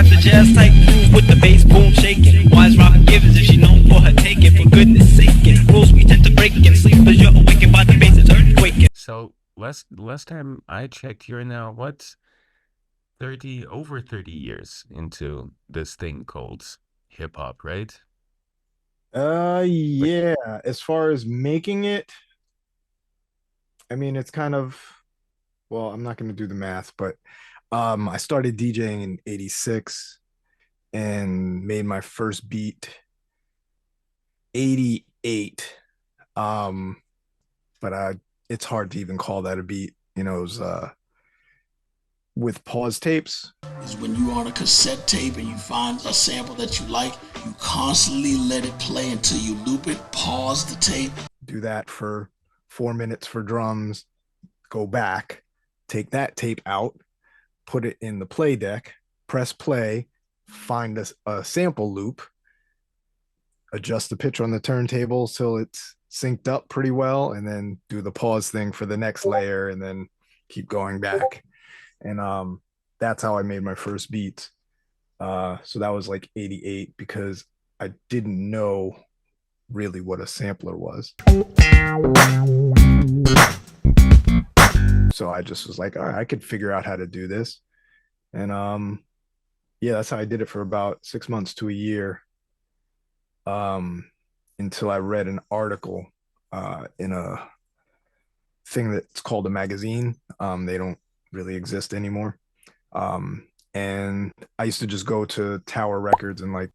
got the jazz type groove with the bass boom shaking. Wise rock givers if she known for her taking. For goodness sake, rules we tend to break and sleepers you're awakened by the bass is earthquaking. So last time I checked, you're now what, 30 years into this thing called hip hop, right? But Yeah. As far as making it, I mean, it's kind of, well, I'm not going to do the math, but I started DJing in 86 and made my first beat 88. Um, but it's hard to even call that a beat. You know, it was with pause tapes. Is when you're on a cassette tape and you find a sample that you like, you constantly let it play until you loop it, pause the tape. Do that for 4 minutes for drums, go back, take that tape out, put it in the play deck, press play, find a sample loop, adjust the pitch on the turntable till it's synced up pretty well, and then do the pause thing for the next layer, and then keep going back. And that's how I made my first beats. So that was like 88 because I didn't know really what a sampler was. So I just was like, all right, I could figure out how to do this. And yeah, that's how I did it for about 6 months to a year. Until I read an article in a thing that's called a magazine. They don't really exist anymore. And I used to just go to Tower Records and like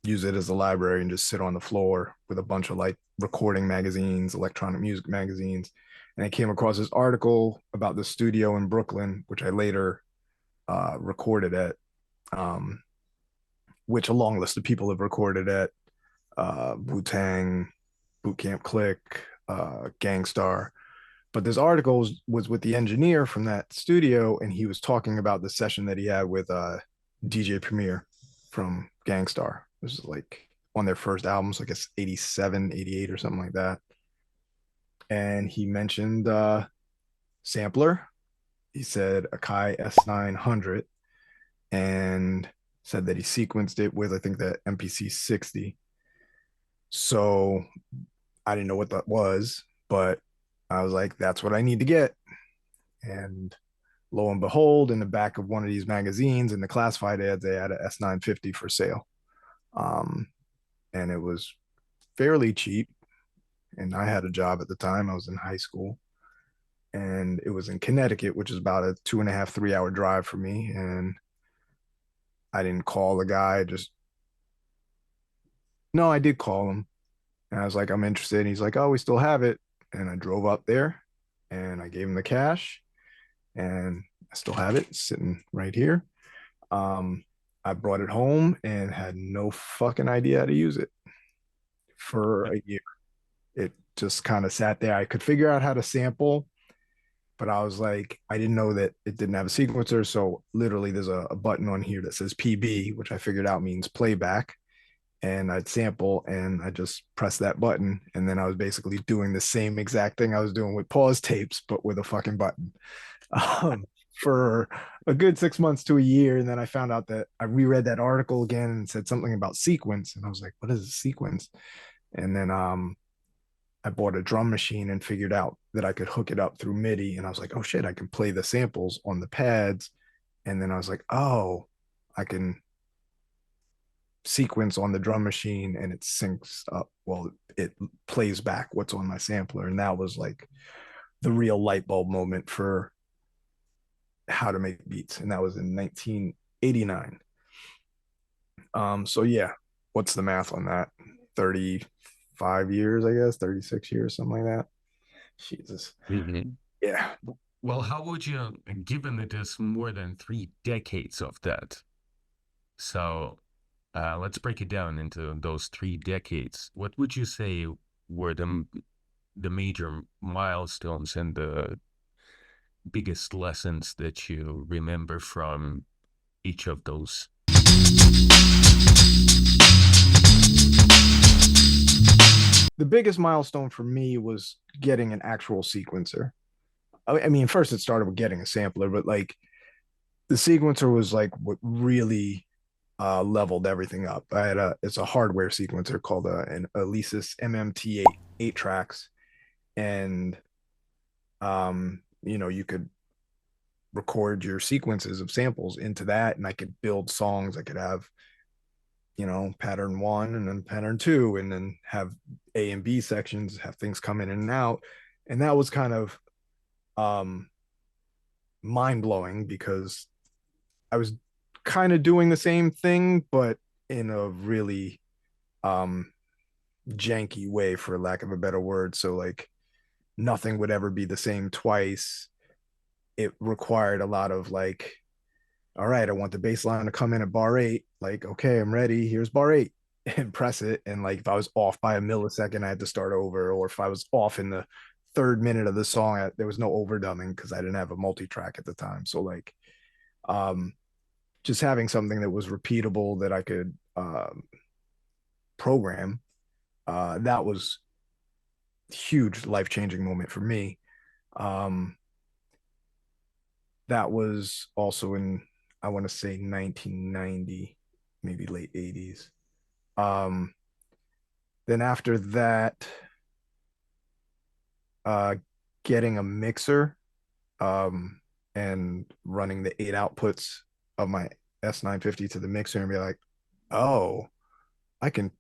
use it as a library and just sit on the floor with a bunch of like recording magazines, electronic music magazines. And I came across this article about the studio in Brooklyn, which I later recorded at, which a long list of people have recorded at Wu-Tang, Boot Camp Click, Gangstar. But this article was with the engineer from that studio, and he was talking about the session that he had with DJ Premier from Gangstar. This is like on their first albums, I guess 87, 88 or something like that. And he mentioned sampler. He said Akai S900 and said that he sequenced it with, I think, the MPC 60. So I didn't know what that was, but I was like, that's what I need to get. And lo and behold, in the back of one of these magazines in the classified ads, they had a S950 for sale. And it was fairly cheap. And I had a job at the time. I was in high school. And it was in Connecticut, which is about a 2.5, 3 hour drive for me. And I didn't call the guy, no, I did call him. And I was like, I'm interested. And he's like, oh, we still have it. And I drove up there and I gave him the cash and I still have it sitting right here. I brought it home and had no fucking idea how to use it for a year. It just kind of sat there. I could figure out how to sample, but I was like, I didn't know that it didn't have a sequencer. So literally there's a button on here that says PB, which I figured out means playback. And I'd sample and I just press that button. And then I was basically doing the same exact thing I was doing with pause tapes, but with a fucking button for a good 6 months to a year. And then I found out that I reread that article again and said something about sequence. And I was like, what is a sequence? And then I bought a drum machine and figured out that I could hook it up through MIDI. And I was like, oh shit, I can play the samples on the pads. And then I was like, oh, I can sequence on the drum machine and it syncs up. Well, it plays back what's on my sampler. And that was like the real light bulb moment for how to make beats. And that was in 1989. So yeah, what's the math on that? 35 years, I guess, 36 years, something like that. Jesus. Mhm. Yeah. Well, how would you, given that there's more than 3 decades of that, so let's break it down into those 3 decades. What would you say were the major milestones and the biggest lessons that you remember from each of those? The biggest milestone for me was getting an actual sequencer. I mean, first it started with getting a sampler, but like the sequencer was like what really leveled everything up. It's a hardware sequencer called an Alesis MMT8 8 tracks, and you could record your sequences of samples into that, and I could build songs. I could have pattern one and then pattern two, and then have A and B sections, have things come in and out. And that was kind of mind blowing because I was kind of doing the same thing, but in a really janky way, for lack of a better word. So like nothing would ever be the same twice. It required a lot of like, all right, I want the bass line to come in at bar 8. Like, okay, I'm ready. Here's bar 8, and press it. And like, if I was off by a millisecond, I had to start over. Or if I was off in the third minute of the song, there was no overdubbing because I didn't have a multi-track at the time. So like, just having something that was repeatable that I could program, that was huge life-changing moment for me. That was also in, I want to say 1990, maybe late 80s. Then after that, getting a mixer and running the 8 outputs of my S950 to the mixer and be like, oh, I can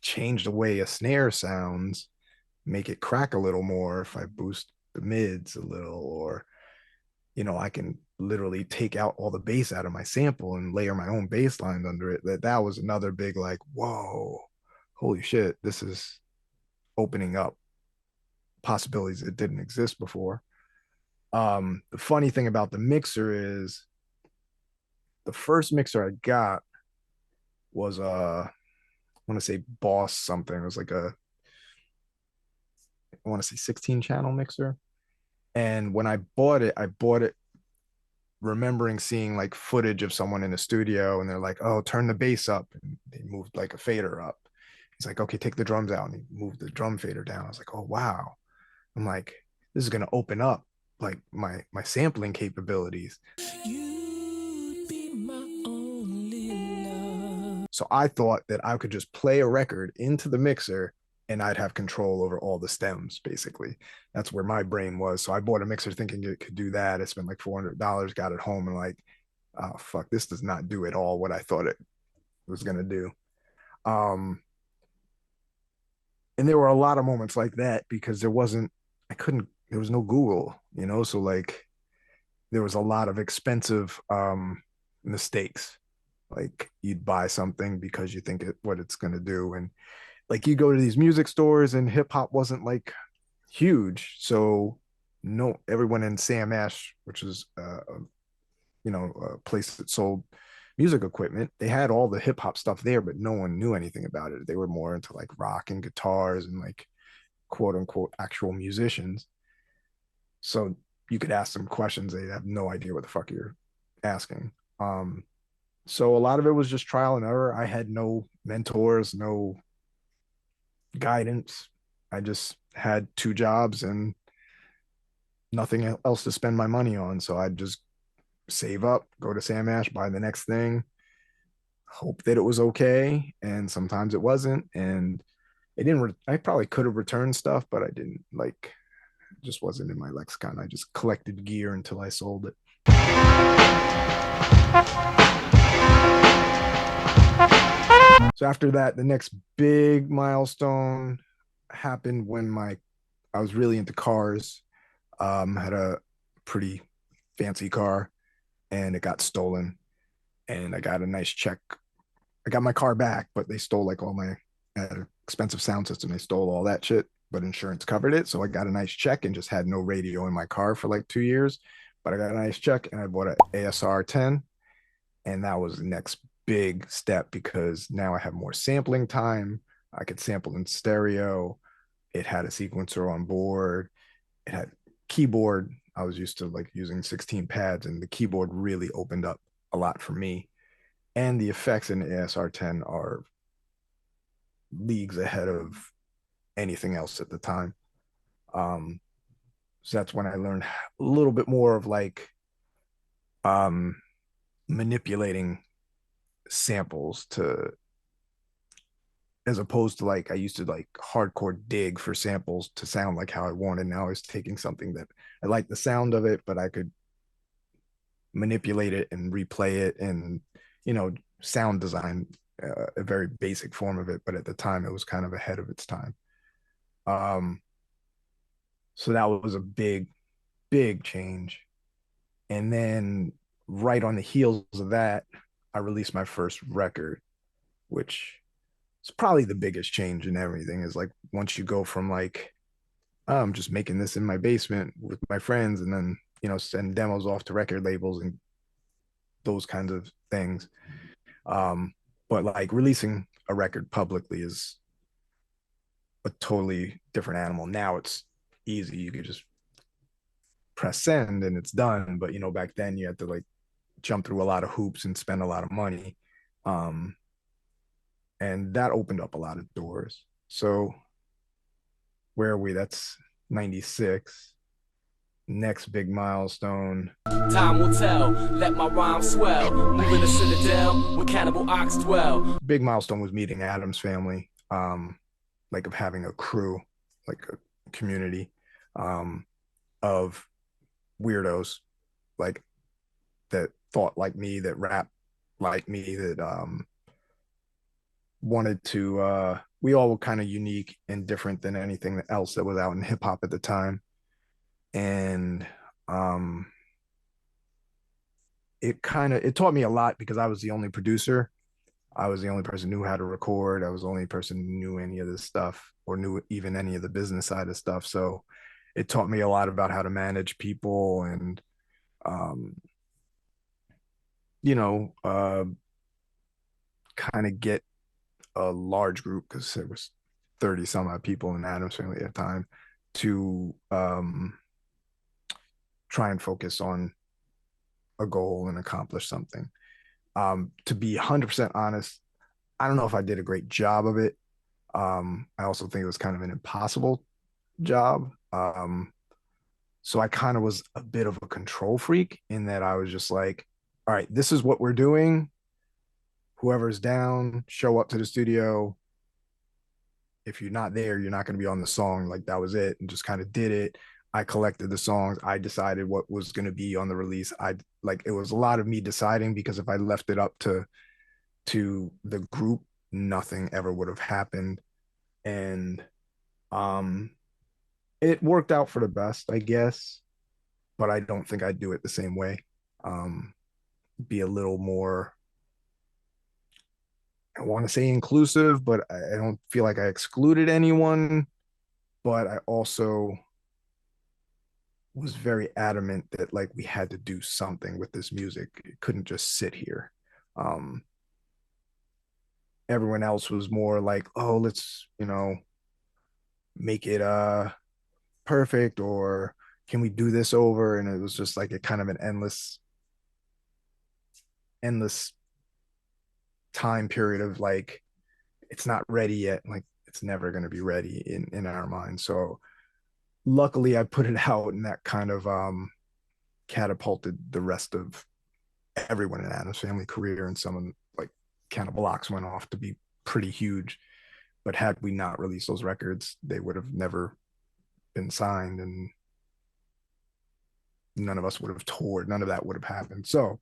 change the way a snare sounds, make it crack a little more if I boost the mids a little, or I can literally take out all the bass out of my sample and layer my own bass lines under it. That was another big like, whoa, holy shit, this is opening up possibilities that didn't exist before. The funny thing about the mixer is the first mixer I got was I want to say Boss something. It was like I want to say 16 channel mixer. And when I bought it remembering seeing like footage of someone in the studio, and they're like, oh, turn the bass up, and they moved like a fader up. He's like, okay, take the drums out, and he moved the drum fader down. I was like, oh wow. I'm like, this is going to open up like my sampling capabilities. So I thought that I could just play a record into the mixer and I'd have control over all the stems, basically. That's where my brain was. So I bought a mixer thinking it could do that. I spent like $400, got it home, and like, oh fuck, this does not do at all what I thought it was gonna do. And there were a lot of moments like that because there was no Google, so like there was a lot of expensive mistakes. Like you'd buy something because you think what it's gonna do, and like you go to these music stores and hip hop wasn't like huge. So no, everyone in Sam Ash, which is a place that sold music equipment, they had all the hip hop stuff there, but no one knew anything about it. They were more into like rock and guitars and like quote unquote actual musicians. So you could ask them questions, they have no idea what the fuck you're asking. So a lot of it was just trial and error. I had no mentors, no guidance. I just had 2 jobs and nothing else to spend my money on. So I'd just save up, go to Sam Ash, buy the next thing, hope that it was okay. And sometimes it wasn't. And I probably could have returned stuff, but I didn't. Like, it just wasn't in my lexicon. I just collected gear until I sold it. So after that, the next big milestone happened when I was really into cars. Had a pretty fancy car, and it got stolen, and I got a nice check. I got my car back, but they stole like all my expensive sound system. They stole all that shit, but insurance covered it. So I got a nice check and just had no radio in my car for like 2 years. But I got a nice check, and I bought an ASR 10, and that was the next big step because now I have more sampling time. I could sample in stereo. It had a sequencer on board. It had keyboard. I was used to like using 16 pads, and the keyboard really opened up a lot for me. And the effects in the ASR 10 are leagues ahead of anything else at the time. So that's when I learned a little bit more of like manipulating samples to, as opposed to like I used to like hardcore dig for samples to sound like how I wanted. Now I was taking something that I like the sound of it, but I could manipulate it and replay it, and sound design, a very basic form of it, but at the time it was kind of ahead of its time. um so that was a big change. And then right on the heels of that, I released my first record, which is probably the biggest change in everything. Is like once you go from like, oh, I'm just making this in my basement with my friends, and then send demos off to record labels and those kinds of things. But like releasing a record publicly is a totally different animal. Now it's easy. You could just press send and it's done. But back then you had to like jump through a lot of hoops and spend a lot of money. Um, and that opened up a lot of doors. So where are we? That's 96. Next big milestone. Time will tell, let my rhyme swell. Moving the Citadel, where Cannibal Ox dwell. Big milestone was meeting Adam's family, like of having a crew, like a community, of weirdos, like that thought like me, that rap like me, that wanted to. We all were kind of unique and different than anything else that was out in hip hop at the time, and it taught me a lot because I was the only producer. I was the only person who knew how to record. I was the only person who knew any of this stuff or knew even any of the business side of stuff. So it taught me a lot about how to manage people and, um, kind of get a large group, because there was 30 some odd people in Adam's family at the time, to try and focus on a goal and accomplish something. To be 100% honest, I don't know if I did a great job of it. I also think it was kind of an impossible job. So I kind of was a bit of a control freak in that I was just like, all right, this is what we're doing. Whoever's down, show up to the studio. If you're not there, you're not going to be on the song. Like that was it, and just kind of did it. I collected the songs. I decided what was going to be on the release. It was a lot of me deciding, because if I left it up to the group, nothing ever would have happened. And it worked out for the best, I guess, but I don't think I'd do it the same way. Be a little more, I want to say inclusive, but I don't feel like I excluded anyone. But I also was very adamant that like we had to do something with this music. It couldn't just sit here. Everyone else was more like, oh, let's, make it perfect, or can we do this over? And it was just like a kind of an endless time period of like, it's not ready yet. Like it's never going to be ready in our minds. So luckily I put it out, and that kind of catapulted the rest of everyone in Adam's family career. And someone like Cannibal Ox went off to be pretty huge. But had we not released those records, they would have never been signed, and none of us would have toured. None of that would have happened. So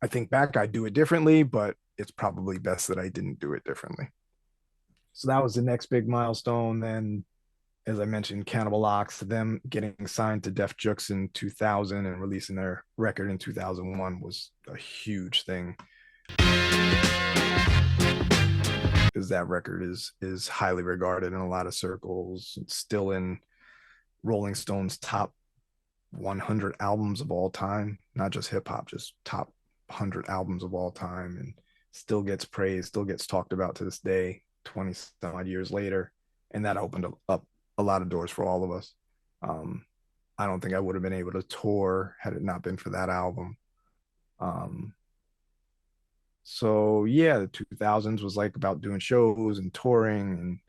I think back, I'd do it differently, but it's probably best that I didn't do it differently. So that was the next big milestone. Then, as I mentioned, Cannibal Ox, them getting signed to Def Jux in 2000 and releasing their record in 2001 was a huge thing, because that record is highly regarded in a lot of circles. It's still in Rolling Stone's top 100 albums of all time, not just hip hop, just top 100 albums of all time, and still gets praised, still gets talked about to this day, 20 some odd years later. And that opened up a lot of doors for all of us. I don't think I would have been able to tour had it not been for that album. So yeah, the 2000s was like about doing shows and touring,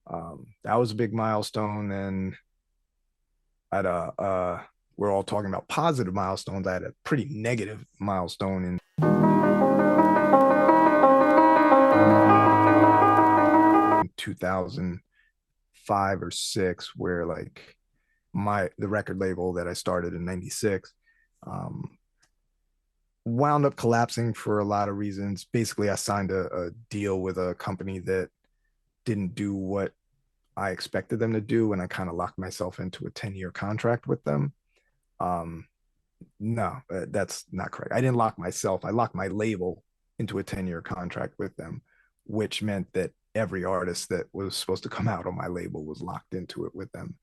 and that was a big milestone. Then at we're all talking about positive milestones, I had a pretty negative milestone in 2005 or 6, where like the record label that I started in 96 wound up collapsing for a lot of reasons. Basically, I signed a deal with a company that didn't do what I expected them to do, and I kind of locked myself into a 10-year contract with them. No, that's not correct. I didn't lock myself. I locked my label into a 10-year contract with them, which meant that every artist that was supposed to come out on my label was locked into it with them.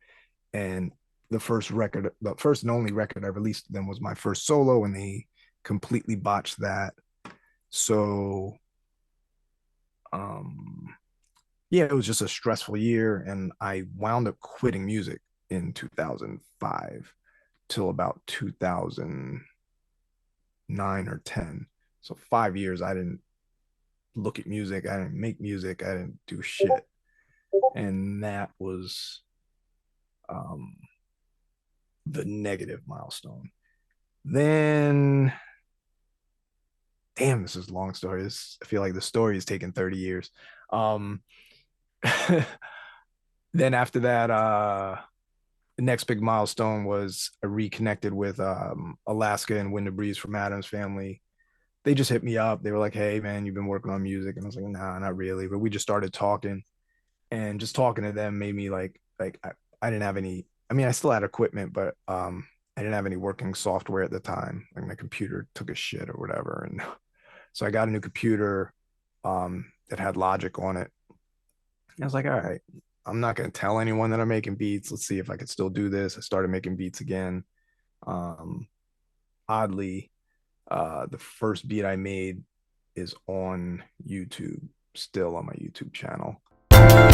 And the first and only record I released to them was my first solo, and they completely botched that. So yeah, it was just a stressful year, and I wound up quitting music in 2005 till about 2009 or 10. So 5 years I didn't look at music, I didn't make music, I didn't do shit. And that was the negative milestone. Then, damn, this is a long story. I feel like the story is taking 30 years. Then after that, the next big milestone was I reconnected with Alaska and Wind and Breeze from Adam's Family. They just hit me up. They were like, "Hey, man, you've been working on music," and I was like, "Nah, not really." But we just started talking, and just talking to them made me like I didn't have any. I mean, I still had equipment, but I didn't have any working software at the time. Like my computer took a shit or whatever, and so I got a new computer that had Logic on it. And I was like, all right, I'm not going to tell anyone that I'm making beats. Let's see if I could still do this. I started making beats again. Oddly, the first beat I made is on YouTube, still on my YouTube channel. I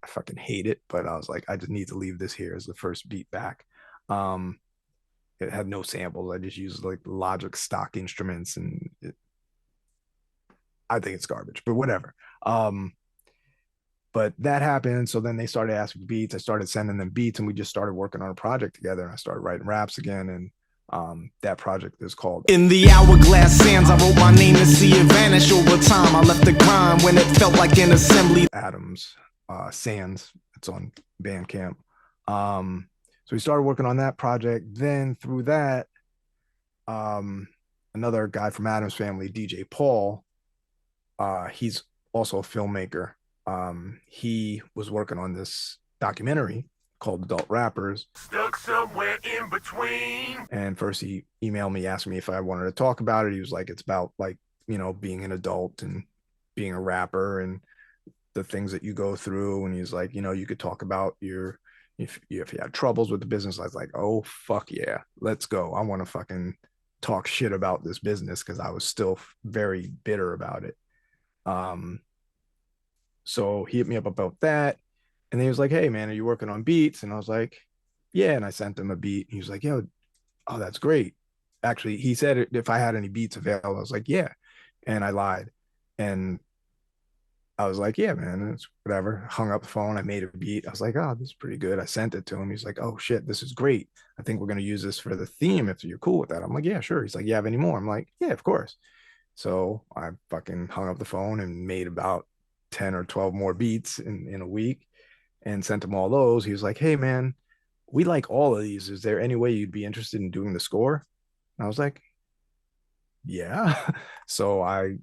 fucking hate it, but I was like, I just need to leave this here as the first beat back. It had no samples. I just used like Logic stock instruments, and I think it's garbage, but whatever. But that happened. So then they started asking beats. I started sending them beats, and we just started working on a project together. And I started writing raps again. And that project is called In the Hourglass Sands. I wrote my name to see it vanish over time. I left the grind when it felt like an assembly. Adams Sands. It's on Bandcamp. So we started working on that project. Then through that, another guy from Adam's Family, DJ Paul, he's also a filmmaker. He was working on this documentary called Adult Rappers. Stuck somewhere in between. And first he emailed me, asked me if I wanted to talk about it. He was like, it's about like, being an adult and being a rapper and the things that you go through. And he's like, you could talk about if you had troubles with the business. I was like, oh, fuck yeah, let's go. I want to fucking talk shit about this business, because I was still very bitter about it. So he hit me up about that, and then he was like, hey man, are you working on beats? And I was like, yeah. And I sent him a beat. He was like, yo, oh, that's great. Actually, he said if I had any beats available. I was like, yeah. And I lied, and I was like, yeah, man, it's whatever. Hung up the phone. I made a beat. I was like, oh, this is pretty good. I sent it to him. He's like, oh shit, this is great. I think we're going to use this for the theme if you're cool with that. I'm like, yeah, sure. He's like, you have any more? I'm like, yeah, of course. So I fucking hung up the phone and made about 10 or 12 more beats in a week and sent him all those. He was like, hey man, we like all of these. Is there any way you'd be interested in doing the score? And I was like, yeah. So I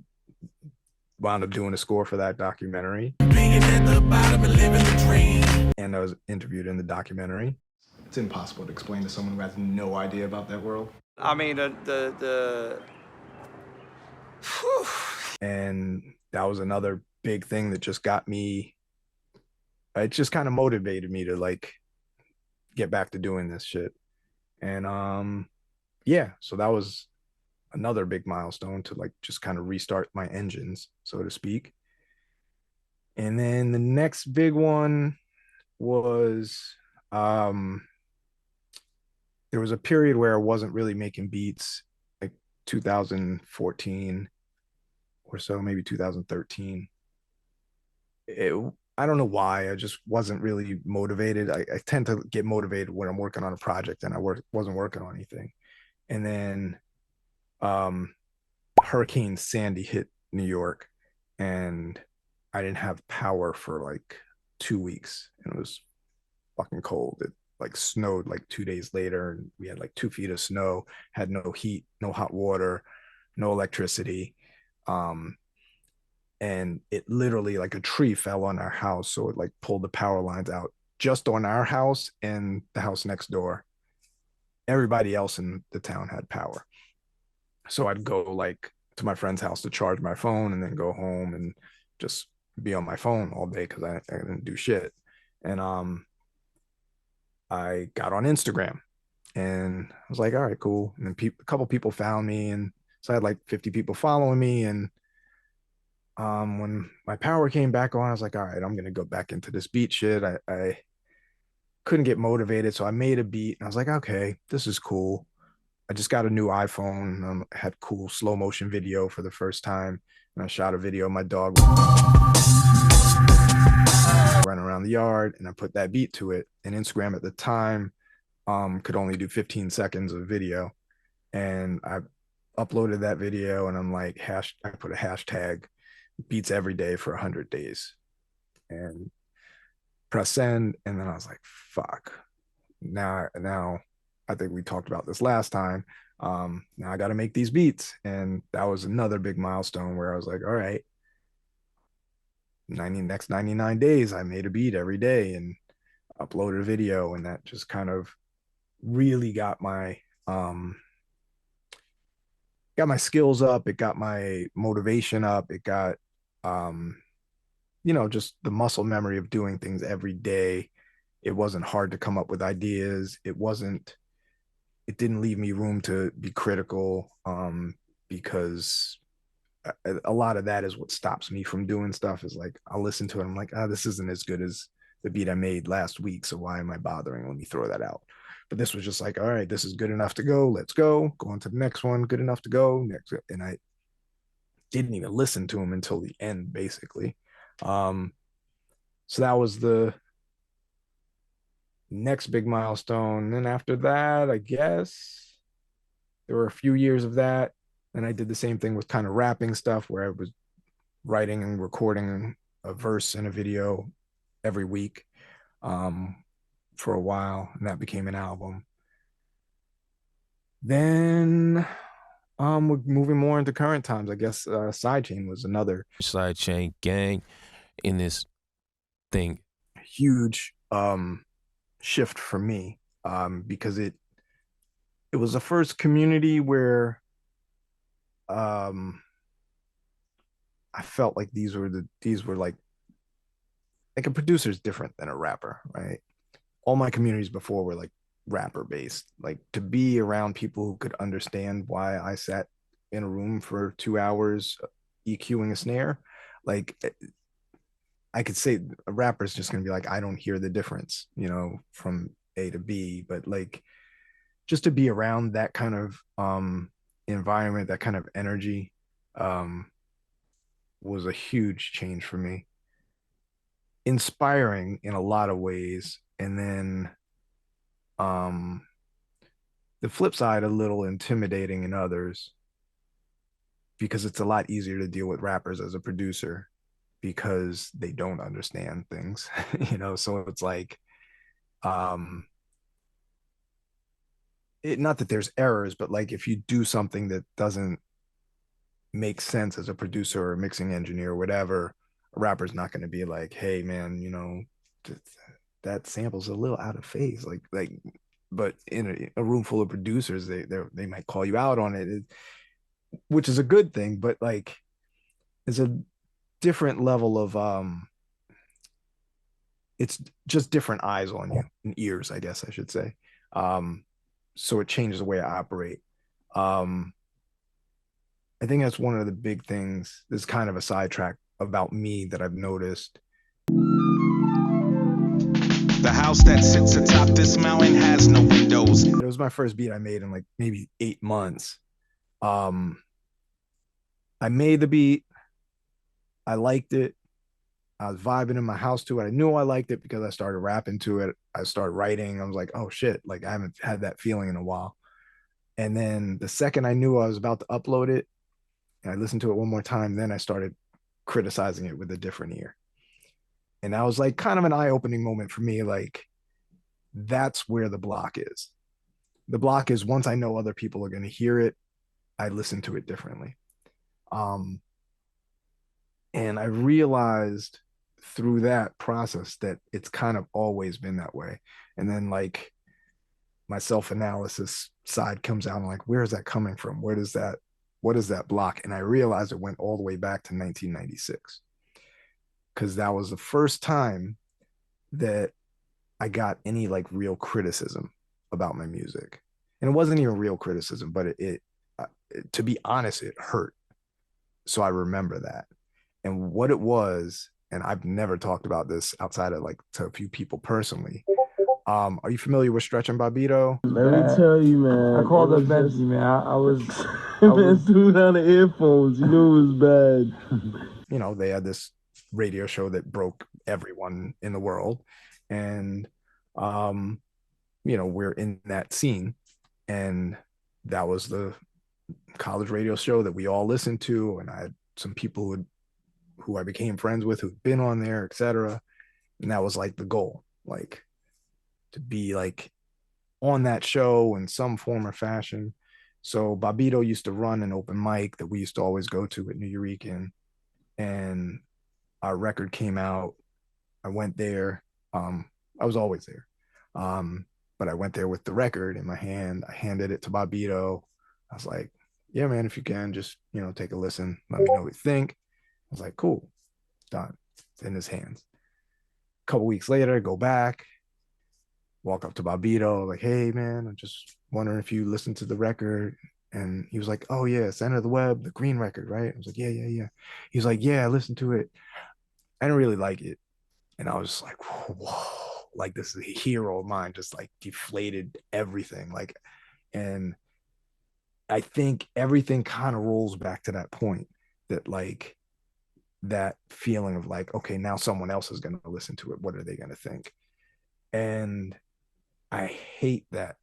wound up doing a score for that documentary. Being at the bottom and living the dream. And I was interviewed in the documentary. It's impossible to explain to someone who has no idea about that world. I mean, And that was another big thing that just got me, it just kind of motivated me to like get back to doing this shit. And yeah, so that was another big milestone to like just kind of restart my engines, so to speak. And then the next big one was there was a period where I wasn't really making beats, like 2014 or so, maybe 2013. I don't know why. I just wasn't really motivated. I tend to get motivated when I'm working on a project, and wasn't working on anything. And then um, Hurricane Sandy hit New York, and I didn't have power for like 2 weeks, and it was fucking cold. It like snowed like 2 days later, and we had like 2 feet of snow, had no heat, no hot water, no electricity. Um, and it literally, like, a tree fell on our house, so it like pulled the power lines out just on our house and the house next door. Everybody else in the town had power, so I'd go like to my friend's house to charge my phone and then go home and just be on my phone all day because I didn't do shit. And I got on Instagram and I was like, all right, cool. And then a couple people found me, and so I had like 50 people following me. And when my power came back on, I was like, all right, I'm gonna go back into this beat shit. I couldn't get motivated, so I made a beat, and I was like, okay, this is cool. I just got a new iPhone. Had cool slow motion video for the first time, and I shot a video of my dog running around the yard, and I put that beat to it. And Instagram at the time could only do 15 seconds of video, and I uploaded that video, and I'm like, I put a hashtag beats every day for 100 days, and press send. And then I was like, fuck, now I think we talked about this last time. Now I got to make these beats. And that was another big milestone where I was like, all right, next 99 days, I made a beat every day and uploaded a video. And that just kind of really got my skills up. It got my motivation up. It got, just the muscle memory of doing things every day. It wasn't hard to come up with ideas. It didn't leave me room to be critical, because a lot of that is what stops me from doing stuff. Is like, I'll listen to it, I'm like, this isn't as good as the beat I made last week, so why am I bothering? Let me throw that out. But this was just like, all right, this is good enough to go, let's go on to the next one. Good enough to go next. And I didn't even listen to him until the end, basically. So that was the next big milestone. And after that, I guess there were a few years of that. And I did the same thing with kind of rapping stuff, where I was writing and recording a verse in a video every week, for a while, and that became an album. Then we're moving more into current times. I guess Sidechain was another Sidechain gang in this thing. huge shift for me, because it was the first community where I felt like these were like a producer is different than a rapper, right? All my communities before were like rapper based. Like, to be around people who could understand why I sat in a room for 2 hours EQing a snare, like, I could say a rapper is just going to be like, I don't hear the difference, from A to B. But like, just to be around that kind of environment, that kind of energy, was a huge change for me. Inspiring in a lot of ways. And then the flip side, a little intimidating in others, because it's a lot easier to deal with rappers as a producer because they don't understand things, so it's like, not that there's errors, but like, if you do something that doesn't make sense as a producer or a mixing engineer or whatever, a rapper's not going to be like, hey man, that sample's a little out of phase, but in a room full of producers, they might call you out on it, which is a good thing. But like, it's a different level of it's just different eyes on you, and ears, I guess I should say. So it changes the way I operate. I think that's one of the big things. This is kind of a sidetrack about me that I've noticed. The house that sits atop this mountain has no windows. It was my first beat I made in like maybe 8 months. I made the beat. I liked it. I was vibing in my house to it. I knew I liked it because I started rapping to it. I started writing. I was like, oh shit, like I haven't had that feeling in a while. And then the second I knew I was about to upload it, and I listened to it one more time, then I started criticizing it with a different ear. And that was like kind of an eye-opening moment for me. Like, that's where the block is. The block is once I know other people are going to hear it, I listen to it differently. Um, and I realized through that process that it's kind of always been that way. And then like my self-analysis side comes out and like, where is that coming from? What is that block? And I realized it went all the way back to 1996. Because that was the first time that I got any like real criticism about my music. And it wasn't even real criticism, but to be honest, it hurt. So I remember that. And what it was, and I've never talked about this outside of like to a few people personally. Are you familiar with Stretch and Bobbito? Let me tell you, man. I called up Benji, man. I was threw down the earphones. You know it was bad. You know, they had this radio show that broke everyone in the world. And you know, we're in that scene. And that was the college radio show that we all listened to. And I had some people who I became friends with who'd been on there, etc. And that was like the goal, like to be like on that show in some form or fashion. So Bobbito used to run an open mic that we used to always go to at New Eurekan, and our record came out. I went there. I was always there. But I went there with the record in my hand. I handed it to Bobbito. I was like, yeah, man, if you can, just, you know, take a listen. Let me know what you think. I was like, cool, done. It's in his hands. A couple weeks later, I go back, walk up to Bobbito, like, hey, man, I'm just wondering if you listened to the record. And he was like, oh, yeah, Center of the Web, the green record, right? I was like, yeah. He was like, yeah, I listened to it. I didn't really like it. And I was like, whoa, like this is a hero of mine, just like deflated everything. Like, and I think everything kind of rolls back to that point, that like that feeling of like, okay, now someone else is going to listen to it. What are they going to think? And I hate that.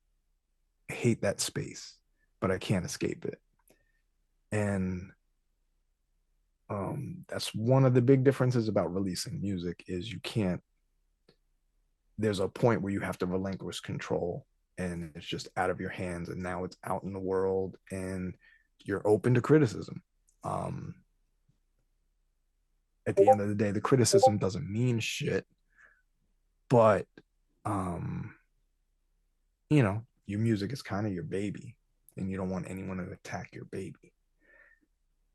I hate that space, but I can't escape it. And that's one of the big differences about releasing music is you can't, there's a point where you have to relinquish control and it's just out of your hands, and now it's out in the world and you're open to criticism. At the end of the day, the criticism doesn't mean shit, but you know, your music is kind of your baby and you don't want anyone to attack your baby.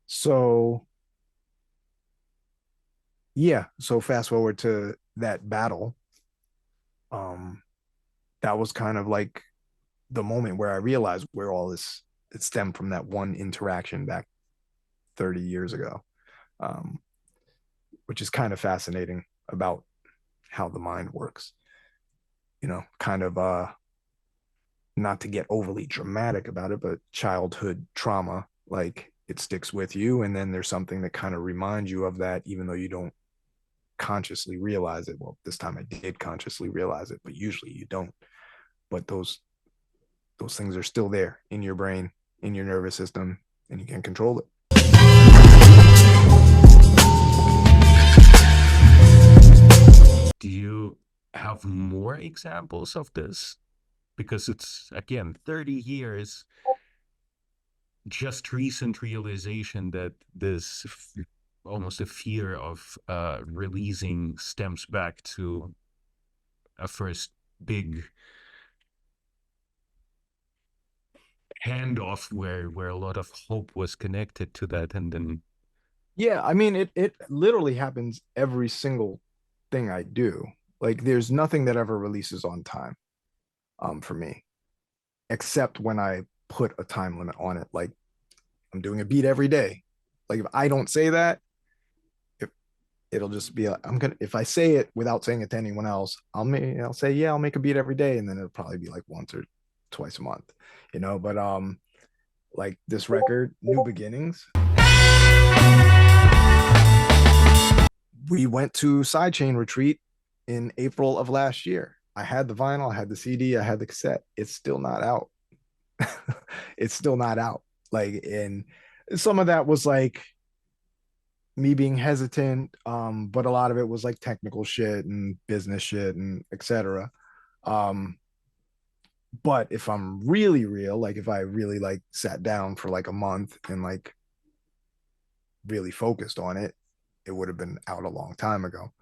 So yeah, so fast forward to that battle. That was kind of like the moment where I realized where all this, it stemmed from that one interaction back 30 years ago, which is kind of fascinating about how the mind works. You know, kind of not to get overly dramatic about it, but childhood trauma, like it sticks with you, and then there's something that kind of reminds you of that, even though you don't consciously realize it. Well, this time I did consciously realize it, but usually you don't. But those things are still there in your brain, in your nervous system, and you can't control it. Do you have more examples of this? Because it's, again, 30 years, just recent realization that this almost a fear of releasing stems back to a first big handoff where a lot of hope was connected to that, and then yeah, I mean, it literally happens every single thing I do. Like there's nothing that ever releases on time for me, except when I put a time limit on it. Like I'm doing a beat every day. Like if I don't say that, it'll just be like, if I say it without saying it to anyone else, I'll say, yeah, I'll make a beat every day, and then it'll probably be like once or twice a month, you know. But like this record, New Beginnings, we went to Sidechain retreat in April of last year. I had the vinyl, I had the CD, I had the cassette. It's still not out. It's still not out. Like, and some of that was like me being hesitant, but a lot of it was like technical shit and business shit and etc. Um, but if I'm really real, like if I really like sat down for like a month and like really focused on it, it would have been out a long time ago.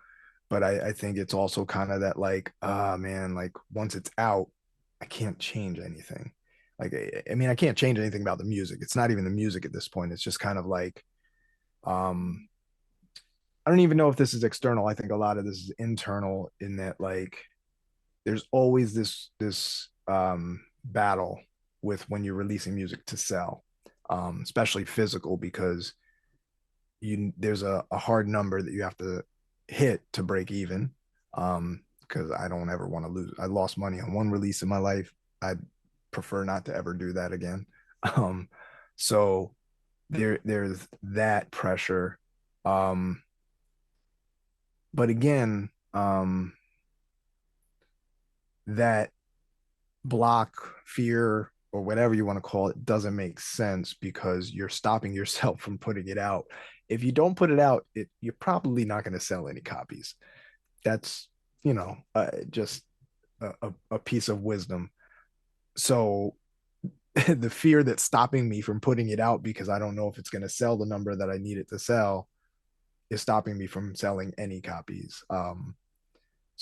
But I think it's also kind of that like, man, like once it's out, I can't change anything. Like, I mean, I can't change anything about the music. It's not even the music at this point. It's just kind of like, um, I don't even know if this is external. I think a lot of this is internal in that like there's always this battle with when you're releasing music to sell, especially physical, because there's a hard number that you have to hit to break even. Because I don't ever want to lose. I lost money on one release in my life. I'd prefer not to ever do that again. Um, so there's that pressure. But again, that block, fear, or whatever you want to call it doesn't make sense because you're stopping yourself from putting it out. If you don't put it out, you're probably not going to sell any copies. That's, just a piece of wisdom. So the fear that's stopping me from putting it out because I don't know if it's going to sell the number that I need it to sell is stopping me from selling any copies. So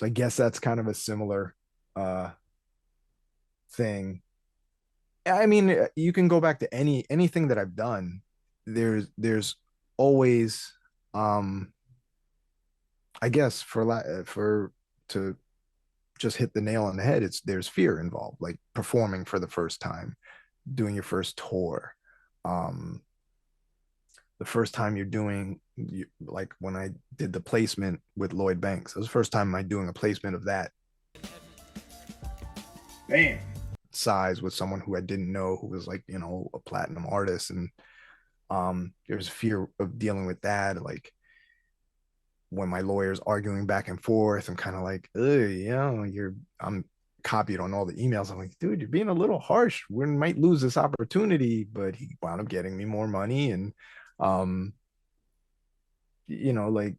I guess that's kind of a similar thing. I mean, you can go back to anything that I've done. There's always, I guess for to just hit the nail on the head. There's fear involved, like performing for the first time, doing your first tour, um, the first time you're doing like when I did the placement with Lloyd Banks. It was the first time I doing a placement of that. Bam. Size with someone who I didn't know who was like, a platinum artist. And there's fear of dealing with that. Like when my lawyer's arguing back and forth, I'm kind of like, I'm copied on all the emails. I'm like, dude, you're being a little harsh. We might lose this opportunity, but he wound up getting me more money. And, like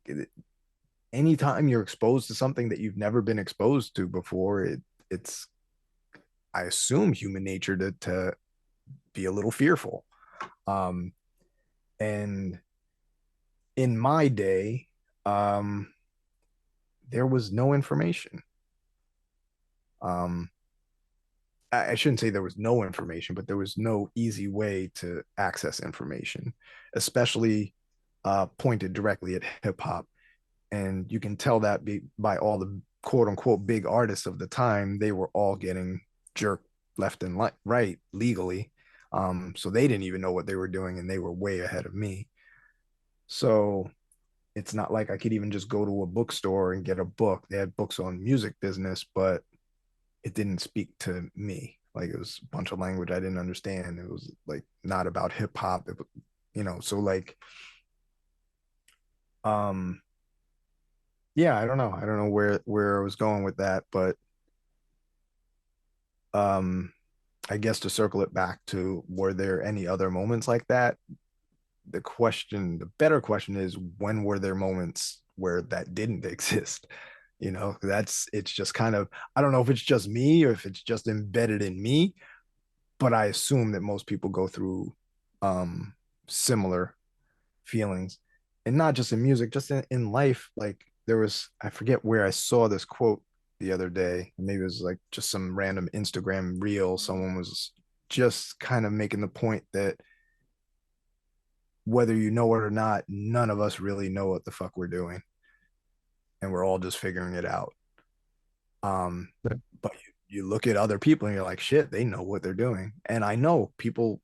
anytime you're exposed to something that you've never been exposed to before, it's, I assume, human nature to be a little fearful. And in my day, there was no information. I shouldn't say there was no information, but there was no easy way to access information, especially pointed directly at hip hop. And you can tell that by all the quote unquote big artists of the time. They were all getting jerked left and right legally. So they didn't even know what they were doing, and they were way ahead of me. So it's not like I could even just go to a bookstore and get a book. They had books on music business, but it didn't speak to me. Like it was a bunch of language I didn't understand. It was like not about hip hop. So like, yeah, I don't know. I don't know where I was going with that, but I guess to circle it back to, were there any other moments like that? The better question is, when were there moments where that didn't exist? It's just kind of, I don't know if it's just me or if it's just embedded in me, but I assume that most people go through similar feelings, and not just in music, just in life. Like I forget where I saw this quote the other day. Maybe it was like just some random Instagram reel. Someone was just kind of making the point that whether you know it or not, none of us really know what the fuck we're doing, and we're all just figuring it out. But you look at other people and you're like, shit, they know what they're doing. And I know people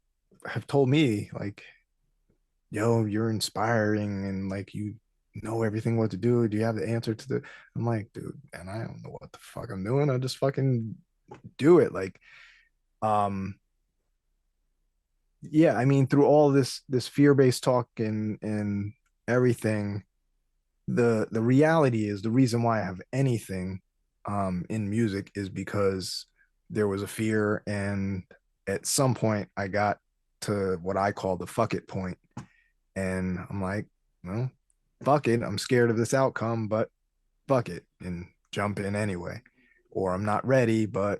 have told me like, yo, you're inspiring and like you know everything what to do. Do you have the answer to the? I'm like, dude, and I don't know what the fuck I'm doing. I just fucking do it. Like, yeah, I mean, through all this fear-based talk and everything, the reality is, the reason why I have anything in music is because there was a fear, and at some point I got to what I call the fuck it point, and I'm like, well, fuck it, I'm scared of this outcome, but fuck it, and jump in anyway. Or I'm not ready, but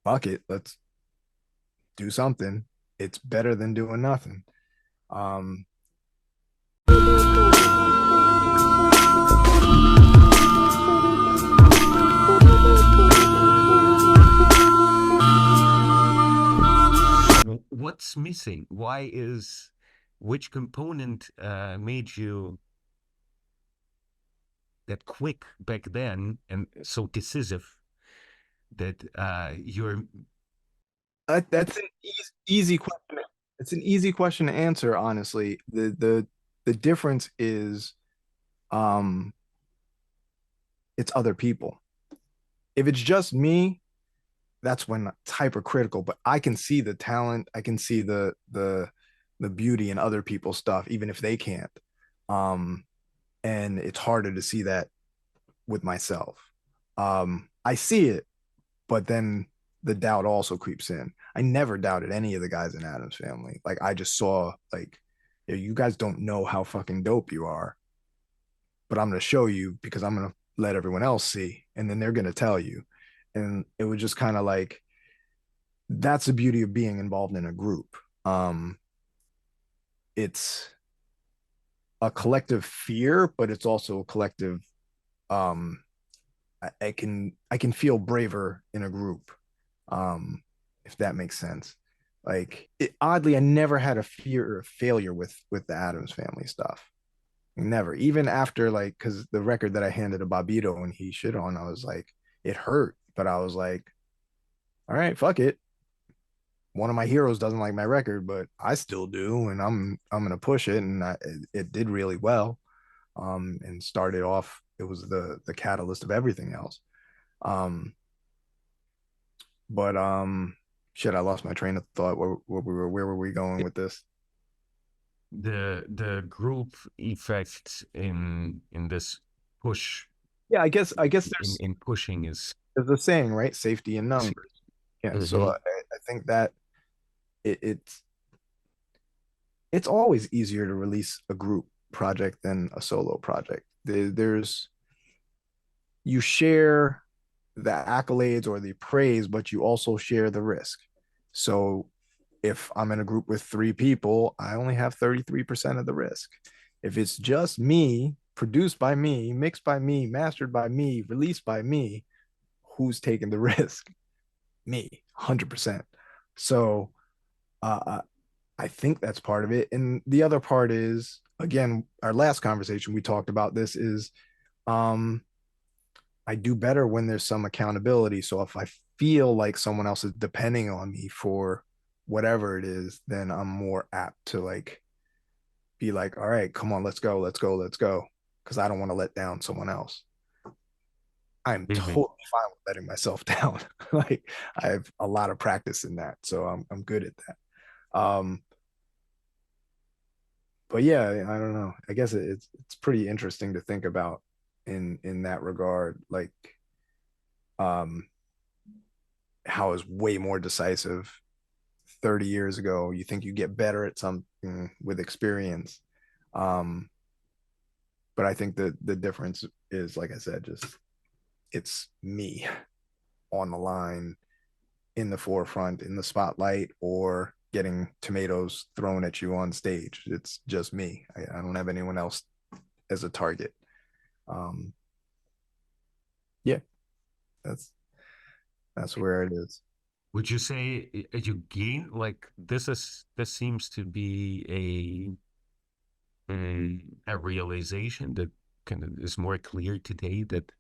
fuck it, let's do something. It's better than doing nothing. um What's missing? Which component made you that quick back then and so decisive that you're that's an easy question. It's an easy question to answer, honestly. The difference is, um it's other people. If it's just me, that's when it's hypercritical. But I can see the talent, I can see the beauty in other people's stuff, even if they can't. Um, and it's harder to see that with myself. I see it, but then the doubt also creeps in. I never doubted any of the guys in Adam's family. Like, I just saw, like, yeah, you guys don't know how fucking dope you are, but I'm gonna show you because I'm gonna let everyone else see, and then they're gonna tell you. And it was just kind of like, that's the beauty of being involved in a group. It's a collective fear, but it's also a collective, um I can feel braver in a group, if that makes sense. Like, oddly, I never had a fear of failure with the Adams family stuff. Never. Even after, like, because the record that I handed to Bobito and he shit on, I was like, it hurt, but I was like, all right, fuck it. One of my heroes doesn't like my record, but I still do, and I'm gonna push it, and it did really well. And started off. It was the catalyst of everything else. Um, but shit, I lost my train of thought. Where were we going with this? the group effect in this push Yeah, I guess in pushing is there's a saying, right? Safety in numbers. Yeah, so Mm-hmm. I think that it's always easier to release a group project than a solo project. There's you share the accolades or the praise, but you also share the risk. So if I'm in a group with 3 people, I only have 33% of the risk. If it's just me, produced by me, mixed by me, mastered by me, released by me, who's taking the risk? Me, 100%. So uh, I think that's part of it. And the other part is, again, our last conversation, we talked about this, is um, I do better when there's some accountability. So if I feel like someone else is depending on me for whatever it is, then I'm more apt to, like, be like, all right, come on, let's go, let's go, let's go. Because I don't want to let down someone else. I'm Mhm. totally fine with letting myself down. Like, I have a lot of practice in that. So I'm good at that. But yeah, I don't know. I guess it's pretty interesting to think about in that regard. Like, um how is way more decisive 30 years ago. You think you get better at something with experience. Um, but I think the difference is, like I said, just it's me on the line, in the forefront, in the spotlight, or getting tomatoes thrown at you on stage. It's just me. I don't have anyone else as a target. Um, yeah, that's where it is. Would you say you gain like this seems to be a realization that kind of is more clear today that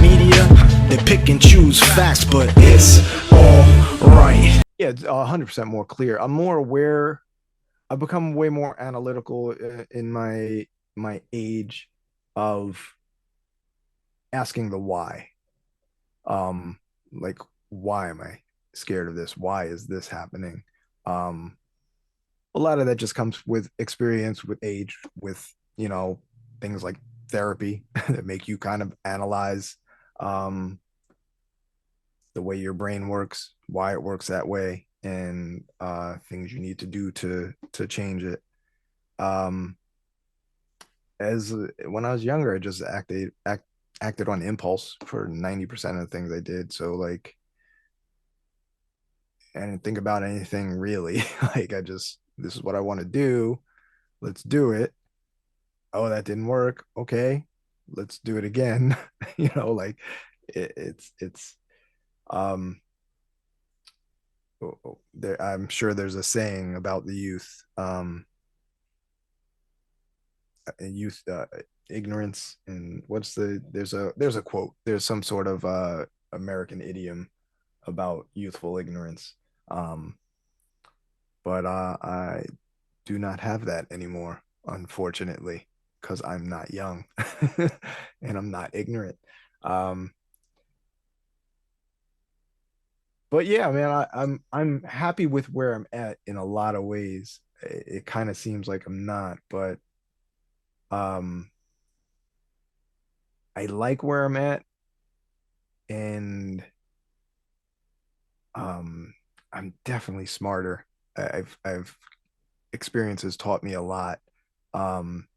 Media, they pick and choose facts, but it's all right. Yeah, it's 100% more clear. I'm more aware. I've become way more analytical in my age of asking the why. Um, like, why am I scared of this? Why is this happening? Um, a lot of that just comes with experience, with age, with, things like therapy that make you kind of analyze um, the way your brain works, why it works that way, and things you need to do to change it. Um, as When I was younger, I just acted on impulse for 90% of the things I did. So like I didn't think about anything really. Like this is what I want to do. Let's do it. Oh, that didn't work. Okay, let's do it again. Like it's um there, I'm sure there's a saying about the youth. Youth ignorance, and there's a quote, there's some sort of American idiom about youthful ignorance. um but I do not have that anymore, unfortunately, because I'm not young and I'm not ignorant. um but yeah, man, I'm happy with where I'm at in a lot of ways. It kind of seems like I'm not, but um I like where I'm at, and um I'm definitely smarter. I've experiences taught me a lot. um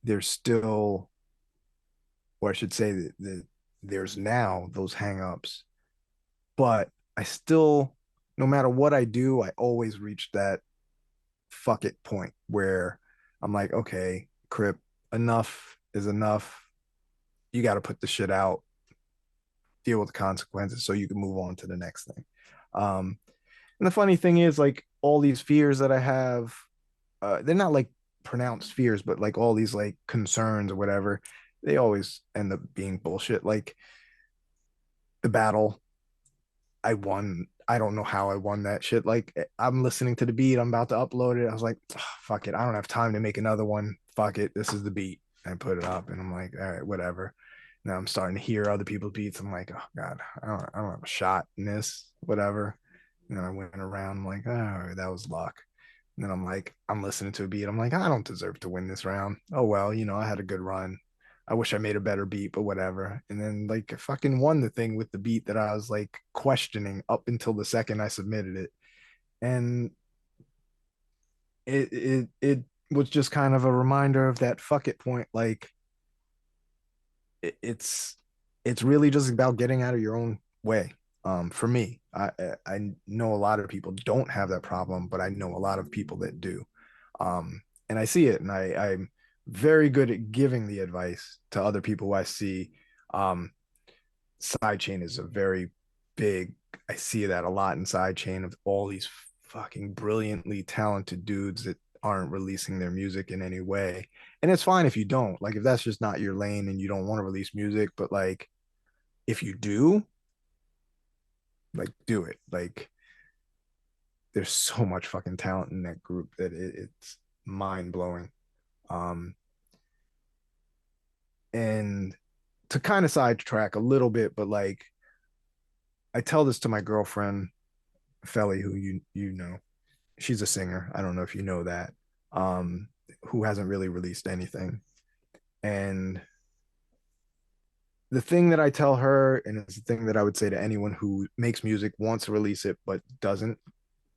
there's still, or I should say that there's now those hangups, but I still, no matter what I do, I always reach that fuck it point where I'm like, okay, Cryp, enough is enough. You got to put the shit out, deal with the consequences so you can move on to the next thing. And the funny thing is, like, all these fears that I have, they're not like pronounced fears, but like all these like concerns or whatever, they always end up being bullshit. Like the battle I won. I don't know how I won that shit. Like I'm listening to the beat, I'm about to upload it. I was like, oh, fuck it. I don't have time to make another one. Fuck it. This is the beat. And I put it up and I'm like, all right, whatever. Now I'm starting to hear other people's beats. I'm like, oh God, I don't have a shot in this, whatever. And then I went around, I'm like, oh, that was luck. And then I'm like, I'm listening to a beat. I'm like, I don't deserve to win this round. Oh well, I had a good run. I wish I made a better beat, but whatever. And then like I fucking won the thing with the beat that I was like questioning up until the second I submitted it. And it was just kind of a reminder of that fuck it point. Like it, it's it's really just about getting out of your own way. For me, I know a lot of people don't have that problem, but I know a lot of people that do. And I see it, and I'm very good at giving the advice to other people who I see. Um, Sidechain is a very big. I see that a lot in Sidechain, of all these fucking brilliantly talented dudes that aren't releasing their music in any way. And it's fine if you don't. Like if that's just not your lane and you don't want to release music, but like if you do, like do it. Like there's so much fucking talent in that group that it's mind blowing. Um, and to kind of sidetrack a little bit, but like I tell this to my girlfriend Felly, who you know, she's a singer. I don't know if you know that. Um, who hasn't really released anything. And the thing that I tell her, and it's the thing that I would say to anyone who makes music, wants to release it, but doesn't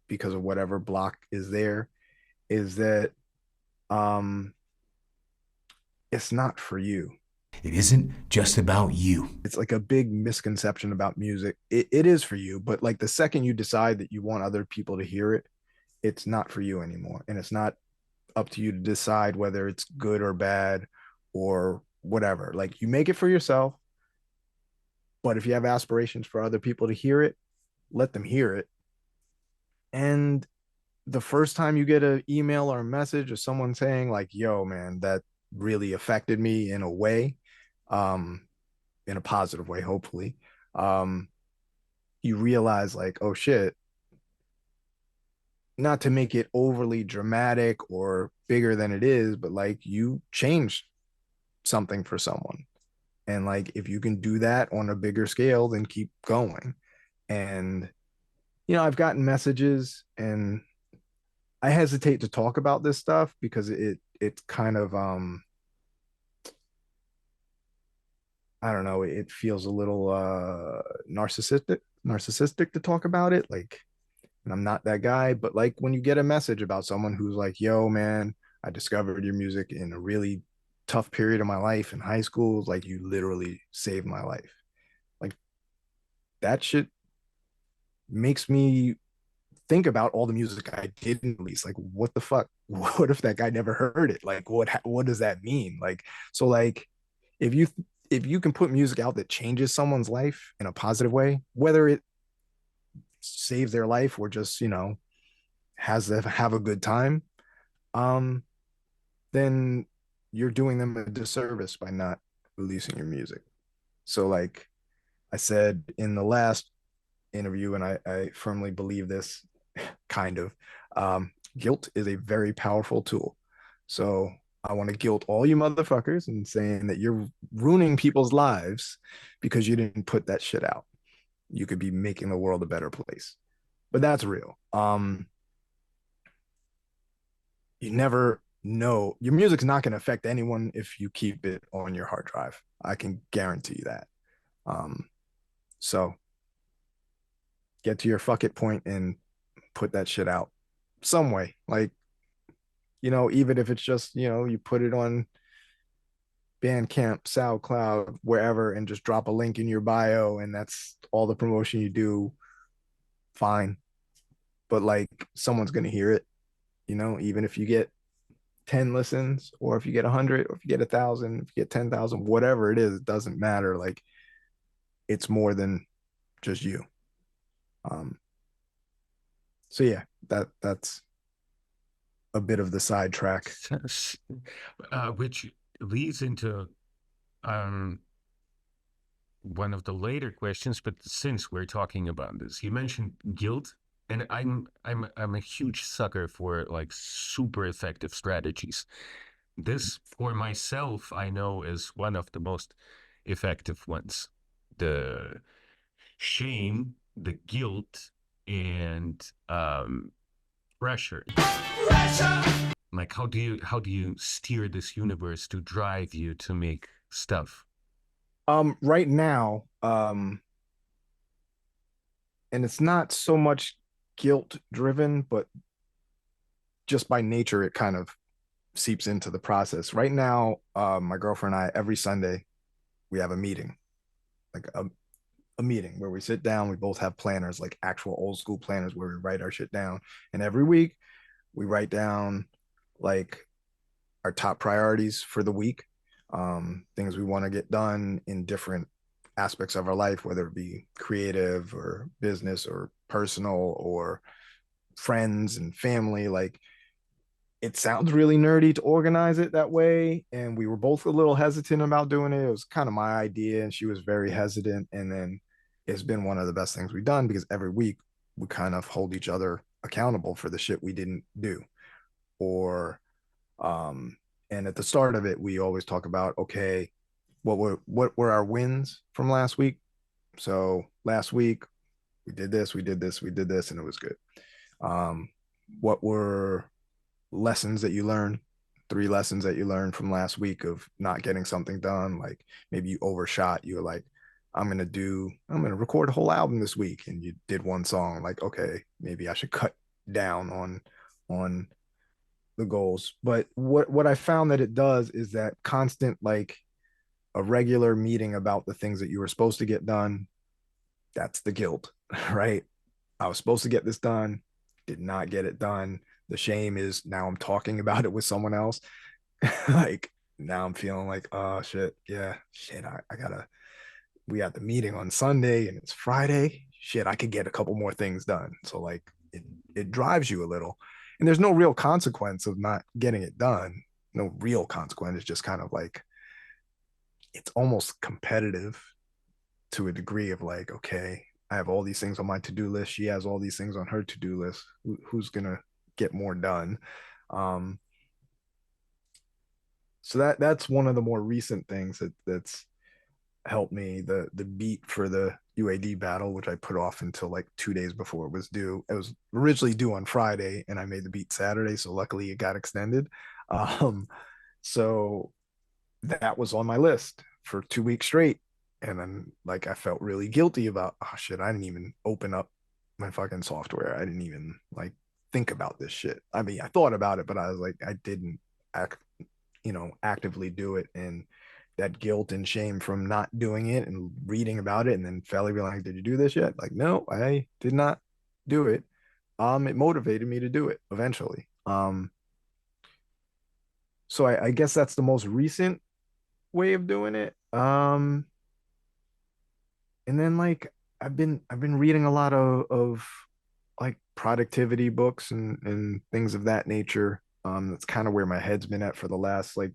because of whatever block is there, is that um, it's not for you. It isn't just about you. It's like a big misconception about music. It is for you, but like the second you decide that you want other people to hear it, it's not for you anymore. And it's not up to you to decide whether it's good or bad or whatever. Like you make it for yourself, but if you have aspirations for other people to hear it, let them hear it. And the first time you get an email or a message or someone saying like, yo, man, that really affected me in a way, um, in a positive way, hopefully, um, you realize like, oh shit, not to make it overly dramatic or bigger than it is, but like you changed something for someone. And like if you can do that on a bigger scale, then keep going. And I've gotten messages, and I hesitate to talk about this stuff because it's kind of I don't know, it feels a little narcissistic to talk about it. Like, and I'm not that guy, but like when you get a message about someone who's like, yo, man, I discovered your music in a really tough period of my life in high school, like you literally saved my life. Like that shit makes me think about all the music I didn't release. Like, what the fuck? What if that guy never heard it? Like, what does that mean? Like, so like, if you if you can put music out that changes someone's life in a positive way, whether it saves their life or just has them have a good time, um, then you're doing them a disservice by not releasing your music. So like I said in the last interview, and I firmly believe this, kind of, guilt is a very powerful tool. So I want to guilt all you motherfuckers and saying that you're ruining people's lives because you didn't put that shit out. You could be making the world a better place. But that's real. You never know. Your music's not going to affect anyone if you keep it on your hard drive. I can guarantee that. So get to your fuck it point and put that shit out some way. Like, even if it's just, you put it on Bandcamp, SoundCloud, wherever, and just drop a link in your bio, and that's all the promotion you do, fine. But like, someone's going to hear it, even if you get 10 listens, or if you get 100, or if you get 1,000, if you get 10,000, whatever it is, it doesn't matter. Like, it's more than just you. So yeah, that's a bit of the sidetrack. Which leads into one of the later questions, but since we're talking about this, you mentioned guilt, and I'm a huge sucker for like super effective strategies. This for myself, I know is one of the most effective ones. The shame, the guilt, and pressure. Like how do you steer this universe to drive you to make stuff? Right now, and it's not so much guilt driven, but just by nature, it kind of seeps into the process. Right now, my girlfriend and I, every Sunday, we have a meeting, like a meeting where we sit down, we both have planners, like actual old school planners where we write our shit down. And every week we write down like our top priorities for the week, things we want to get done in different aspects of our life, whether it be creative or business or personal or friends and family. Like, it sounds really nerdy to organize it that way. And we were both a little hesitant about doing it. It was kind of my idea, and she was very hesitant. And then it's been one of the best things we've done because every week we kind of hold each other accountable for the shit we didn't do. Or, and at the start of it, we always talk about, okay, what were our wins from last week? So last week we did this, we did this, we did this, and it was good. What were lessons that you learned? 3 lessons that you learned from last week of not getting something done. Like maybe you overshot. You were like, I'm gonna record a whole album this week, and you did one song. Like, okay, maybe I should cut down on the goals. But what I found that it does is that constant, like a regular meeting about the things that you were supposed to get done. That's the guilt, right? I was supposed to get this done, did not get it done. The shame is now I'm talking about it with someone else. Like now I'm feeling like, oh shit, yeah, shit, I gotta, we got the meeting on Sunday and it's Friday. Shit, I could get a couple more things done. So like it drives you a little. And there's no real consequence of not getting it done. No real consequence. It's just kind of like it's almost competitive to a degree of like, okay, I have all these things on my to-do list. She has all these things on her to-do list. Who's gonna get more done? So that's one of the more recent things that's helped me. The beat for the UAD battle, which I put off until like 2 days before it was due. It was originally due on Friday, and I made the beat Saturday, so luckily it got extended. So that was on my list for 2 weeks straight. And then like I felt really guilty about, oh shit, I didn't even open up my fucking software. I didn't even like think about this shit. I mean, I thought about it, but I was like, I didn't act, actively do it. And that guilt and shame from not doing it and reading about it, and then Felly be like, did you do this yet? Like, no, I did not do it. It motivated me to do it eventually. So I guess that's the most recent way of doing it. And then like I've been reading a lot of like productivity books and things of that nature. That's kind of where my head's been at for the last like I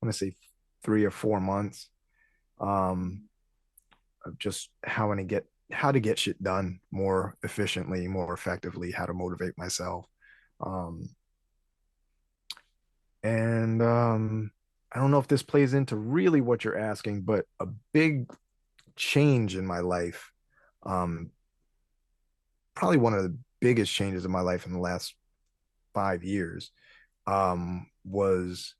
want to say 3 or 4 months. Um, of just how to get shit done more efficiently, more effectively, how to motivate myself. Um, and I don't know if this plays into really what you're asking, but a big change in my life, um, probably one of the biggest changes in my life in the last 5 years, was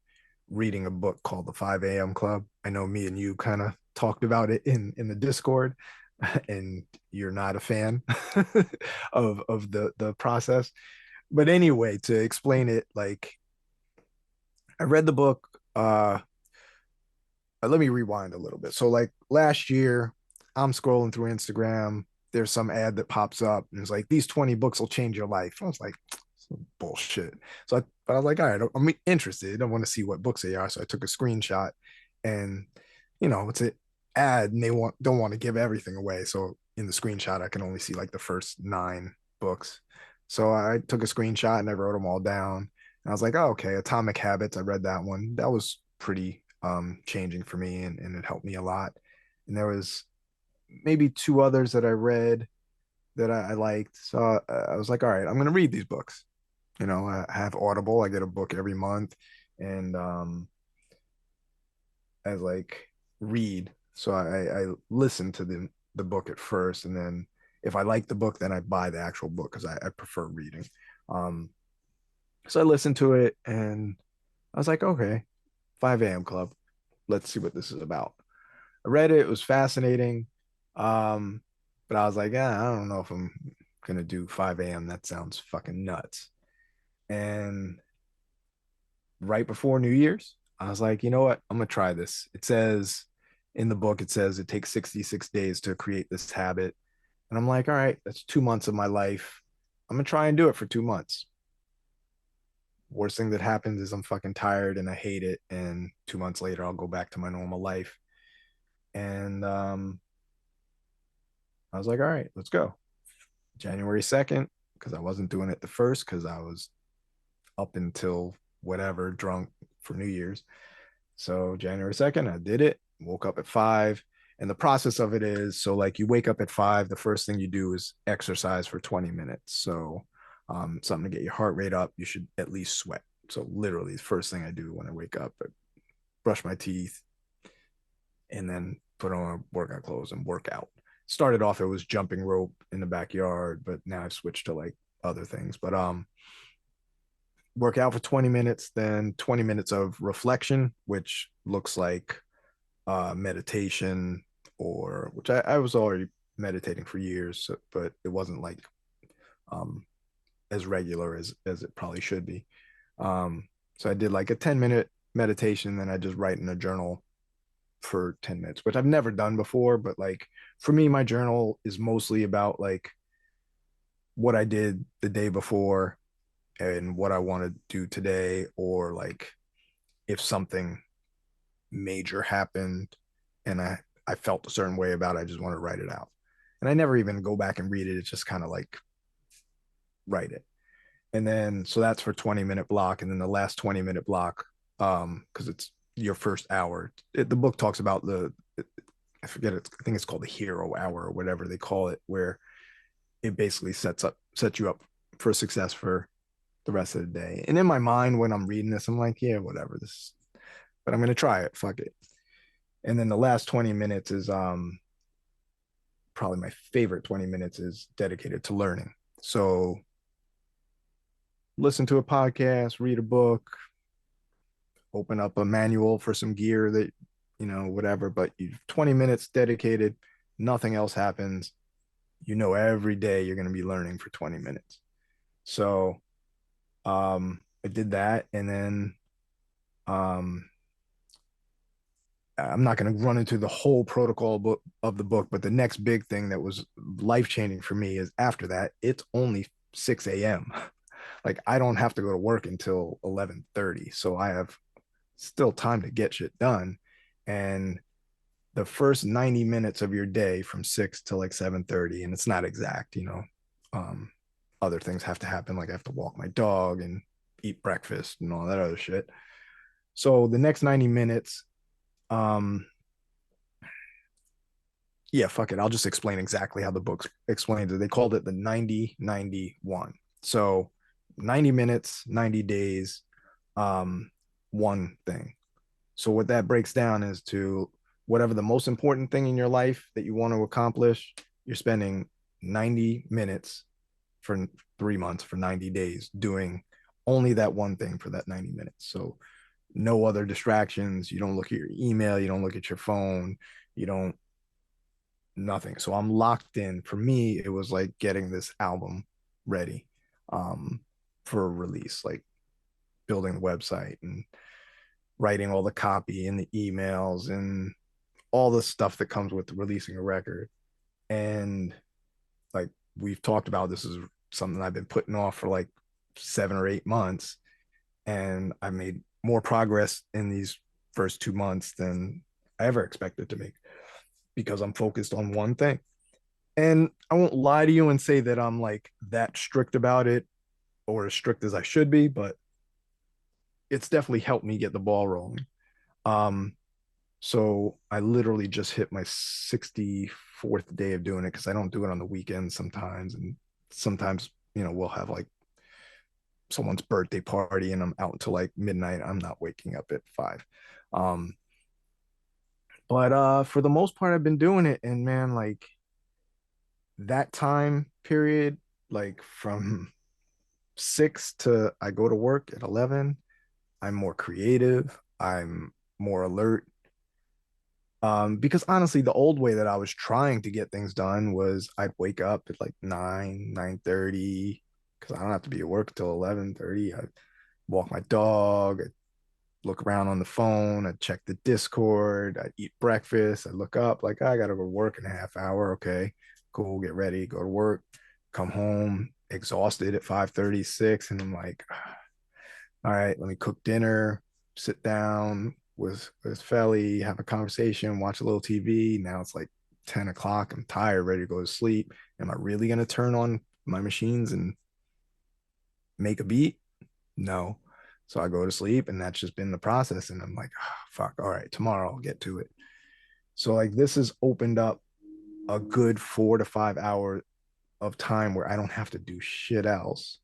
reading a book called The 5 a.m. Club. I know me and you kind of talked about it in the Discord, and you're not a fan of the process. But anyway, to explain it, like I read the book. Let me rewind a little bit. So like last year, I'm scrolling through Instagram. There's some ad that pops up and it's like these 20 books will change your life. I was like, bullshit. But I was like, all right, I'm interested. I want to see what books they are. So I took a screenshot, and it's an ad, and they don't want to give everything away. So in the screenshot, I can only see like the first 9 books. So I took a screenshot and I wrote them all down. And I was like, oh, okay, Atomic Habits. I read that one. That was pretty changing for me, and it helped me a lot. And there was maybe 2 others that I read that I liked. So I was like, all right, I'm going to read these books. I have Audible. I get a book every month, and I like read. So I listen to the book at first, and then if I like the book, then I buy the actual book because I prefer reading. Um, so I listened to it, and I was like, okay, 5 a.m. Club. Let's see what this is about. I read it. It was fascinating. But I was like, I don't know if I'm gonna do 5 a.m. That sounds fucking nuts. And right before New Year's, I was like, you know what? I'm gonna try this. It says in the book, it says it takes 66 days to create this habit. And I'm like, all right, that's 2 months of my life. I'm gonna try and do it for 2 months. Worst thing that happens is I'm fucking tired and I hate it. And 2 months later, I'll go back to my normal life. And I was like, all right, let's go. January 2nd, because I wasn't doing it the first because I was up until whatever drunk for New Year's. So January 2nd, I did it, woke up at 5. And the process of it is, so like you wake up at 5, the first thing you do is exercise for 20 minutes. So something to get your heart rate up. You should at least sweat. So literally the first thing I do when I wake up, I brush my teeth and then put on workout clothes and work out. Started off, it was jumping rope in the backyard, but now I've switched to like other things. But work out for 20 minutes, then 20 minutes of reflection, which looks like meditation, or which I was already meditating for years, but it wasn't like as regular as it probably should be. So I did like a 10-minute meditation, then I just write in a journal for 10 minutes, which I've never done before. But like for me, my journal is mostly about like what I did the day before and what I want to do today, or like if something major happened and I felt a certain way about it, I just want to write it out. And I never even go back and read it. It's just kind of like write it. And then so that's for 20-minute block. And then the last 20-minute block, because it's your first hour. The book talks about I forget it. I think it's called the hero hour or whatever they call it, where it basically sets you up for success for the rest of the day. And in my mind, when I'm reading this, I'm like, yeah, whatever this, but I'm gonna try it. Fuck it. And then the last 20 minutes is probably my favorite 20 minutes is dedicated to learning. So listen to a podcast, read a book, open up a manual for some gear that whatever, but you 20 minutes dedicated, nothing else happens. Every day you're going to be learning for 20 minutes. So I did that, and then I'm not going to run into the whole protocol of the book, but the next big thing that was life changing for me is after that, it's only 6 a.m. Like I don't have to go to work until 11:30, so I have still time to get shit done. And the first 90 minutes of your day from 6 to like 7:30, and it's not exact, other things have to happen, like I have to walk my dog and eat breakfast and all that other shit. So the next 90 minutes, yeah, fuck it. I'll just explain exactly how the book explains it. They called it the 90-91. So 90 minutes, 90 days, one thing. So what that breaks down is to whatever the most important thing in your life that you want to accomplish, you're spending 90 minutes for 3 months, for 90 days, doing only that one thing for that 90 minutes. So no other distractions. You don't look at your email. You don't look at your phone. You don't, nothing. So I'm locked in. For me, it was like getting this album ready for release, like building the website and writing all the copy and the emails and all the stuff that comes with releasing a record. And like we've talked about, this is something I've been putting off for like 7 or 8 months. And I made more progress in these first 2 months than I ever expected to make because I'm focused on one thing. And I won't lie to you and say that I'm like that strict about it or as strict as I should be, but it's definitely helped me get the ball rolling. So I literally just hit my 64th day of doing it because I don't do it on the weekends sometimes. And sometimes, we'll have like someone's birthday party and I'm out until like midnight. I'm not waking up at 5. But for the most part, I've been doing it. And man, like that time period, like from 6 to I go to work at 11, I'm more creative. I'm more alert. Because honestly, the old way that I was trying to get things done was I'd wake up at like 9:30, because I don't have to be at work until 11:30. I'd walk my dog, I'd look around on the phone, I'd check the Discord, I'd eat breakfast, I'd look up, like, I gotta go to work in a half hour. Okay, cool, get ready, go to work, come home, exhausted at 5:36, and I'm like, all right, let me cook dinner, sit down with Felly, have a conversation, watch a little TV. Now it's like 10 o'clock. I'm tired, ready to go to sleep. Am I really gonna turn on my machines and make a beat? No. So I go to sleep, and that's just been the process. And I'm like, oh, fuck, all right, tomorrow I'll get to it. So like this has opened up a good 4 to 5 hours of time where I don't have to do shit else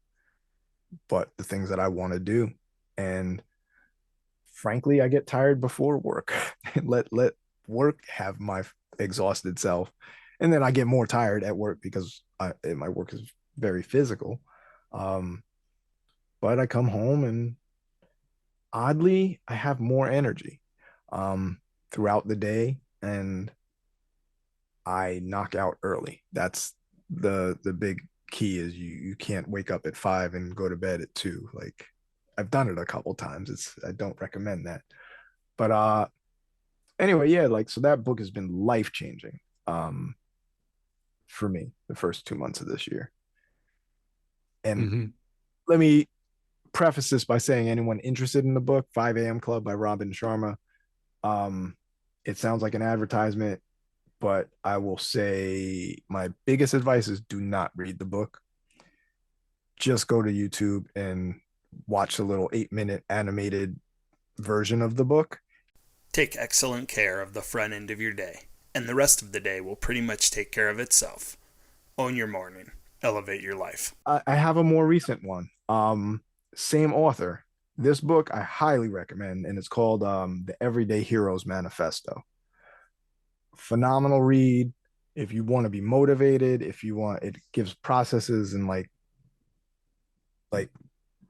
but the things that I want to do. And frankly, I get tired before work. let work have my exhausted self, and then I get more tired at work because my work is very physical. But I come home and oddly, I have more energy throughout the day, and I knock out early. That's the big key is you can't wake up at 5 and go to bed at 2. Like I've done it a couple times. I don't recommend that. But anyway, yeah, like so that book has been life changing for me the first 2 months of this year. And let me preface this by saying anyone interested in the book, 5 a.m. Club by Robin Sharma. It sounds like an advertisement, but I will say my biggest advice is do not read the book. Just go to YouTube and watch the little 8-minute animated version of the book. Take excellent care of the front end of your day, and the rest of the day will pretty much take care of itself. Own your morning. Elevate your life. I have a more recent one. Same author. This book I highly recommend, and it's called The Everyday Hero's Manifesto. Phenomenal read. If you want to be motivated, if you want, it gives processes and like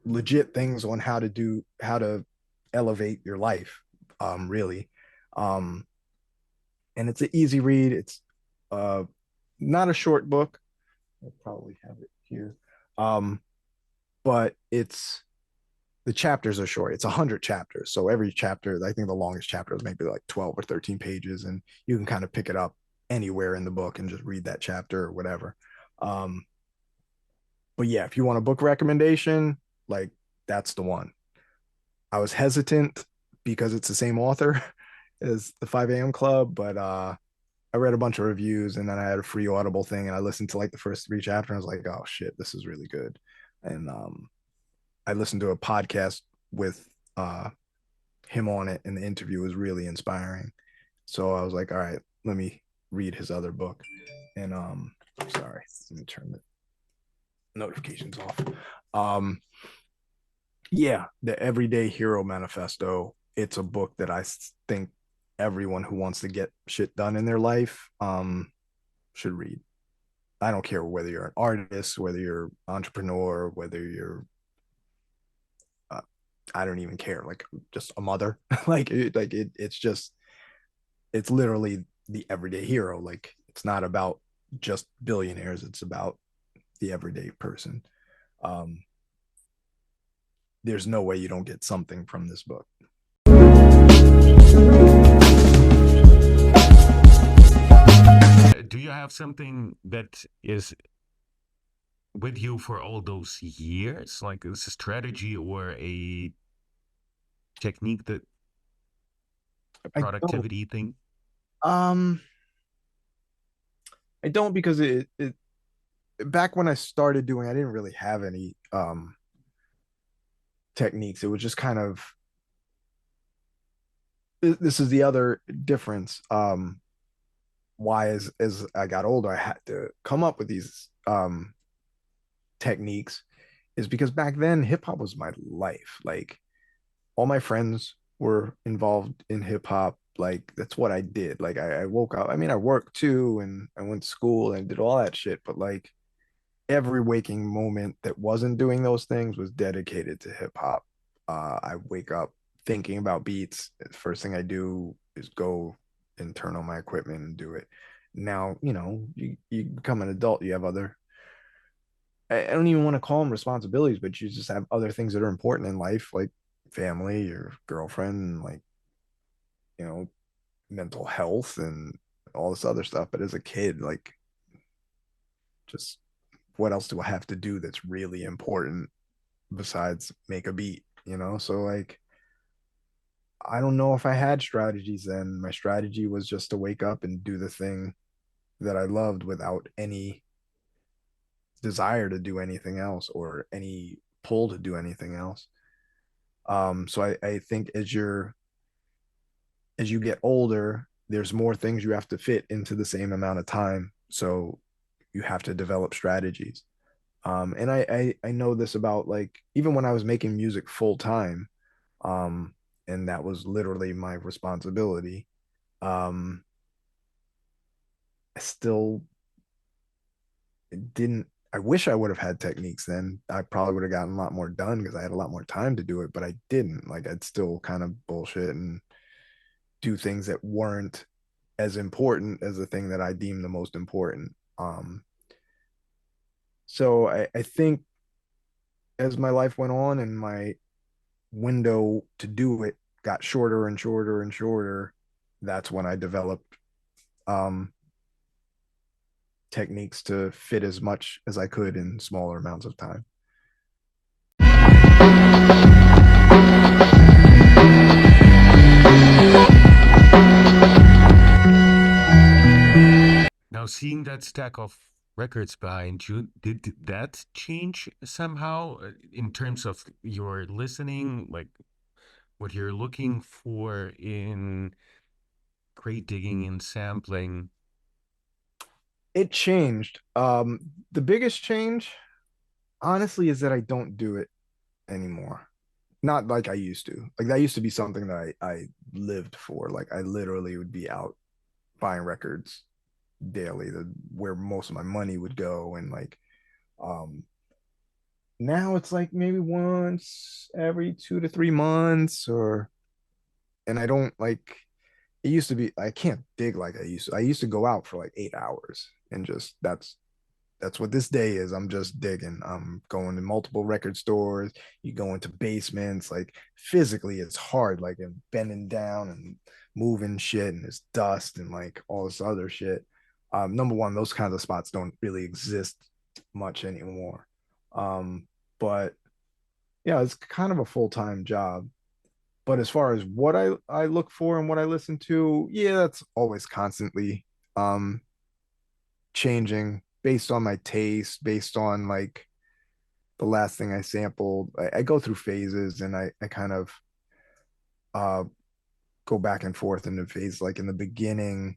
legit things on how to elevate your life. Really. Um, and it's an easy read. It's not a short book. I probably have it here. But the chapters are short. It's 100 chapters. So every chapter, I think the longest chapter is maybe like 12 or 13 pages, and you can kind of pick it up anywhere in the book and just read that chapter or whatever. Um, but yeah, if you want a book recommendation, like that's the one. I was hesitant because it's the same author as the 5 a.m. Club, but I read a bunch of reviews and then I had a free Audible thing and I listened to like the first 3 chapters. And I was like, oh shit, this is really good. And I listened to a podcast with him on it, and the interview was really inspiring. So I was like, all right, let me read his other book. And sorry, let me turn the notifications off. Yeah, the Everyday Hero Manifesto. It's a book that I think everyone who wants to get shit done in their life should read. I don't care whether you're an artist, whether you're an entrepreneur, whether you're I don't even care, like just a mother. It's literally the everyday hero. Like it's not about just billionaires, it's about the everyday person. Um, there's no way you don't get something from this book. Do you have something that is with you for all those years? Like is a strategy or a technique, that a productivity thing? I don't, because it back when I started doing, I didn't really have any techniques. It was just kind of, this is the other difference. Why as I got older, I had to come up with these techniques, is because back then hip hop was my life. Like all my friends were involved in hip hop. Like that's what I did. Like I woke up. I mean, I worked too, and I went to school and did all that shit. But like every waking moment that wasn't doing those things was dedicated to hip hop. I wake up thinking about beats. The first thing I do is go and turn on my equipment and do it. Now, you become an adult, you have other, I don't even want to call them responsibilities, but you just have other things that are important in life, like family, your girlfriend, and like, you know, mental health and all this other stuff. But as a kid, like, just what else do I have to do that's really important besides make a beat, So like I don't know if I had strategies then. My strategy was just to wake up and do the thing that I loved without any desire to do anything else or any pull to do anything else. So I think as you get older, there's more things you have to fit into the same amount of time. So you have to develop strategies. And I know this about, like, even when I was making music full time, and that was literally my responsibility. I still didn't. I wish I would have had techniques then. I probably would have gotten a lot more done because I had a lot more time to do it, but I didn't. Like I'd still kind of bullshit and do things that weren't as important as the thing that I deemed the most important. So I think as my life went on and my window to do it got shorter and shorter and shorter, that's when I developed techniques to fit as much as I could in smaller amounts of time. Now, seeing that stack of records behind you, did that change somehow in terms of your listening, like what you're looking for in crate digging and sampling? It changed. The biggest change, honestly, is that I don't do it anymore. Not like I used to. Like that used to be something that I lived for. Like I literally would be out buying records daily, where most of my money would go. And like now it's like maybe once every 2 to 3 months, and I don't like, it used to be, I can't dig like I used to go out for like 8 hours and just that's what this day is. I'm just digging. I'm going to multiple record stores. You go into basements. Like physically, it's hard. Like and bending down and moving shit, and there's dust and like all this other shit. Number one, those kinds of spots don't really exist much anymore. But yeah, it's kind of a full time job. But as far as what I look for and what I listen to, yeah, that's always constantly um changing based on my taste, based on like the last thing I sampled. I go through phases and I kind of uh go back and forth in the phase. Like in the beginning,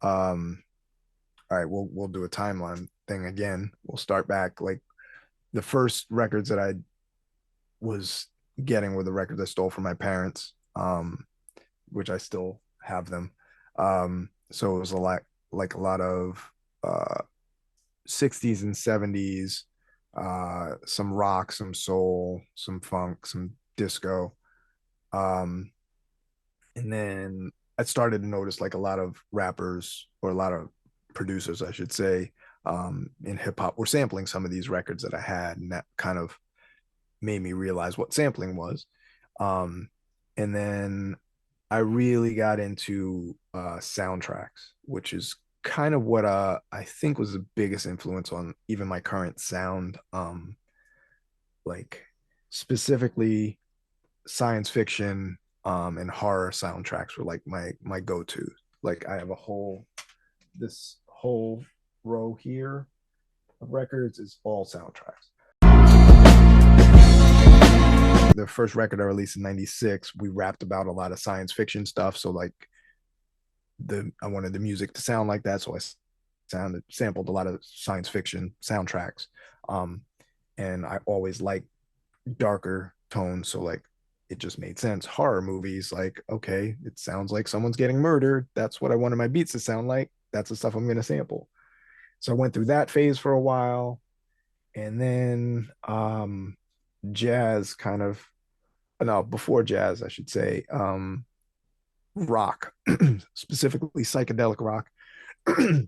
um, all right, we'll do a timeline thing again. We'll start back like the first records that I was getting were the records I stole from my parents, which I still have them. So it was a lot like a lot of uh 60s and 70s, some rock, some soul, some funk, some disco. Um, and then I started to notice like a lot of rappers or a lot of producers, I should say, in hip hop were sampling some of these records that I had, and that kind of made me realize what sampling was. Um, and then I really got into soundtracks, which is kind of what I think was the biggest influence on even my current sound. Like specifically science fiction and horror soundtracks were like my go-to. Like I have a whole this whole row here of records is all soundtracks. The first record I released in 96, we rapped about a lot of science fiction stuff. So like I wanted the music to sound like that. So I sampled a lot of science fiction soundtracks. Um, and I always liked darker tones. So like it just made sense. Horror movies, like, okay, it sounds like someone's getting murdered. That's what I wanted my beats to sound like. That's the stuff I'm gonna sample. So I went through that phase for a while. And then jazz kind of no, before jazz, I should say, rock, specifically psychedelic rock, from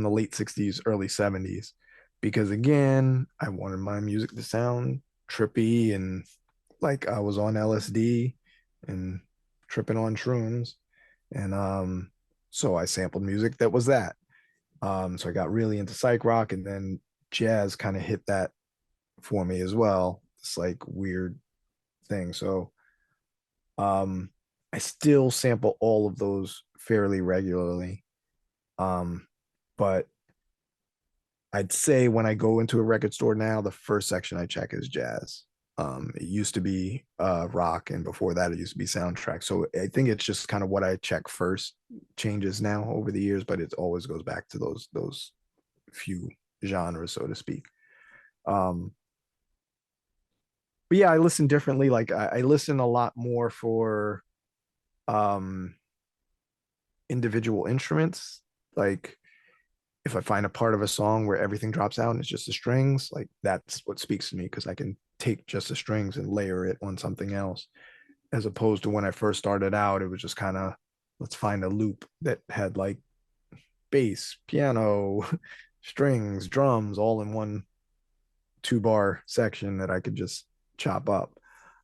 the late 60s, early 70s. Because again, I wanted my music to sound trippy and like I was on LSD and tripping on shrooms. And so I sampled music that was that. So I got really into psych rock, and then jazz kind of hit that for me as well. It's like weird thing. So I still sample all of those fairly regularly. But I'd say when I go into a record store now, the first section I check is jazz. It used to be rock, and before that, it used to be soundtrack. So I think it's just kind of what I check first changes now over the years, but it always goes back to those few genres, so to speak. But yeah, I listen differently. Like I listen a lot more for um individual instruments. Like if I find a part of a song where everything drops out and it's just the strings, like that's what speaks to me because I can take just the strings and layer it on something else. As opposed to when I first started out, it was just kind of let's find a loop that had like bass, piano, strings, drums all in one 2 bar section that I could just chop up.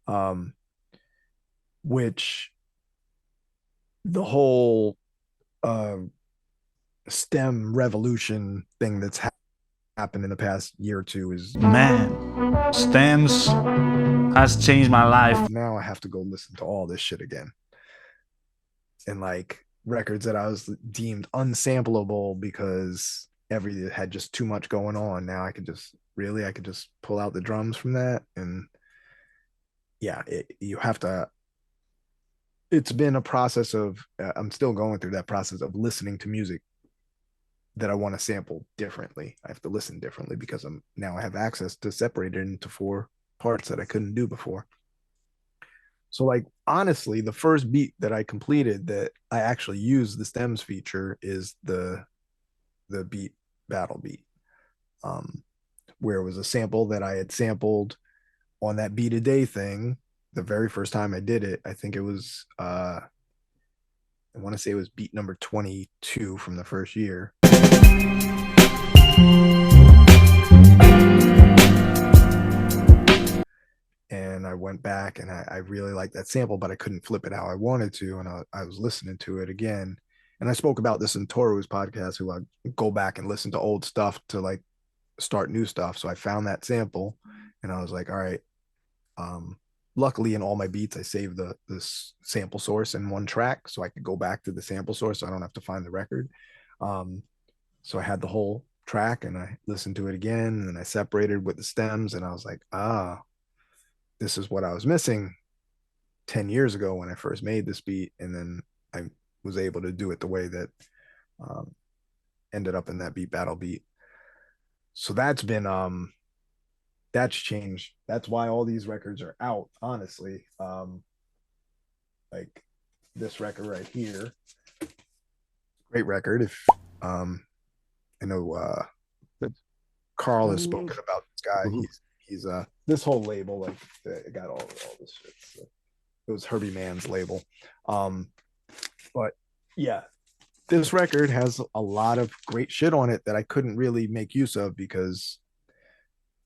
Um, which the whole STEM revolution thing that's happened in the past year or two is man, stems has changed my life. Now I have to go listen to all this shit again. And like records that I was deemed unsampleable because every had just too much going on. Now I could just pull out the drums from that. And yeah, you have to. It's been a process of I'm still going through that process of listening to music that I want to sample differently. I have to listen differently because I have access to separate it into 4 parts that I couldn't do before. So like honestly, the first beat that I completed that I actually used the stems feature is the beat battle beat. Where it was a sample that I had sampled on that beat a day thing the very first time I did it. I think it was I want to say it was beat number 22 from the first year. And I went back and I really liked that sample, but I couldn't flip it how I wanted to. And I was listening to it again. And I spoke about this in Toru's podcast, who I go back and listen to old stuff to like start new stuff. So I found that sample and I was like, all right. Luckily in all my beats, I saved this sample source in one track so I could go back to the sample source. So I don't have to find the record. So I had the whole track and I listened to it again and then I separated with the stems and I was like, this is what I was missing 10 years ago when I first made this beat. And then I was able to do it the way that ended up in that beat battle beat. So that's been that's changed. That's why all these records are out, honestly. Like this record right here, great record. If I know Carl has spoken about this guy. He's this whole label, like it got all this shit. So it was Herbie Mann's label. But yeah, this record has a lot of great shit on it that I couldn't really make use of because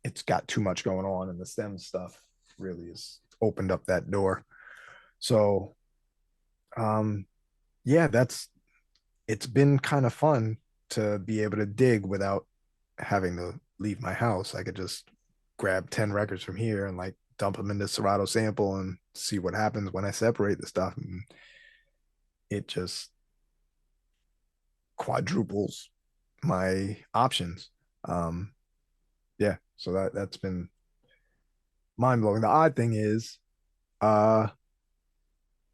it's got too much going on, and the stem stuff really has opened up that door. So yeah, it's been kind of fun to be able to dig without having to leave my house. I could just grab 10 records from here and like dump them into Serato sample and see what happens when I separate the stuff. And it just quadruples my options. Yeah, so that's been mind-blowing. The odd thing is that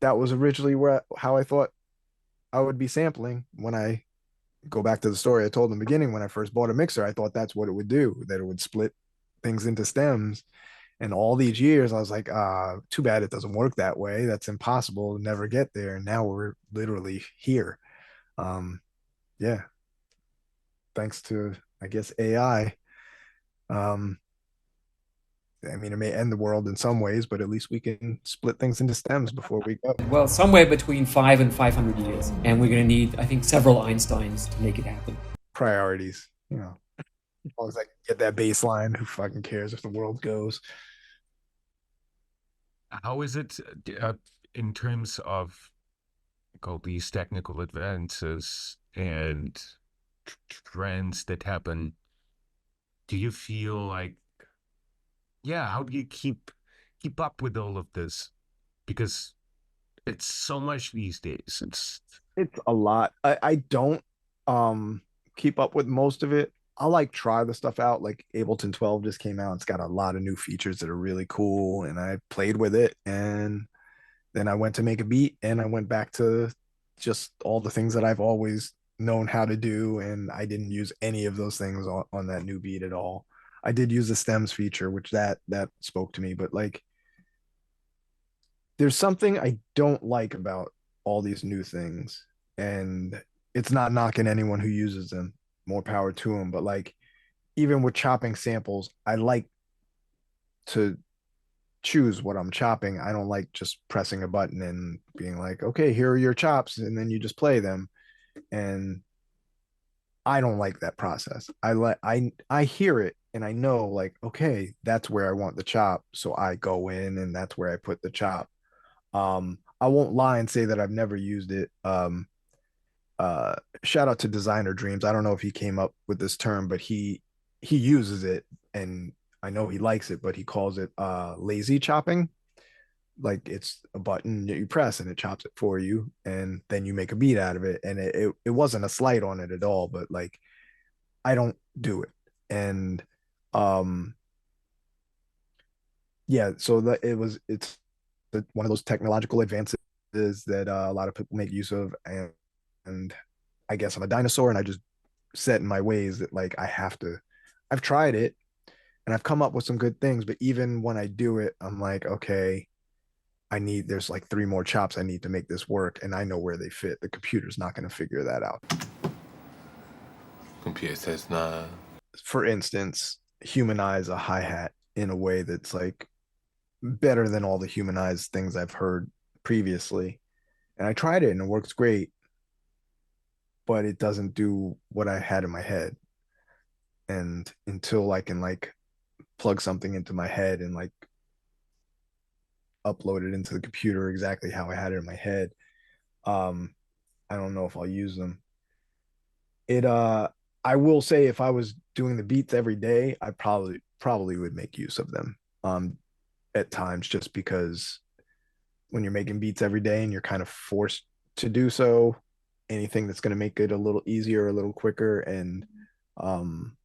was originally how I thought I would be sampling. When I go back to the story I told in the beginning, when I first bought a mixer, I thought that's what it would do, that it would split things into stems. And all these years I was like, too bad it doesn't work that way. That's impossible to never get there. And now we're literally here. Yeah, thanks to, I guess, AI. I mean, it may end the world in some ways, but at least we can split things into stems before we go. Well, somewhere between 5 and 500 years. And we're going to need, I think, several Einsteins to make it happen. Priorities, you know. As long as I can get that baseline, who fucking cares if the world goes? How is it in terms of these technical advances and trends that happen? Do you feel like, how do you keep up with all of this? Because it's so much these days. It's a lot. I don't keep up with most of it. I'll like try the stuff out. Like Ableton 12 just came out. It's got a lot of new features that are really cool, and I played with it. And then I went to make a beat, and I went back to just all the things that I've always known how to do, and I didn't use any of those things on that new beat at all. I did use the stems feature, which that spoke to me, but like there's something I don't like about all these new things, and it's not knocking anyone who uses them. More power to them. But like even with chopping samples, I like to choose what I'm chopping. I don't like just pressing a button and being like, okay, here are your chops, and then you just play them. And I don't like that process. I hear it and I know like, okay, that's where I want the chop. So I go in and that's where I put the chop. I won't lie and say that I've never used it. Shout out to Designer Dreams. I don't know if he came up with this term, but he uses it, and I know he likes it, but he calls it lazy chopping. Like it's a button that you press and it chops it for you, and then you make a beat out of it. And it wasn't a slight on it at all, but like I don't do it. And yeah, so that it's one of those technological advances that a lot of people make use of, and I guess I'm a dinosaur and I just set in my ways that like I've tried it and I've come up with some good things, but even when I do it, I'm like, okay, there's like 3 more chops I need to make this work, and I know where they fit. The computer's not going to figure that out. Computer says nah. For instance, humanize a hi-hat in a way that's like better than all the humanized things I've heard previously. And I tried it and it works great, but it doesn't do what I had in my head. And until I can like plug something into my head and like upload it into the computer exactly how I had it in my head, um, I don't know if I'll use them. It I will say if I was doing the beats every day, I probably would make use of them at times, just because when you're making beats every day and you're kind of forced to do so, anything that's going to make it a little easier, a little quicker, and um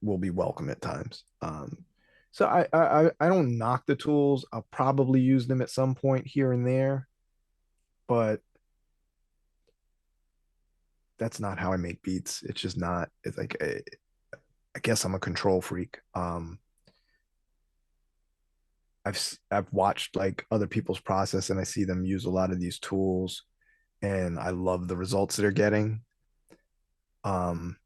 will be welcome at times. So I don't knock the tools. I'll probably use them at some point here and there, but that's not how I make beats. It's just not. It's like I guess I'm a control freak. I've watched like other people's process and I see them use a lot of these tools, and I love the results they're getting. Um,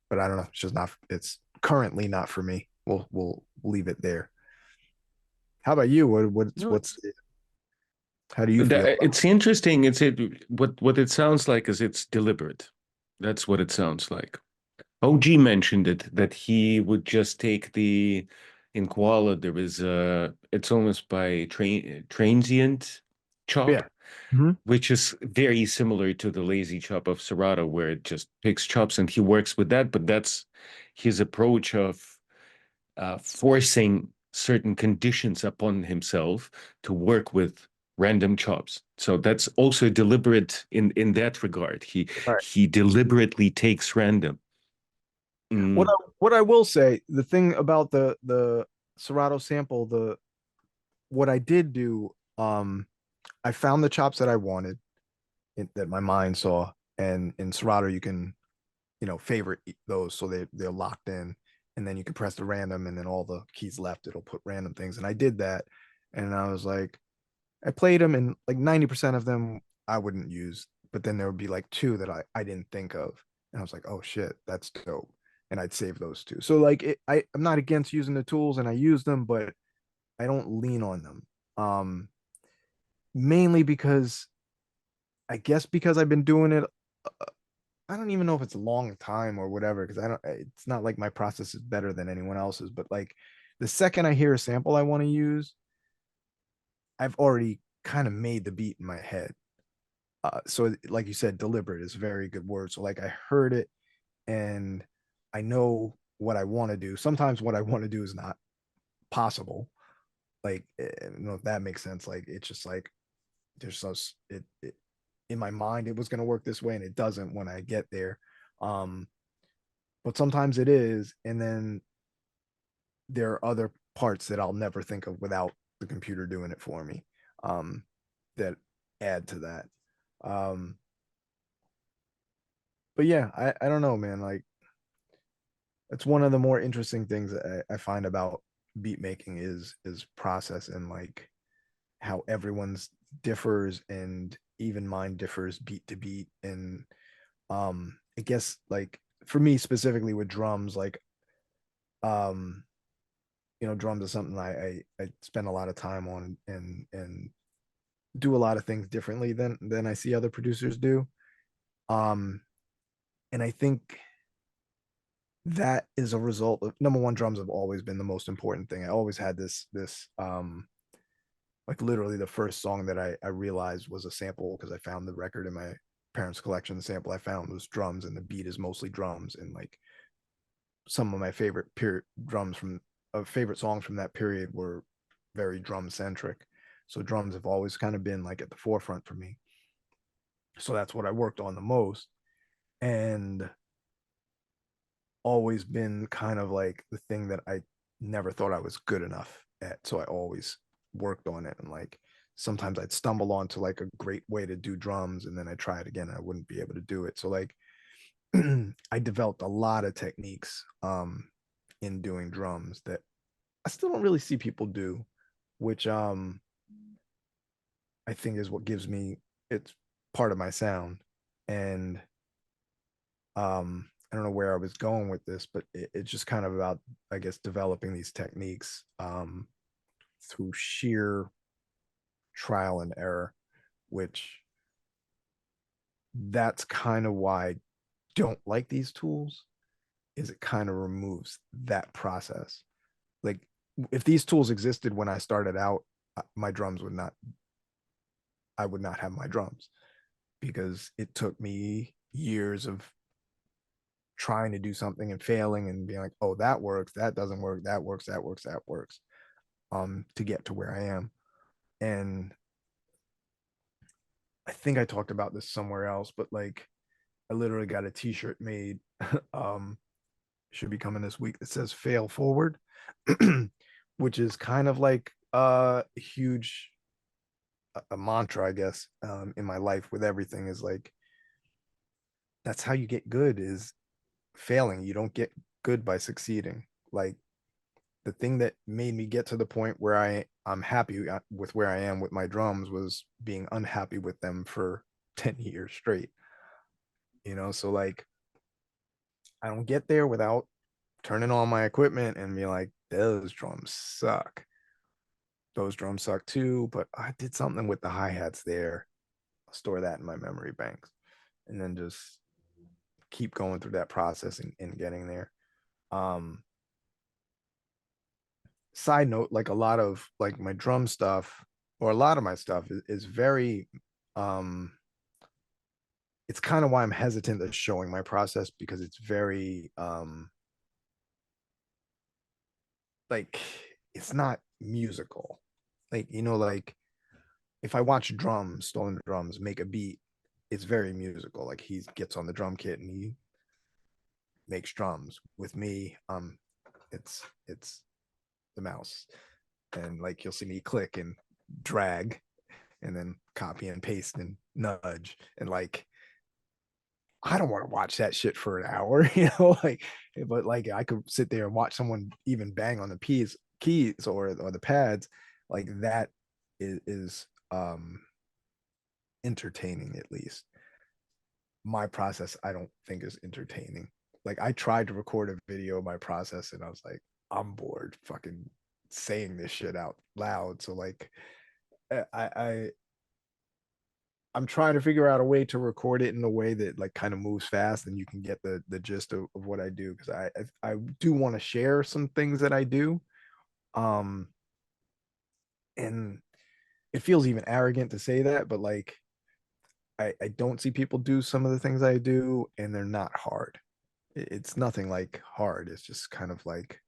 but I don't know. It's just not. It's currently not for me. We'll leave it there. How about you? What's how do you feel? It's interesting. What it sounds like is it's deliberate. That's what it sounds like. OG mentioned it that he would just take in Koala there is it's almost by transient chop, Yeah. Mm-hmm. which is very similar to the lazy chop of Serato, where it just picks chops and he works with that. But that's his approach of forcing certain conditions upon himself to work with random chops. So that's also deliberate in that regard. He deliberately takes random. What I will say, the thing about the Serato sample, what I did do, I found the chops that I wanted, that my mind saw, and in Serato you can, favorite those so they're locked in, and then you can press the random, and then all the keys left it'll put random things, and I did that, and I was like, I played them, and like 90% of them I wouldn't use, but then there would be like two that I didn't think of, and I was like, oh shit, that's dope, and I'd save those two. So like I'm not against using the tools, and I use them, but I don't lean on them. Mainly because I guess because I've been doing it. I don't even know if it's a long time or whatever, because I don't. It's not like my process is better than anyone else's, but like the second I hear a sample I want to use, I've already kind of made the beat in my head. So like you said, deliberate is a very good word. So like I heard it and I know what I want to do. Sometimes what I want to do is not possible. Like, I don't know if that makes sense. Like it's just like there's so it in my mind it was going to work this way and it doesn't when I get there. But sometimes it is, and then there are other parts that I'll never think of without the computer doing it for me, that add to that. um but yeah, I don't know, man. Like it's one of the more interesting things that I find about beat making is process, and like how everyone's differs, and even mine differs beat to beat. And I guess like for me specifically with drums, like um drums is something I spend a lot of time on, and do a lot of things differently than I see other producers do. um and I think that is a result of, number one, drums have always been the most important thing. I always had this like literally the first song that I realized was a sample, because I found the record in my parents' collection. The sample I found was drums, and the beat is mostly drums. And like some of my favorite favorite songs from that period were very drum centric. So drums have always kind of been like at the forefront for me. So that's what I worked on the most, and always been kind of like the thing that I never thought I was good enough at. So I always worked on it, and like sometimes I'd stumble onto like a great way to do drums, and then I try it again and I wouldn't be able to do it. So like I developed a lot of techniques in doing drums that I still don't really see people do, which I think is what gives me, it's part of my sound. And I don't know where I was going with this, but it's just kind of about, I guess, developing these techniques through sheer trial and error, which that's kind of why I don't like these tools, is it kind of removes that process. Like if these tools existed when I started out, my drums would not, I would not have my drums, because it took me years of trying to do something and failing and being like, oh, that works, that doesn't work, that works, that works, that works, to get to where I am. And I think I talked about this somewhere else, but like I literally got a t-shirt made, should be coming this week, that says fail forward, which is kind of like a huge a mantra, I guess, in my life with everything, is like, that's how you get good, is failing. You don't get good by succeeding. Like the thing that made me get to the point where I'm happy with where I am with my drums was being unhappy with them for 10 years straight. So like I don't get there without turning on my equipment and be like, those drums suck. Those drums suck too, but I did something with the hi-hats there. I'll store that in my memory banks, and then just keep going through that process and getting there. Side note, like a lot of like my drum stuff, or a lot of my stuff is very it's kind of why I'm hesitant of showing my process, because it's very like it's not musical. Like like if I watch stolen drums make a beat, it's very musical. Like he gets on the drum kit and he makes drums. With me, it's the mouse, and like you'll see me click and drag and then copy and paste and nudge, and like I don't want to watch that shit for an hour, like, but like I could sit there and watch someone even bang on the keys or the pads. Like that is entertaining. At least my process I don't think is entertaining. Like I tried to record a video of my process and I was like, I'm bored fucking saying this shit out loud. So like I'm trying to figure out a way to record it in a way that like kind of moves fast and you can get the gist of what I do, because I do want to share some things that I do. And it feels even arrogant to say that, but like I don't see people do some of the things I do and they're not hard. It's nothing like hard. It's just kind of like,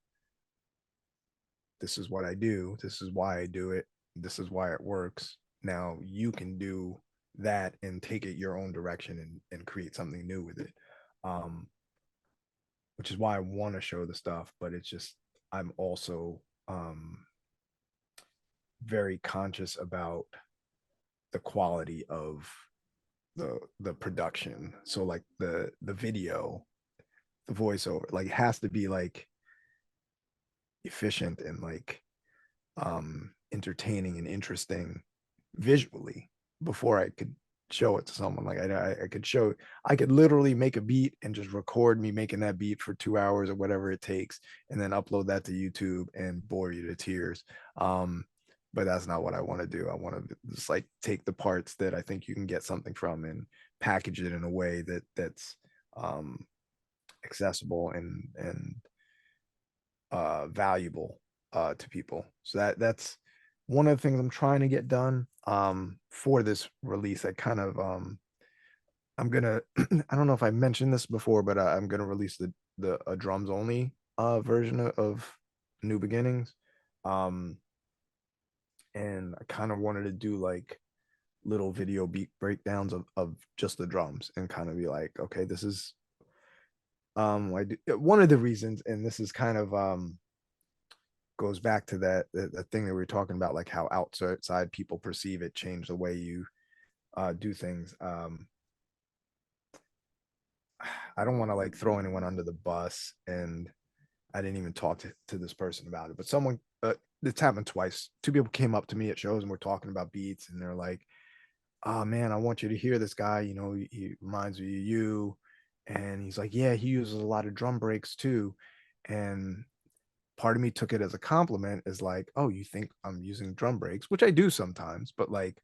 this is what I do, this is why I do it, this is why it works. Now you can do that and take it your own direction and create something new with it. Which is why I want to show the stuff, but it's just I'm also very conscious about the quality of the production. So like the video, the voiceover, like it has to be like efficient and like entertaining and interesting visually before I could show it to someone. Like I could literally make a beat and just record me making that beat for 2 hours or whatever it takes, and then upload that to YouTube and bore you to tears. But that's not what I want to do. I want to just like take the parts that I think you can get something from and package it in a way that's accessible and valuable to people. So that's one of the things I'm trying to get done for this release. I kind of I'm gonna I don't know if I mentioned this before, but I'm gonna release the drums only version of New Beginnings. And I kind of wanted to do like little video beat breakdowns of just the drums and kind of be like, okay, this is one of the reasons, and this is kind of goes back to that the thing that we were talking about, like how outside people perceive it change the way you do things. I don't want to like throw anyone under the bus, and I didn't even talk to this person about it, but someone it's happened twice. Two people came up to me at shows and we're talking about beats, and they're like, oh man, I want you to hear this guy, he reminds me of you. And he's like, yeah, he uses a lot of drum breaks too. And part of me took it as a compliment, is like, oh, you think I'm using drum breaks, which I do sometimes, but like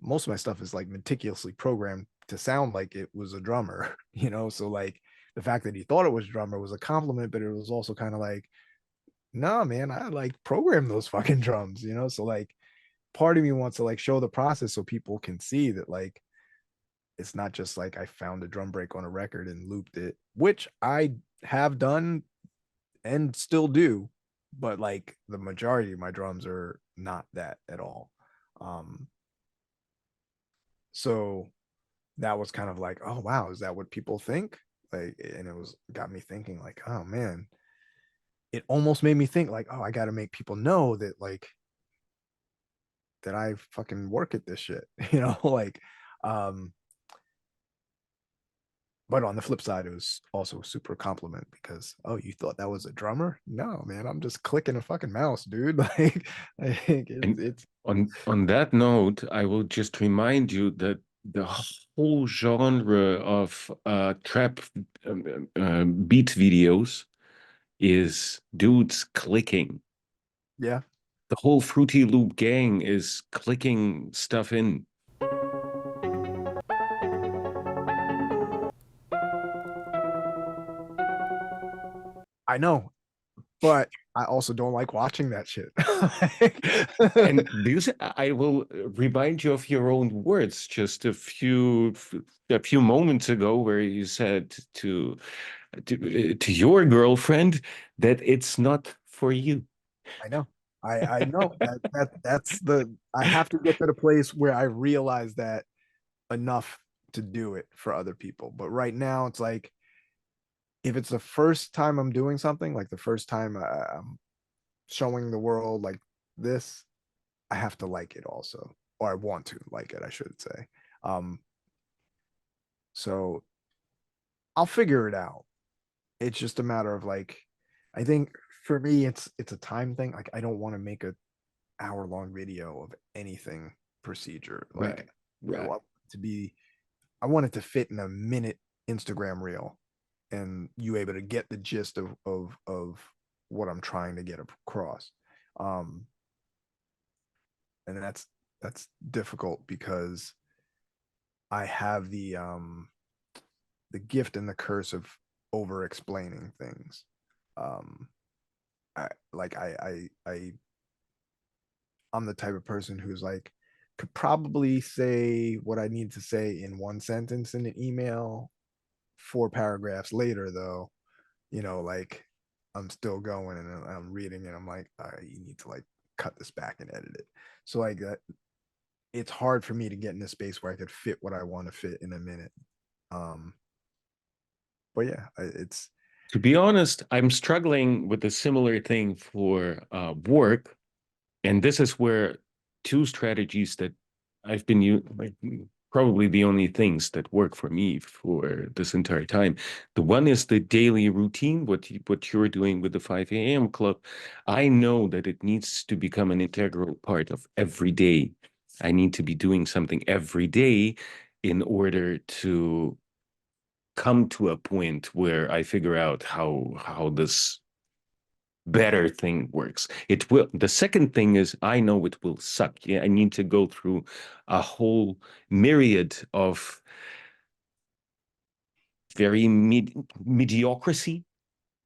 most of my stuff is like meticulously programmed to sound like it was a drummer, so like the fact that he thought it was drummer was a compliment, but it was also kind of like, nah, man, I like program those fucking drums, so like part of me wants to like show the process so people can see that like it's not just like I found a drum break on a record and looped it, which I have done and still do, but like the majority of my drums are not that at all. So that was kind of like, oh wow, is that what people think? Like, and it was got me thinking like, oh man, it almost made me think like, oh, I got to make people know that like that I fucking work at this shit, like, but on the flip side, it was also super compliment because, oh, you thought that was a drummer? No, man, I'm just clicking a fucking mouse, dude. Like it's on that note, I will just remind you that the whole genre of trap beat videos is dudes clicking. Yeah. The whole Fruity Loop gang is clicking stuff in. I know, but I also don't like watching that shit. And because I will remind you of your own words just a few moments ago, where you said to your girlfriend that it's not for you. I know. I know that's the I have to get to the place where I realize that enough to do it for other people. But right now it's like if it's the first time I'm doing something, like the first time I'm showing the world like this, I have to like it also, or I want to like it, I should say. So I'll figure it out. It's just a matter of like, I think for me, it's a time thing. Like I don't want to make a hour-long video of anything procedure. Like I want it to be, I want it to fit in a minute Instagram reel, and you able to get the gist of what I'm trying to get across. And that's difficult because I have the gift and the curse of over explaining things. I'm the type of person who's like could probably say what I need to say in one sentence in an email. 4 paragraphs later, though, like I'm still going and I'm reading and I'm like, you need to like cut this back and edit it. So like that, it's hard for me to get in a space where I could fit what I want to fit in a minute. But yeah, it's, to be honest, I'm struggling with a similar thing for work, and this is where 2 strategies that I've been using, probably the only things that work for me for this entire time. The one is the daily routine, what you're doing with the 5 a.m. club. I know that it needs to become an integral part of every day. I need to be doing something every day in order to come to a point where I figure out how this better thing works. It will. The second thing is I know it will suck. Yeah, I need to go through a whole myriad of very mediocrity.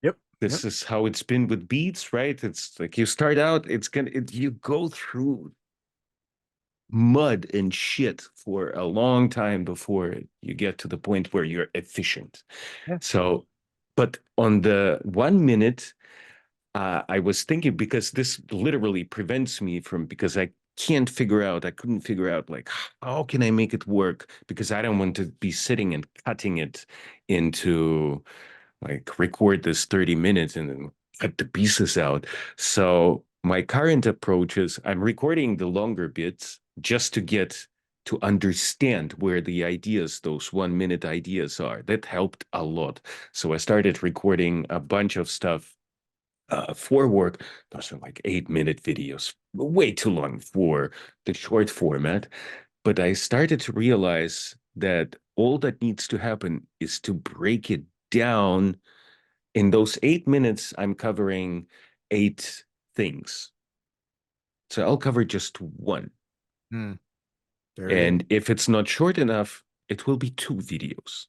Yep. This is how it's been with beats, right? It's like you start out, you go through mud and shit for a long time before you get to the point where you're efficient. Yeah. So, but on the 1 minute, I was thinking, because this literally prevents me from, because I couldn't figure out like, how can I make it work? Because I don't want to be sitting and cutting it into like record this 30 minutes and then cut the pieces out. So my current approach is I'm recording the longer bits just to understand where the ideas, those 1 minute ideas are. That helped a lot. So I started recording a bunch of stuff for work. Those are like 8-minute videos, way too long for the short format. But I started to realize that all that needs to happen is to break it down. In those 8 minutes, I'm covering 8 things. So I'll cover just one. There it And if it's not short enough, it will be 2 videos.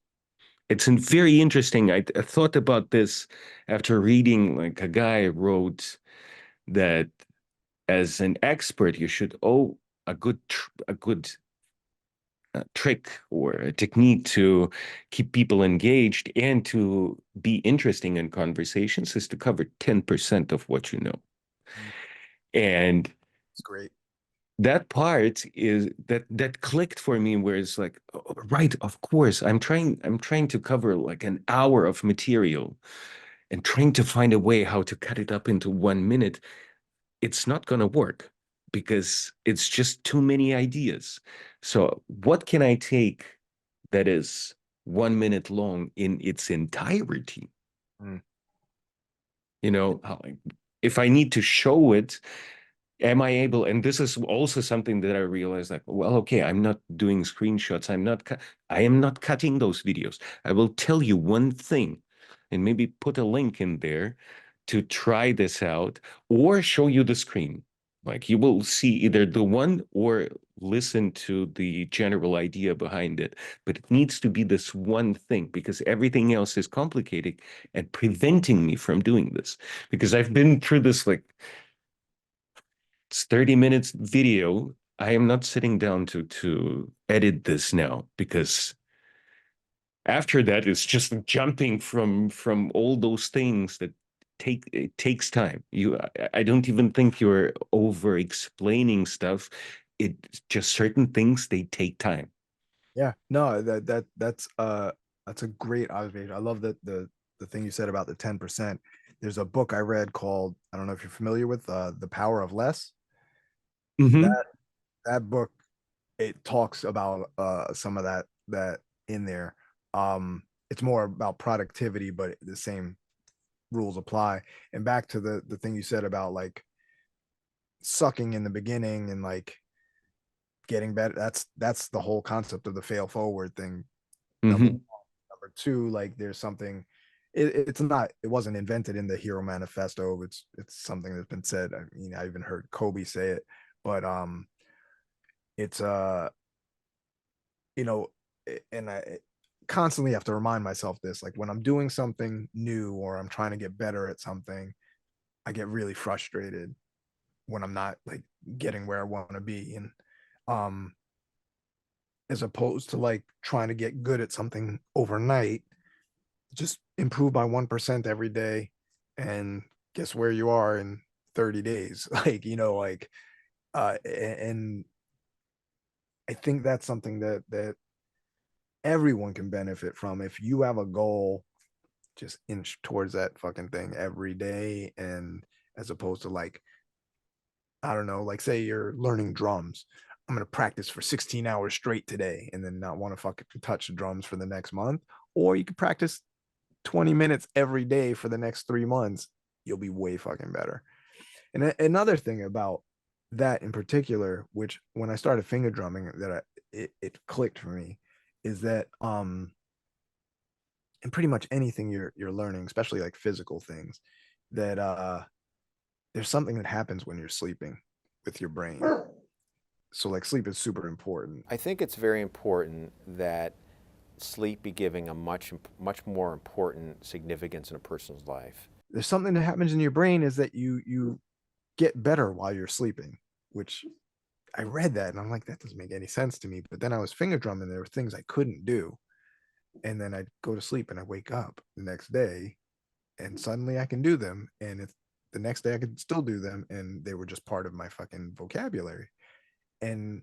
It's very interesting. I thought about this after reading, like, a guy wrote that as an expert, you should owe a good trick or a technique to keep people engaged and to be interesting in conversations is to cover 10% of what you know. And it's great. That part is that clicked for me, where it's like, oh, right, of course, I'm trying to cover like an hour of material and trying to find a way how to cut it up into 1 minute. It's not going to work because it's just too many ideas. So what can I take that is 1 minute long in its entirety? You know, if I need to show it, am I able, and this is also something that I realized, like, well, okay, I'm not doing screenshots. I am not cutting those videos. I will tell you one thing and maybe put a link in there to try this out or show you the screen. Like, you will see either the one or listen to the general idea behind it, but it needs to be this one thing because everything else is complicated and preventing me from doing this. Because I've been through this, like, it's 30 minutes video. I am not sitting down to edit this now, because after that it's just jumping from all those things that it takes time. I don't even think you're over explaining stuff. It's just certain things, they take time. Yeah, no, that's a great observation. I love that the thing you said about the 10%. There's a book I read called, I don't know if you're familiar with, The Power of Less. That book, it talks about some of that in there. It's more about productivity, but the same rules apply. And back to the thing you said about like sucking in the beginning and like getting better. That's the whole concept of the fail forward thing. Number one. Number two, like, there's something, it wasn't invented in the Hero Manifesto. It's something that's been said. I mean, I even heard Kobe say it, but it's you know, and I constantly have to remind myself this, like, when I'm doing something new or I'm trying to get better at something, I get really frustrated when I'm not like getting where I want to be. And as opposed to like trying to get good at something overnight, just improve by 1% every day, and guess where you are in 30 days. Like, like, and I think that's something that everyone can benefit from. If you have a goal, just inch towards that fucking thing every day. And as opposed to, like, I don't know, like, say you're learning drums, I'm going to practice for 16 hours straight today and then not want to fucking touch the drums for the next month. Or you could practice 20 minutes every day for the next 3 months. You'll be way fucking better. And another thing about that in particular, which when I started finger drumming, that it clicked for me, is that in pretty much anything you're learning, especially like physical things, that there's something that happens when you're sleeping with your brain. So like, sleep is super important. I think it's very important that sleep be giving a much more important significance in a person's life. There's something that happens in your brain, is that you get better while you're sleeping, which I read that and I'm like, that doesn't make any sense to me. But then I was finger drumming, there were things I couldn't do. And then I'd go to sleep and I wake up the next day and suddenly I can do them. And the next day I could still do them. And they were just part of my fucking vocabulary. And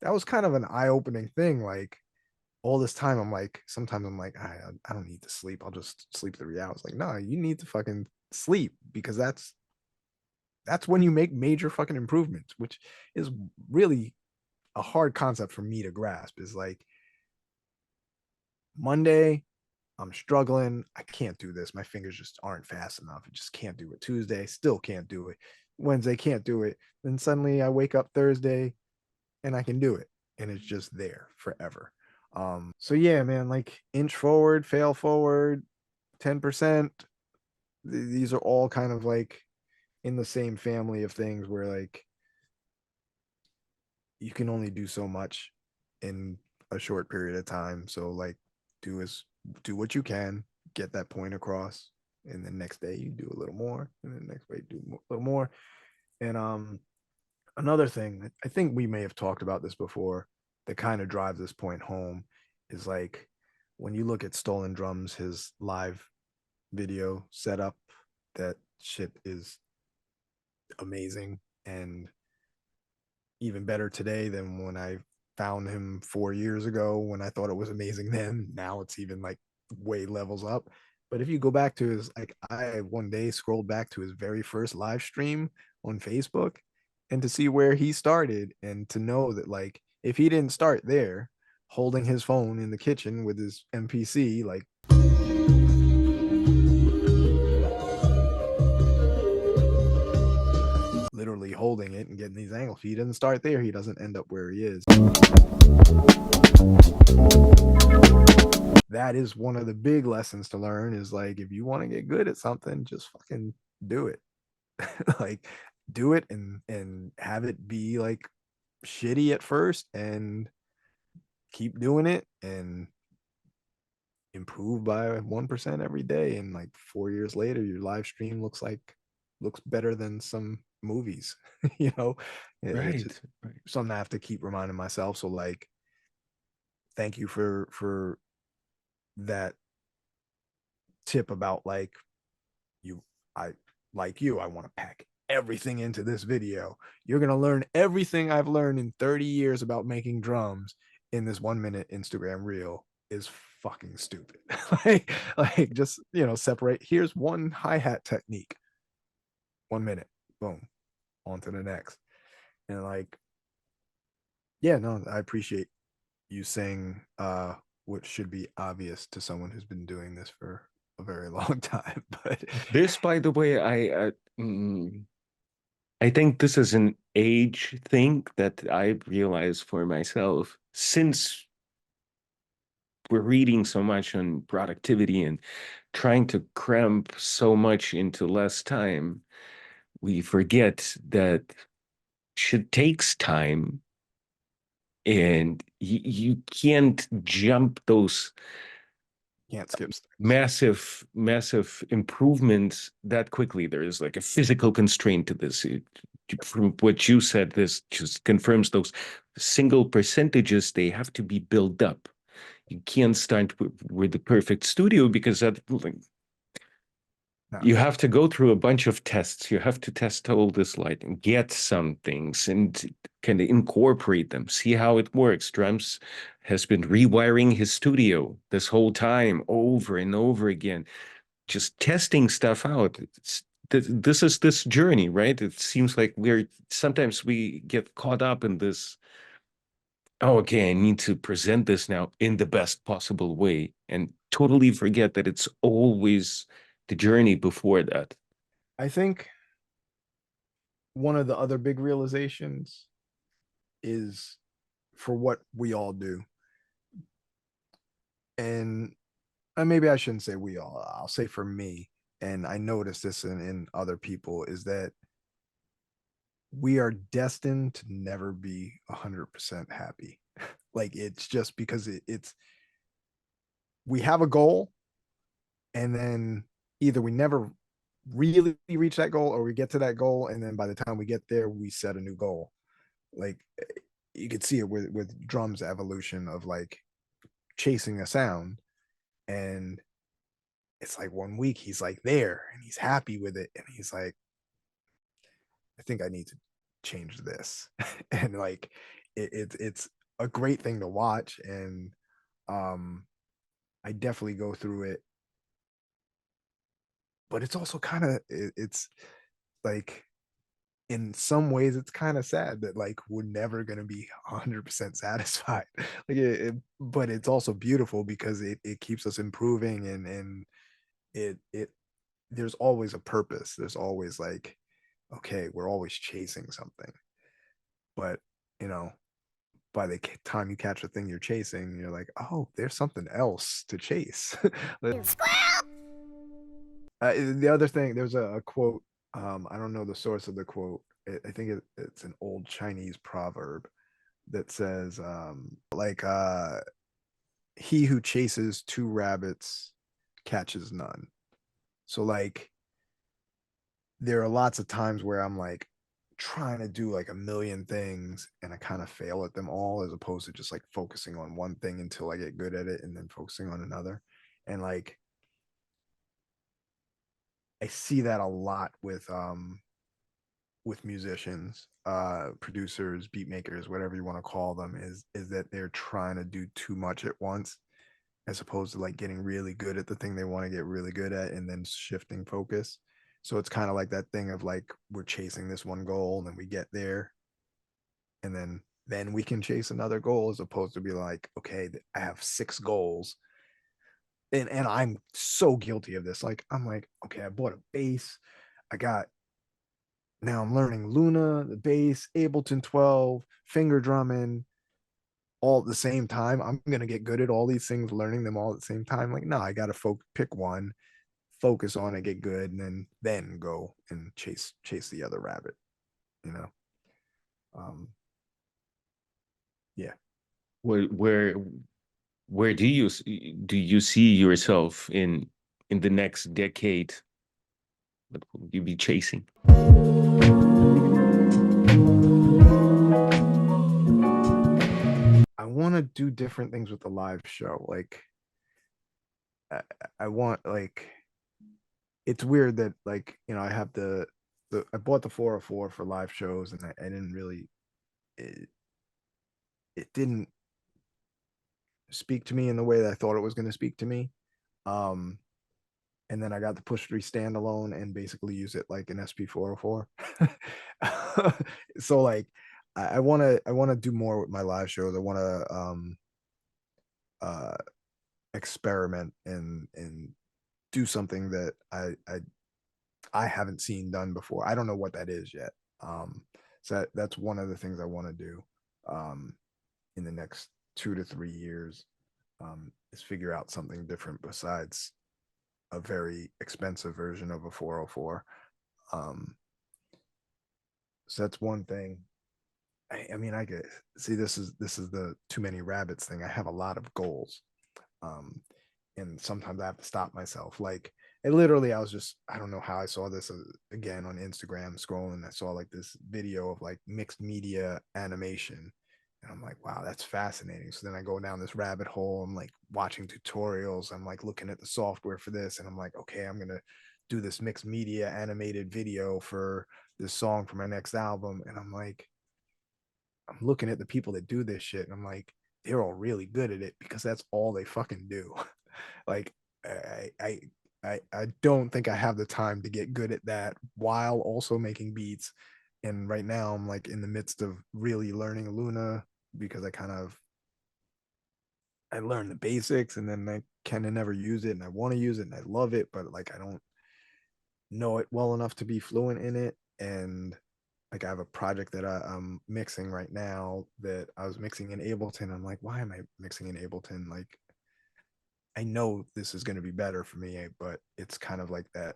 that was kind of an eye-opening thing. Like, all this time, I'm like, sometimes I'm like, I don't need to sleep. I'll just sleep 3 hours. Like, no, you need to fucking sleep, because that's when you make major fucking improvements, which is really a hard concept for me to grasp. Is like, Monday, I'm struggling. I can't do this. My fingers just aren't fast enough. I just can't do it. Tuesday, still can't do it. Wednesday, can't do it. Then suddenly I wake up Thursday and I can do it. And it's just there forever. So yeah, man, like, inch forward, fail forward, 10%. These are all kind of like in the same family of things where like you can only do so much in a short period of time. So like do what you can, get that point across, and the next day you do a little more, and the next day do a little more. And another thing, I think we may have talked about this before, that kind of drives this point home is like when you look at Stolen Drums, his live video setup, that shit is amazing and even better today than when I found him 4 years ago when I thought it was amazing then. Now it's even like way levels up. But if you go back to his, like, I one day scrolled back to his very first live stream on Facebook, and to see where he started, and to know that like if he didn't start there holding his phone in the kitchen with his MPC, like literally holding it and getting these angles, if he doesn't start there, he doesn't end up where he is. That is one of the big lessons to learn, is like if you want to get good at something, just fucking do it. Like do it and have it be like shitty at first, and keep doing it and improve by 1% every day, and like 4 years later your live stream looks better than some movies. You know, it's just something I have to keep reminding myself. So like thank you for that tip about like I want to pack everything into this video. You're going to learn everything I've learned in 30 years about making drums in this 1 minute Instagram reel is fucking stupid. like just, separate. Here's one hi-hat technique. 1 minute, boom, on to the next. And like, yeah, no, I appreciate you saying what should be obvious to someone who's been doing this for a very long time. But this, by the way, I think this is an age thing that I realized for myself, since we're reading so much on productivity and trying to cram so much into less time. We forget that shit takes time, and you can't jump those massive improvements that quickly. There is like a physical constraint to this. From what you said, this just confirms those single percentages. They have to be built up. You can't start with the perfect studio, because that you have to go through a bunch of tests. You have to test all this lighting, get some things, and kind of incorporate them, see how it works. Drums has been rewiring his studio this whole time, over and over again, just testing stuff out. This is this journey, right? It seems like sometimes we get caught up in this, oh, okay, I need to present this now in the best possible way, and totally forget that it's always the journey before that. I think one of the other big realizations is for what we all do. And maybe I shouldn't say we all, I'll say for me, and I noticed this in other people, is that we are destined to never be 100% happy. Like it's just because we have a goal, and then either we never really reach that goal, or we get to that goal, and then by the time we get there, we set a new goal. Like you could see it with drums evolution of like chasing a sound, and it's like 1 week he's like there and he's happy with it, and he's like, I think I need to change this. And like it's a great thing to watch, and I definitely go through it. But it's also kind of, it's like in some ways it's kind of sad that like we're never going to be 100% satisfied. Like but it's also beautiful because it keeps us improving, and it there's always a purpose. There's always like, okay, we're always chasing something, but by the time you catch the thing you're chasing, you're like, oh, there's something else to chase. The other thing, there's a quote I don't know the source of the quote. I think it's an old Chinese proverb that says, he who chases two rabbits catches none. So like there are lots of times where I'm like trying to do like a million things and I kind of fail at them all, as opposed to just like focusing on one thing until I get good at it and then focusing on another. And like I see that a lot with musicians, producers, beat makers, whatever you want to call them, is that they're trying to do too much at once, as opposed to like getting really good at the thing they want to get really good at and then shifting focus. So it's kind of like that thing of like we're chasing this one goal and then we get there and then we can chase another goal, as opposed to be like, okay, I have 6 goals. And I'm so guilty of this. Like I'm like, okay, I bought a bass. I got Now I'm learning Luna, the bass, Ableton 12, finger drumming, all at the same time. I'm gonna get good at all these things, learning them all at the same time. Like, no, I gotta pick one, focus on it, get good, and then go and chase the other rabbit. You know. Yeah. Where do you see yourself in the next decade? What will you be chasing? I want to do different things with the live show. Like, I want like, it's weird that like I have I bought the 404 for live shows, and I didn't really it didn't speak to me in the way that I thought it was going to speak to me. And then I got the Push 3 standalone and basically use it like an SP404. So like I want to do more with my live shows. I want to experiment and do something that I haven't seen done before. I don't know what that is yet. So that's one of the things I want to do in the next 2 to 3 years, is figure out something different besides a very expensive version of a 404. So that's one thing. I mean, I get see this is the too many rabbits thing. I have a lot of goals, and sometimes I have to stop myself. Like I was just, I don't know how I saw this again on Instagram scrolling. I saw like this video of like mixed media animation. And I'm like, wow, that's fascinating. So then I go down this rabbit hole. I'm like watching tutorials. I'm like looking at the software for this. And I'm like, okay, I'm going to do this mixed media animated video for this song for my next album. And I'm like, I'm looking at the people that do this shit. And I'm like, they're all really good at it because that's all they fucking do. Like, I don't think I have the time to get good at that while also making beats. And right now I'm like in the midst of really learning Luna, because I learned the basics and then I kind of never use it, and I want to use it and I love it, but like I don't know it well enough to be fluent in it. And like I have a project that I'm mixing right now that I was mixing in Ableton. I'm like, why am I mixing in Ableton? Like I know this is going to be better for me, but it's kind of like that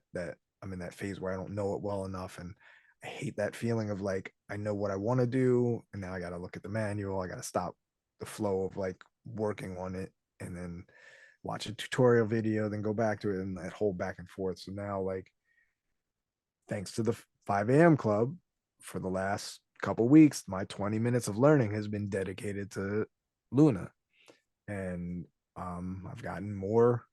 I'm in that phase where I don't know it well enough. And I hate that feeling of like, I know what I want to do, and now I got to look at the manual. I got to stop the flow of like working on it and then watch a tutorial video, then go back to it, and that whole back and forth. So now, like, thanks to the 5 a.m. club, for the last couple weeks, my 20 minutes of learning has been dedicated to Luna. And I've gotten more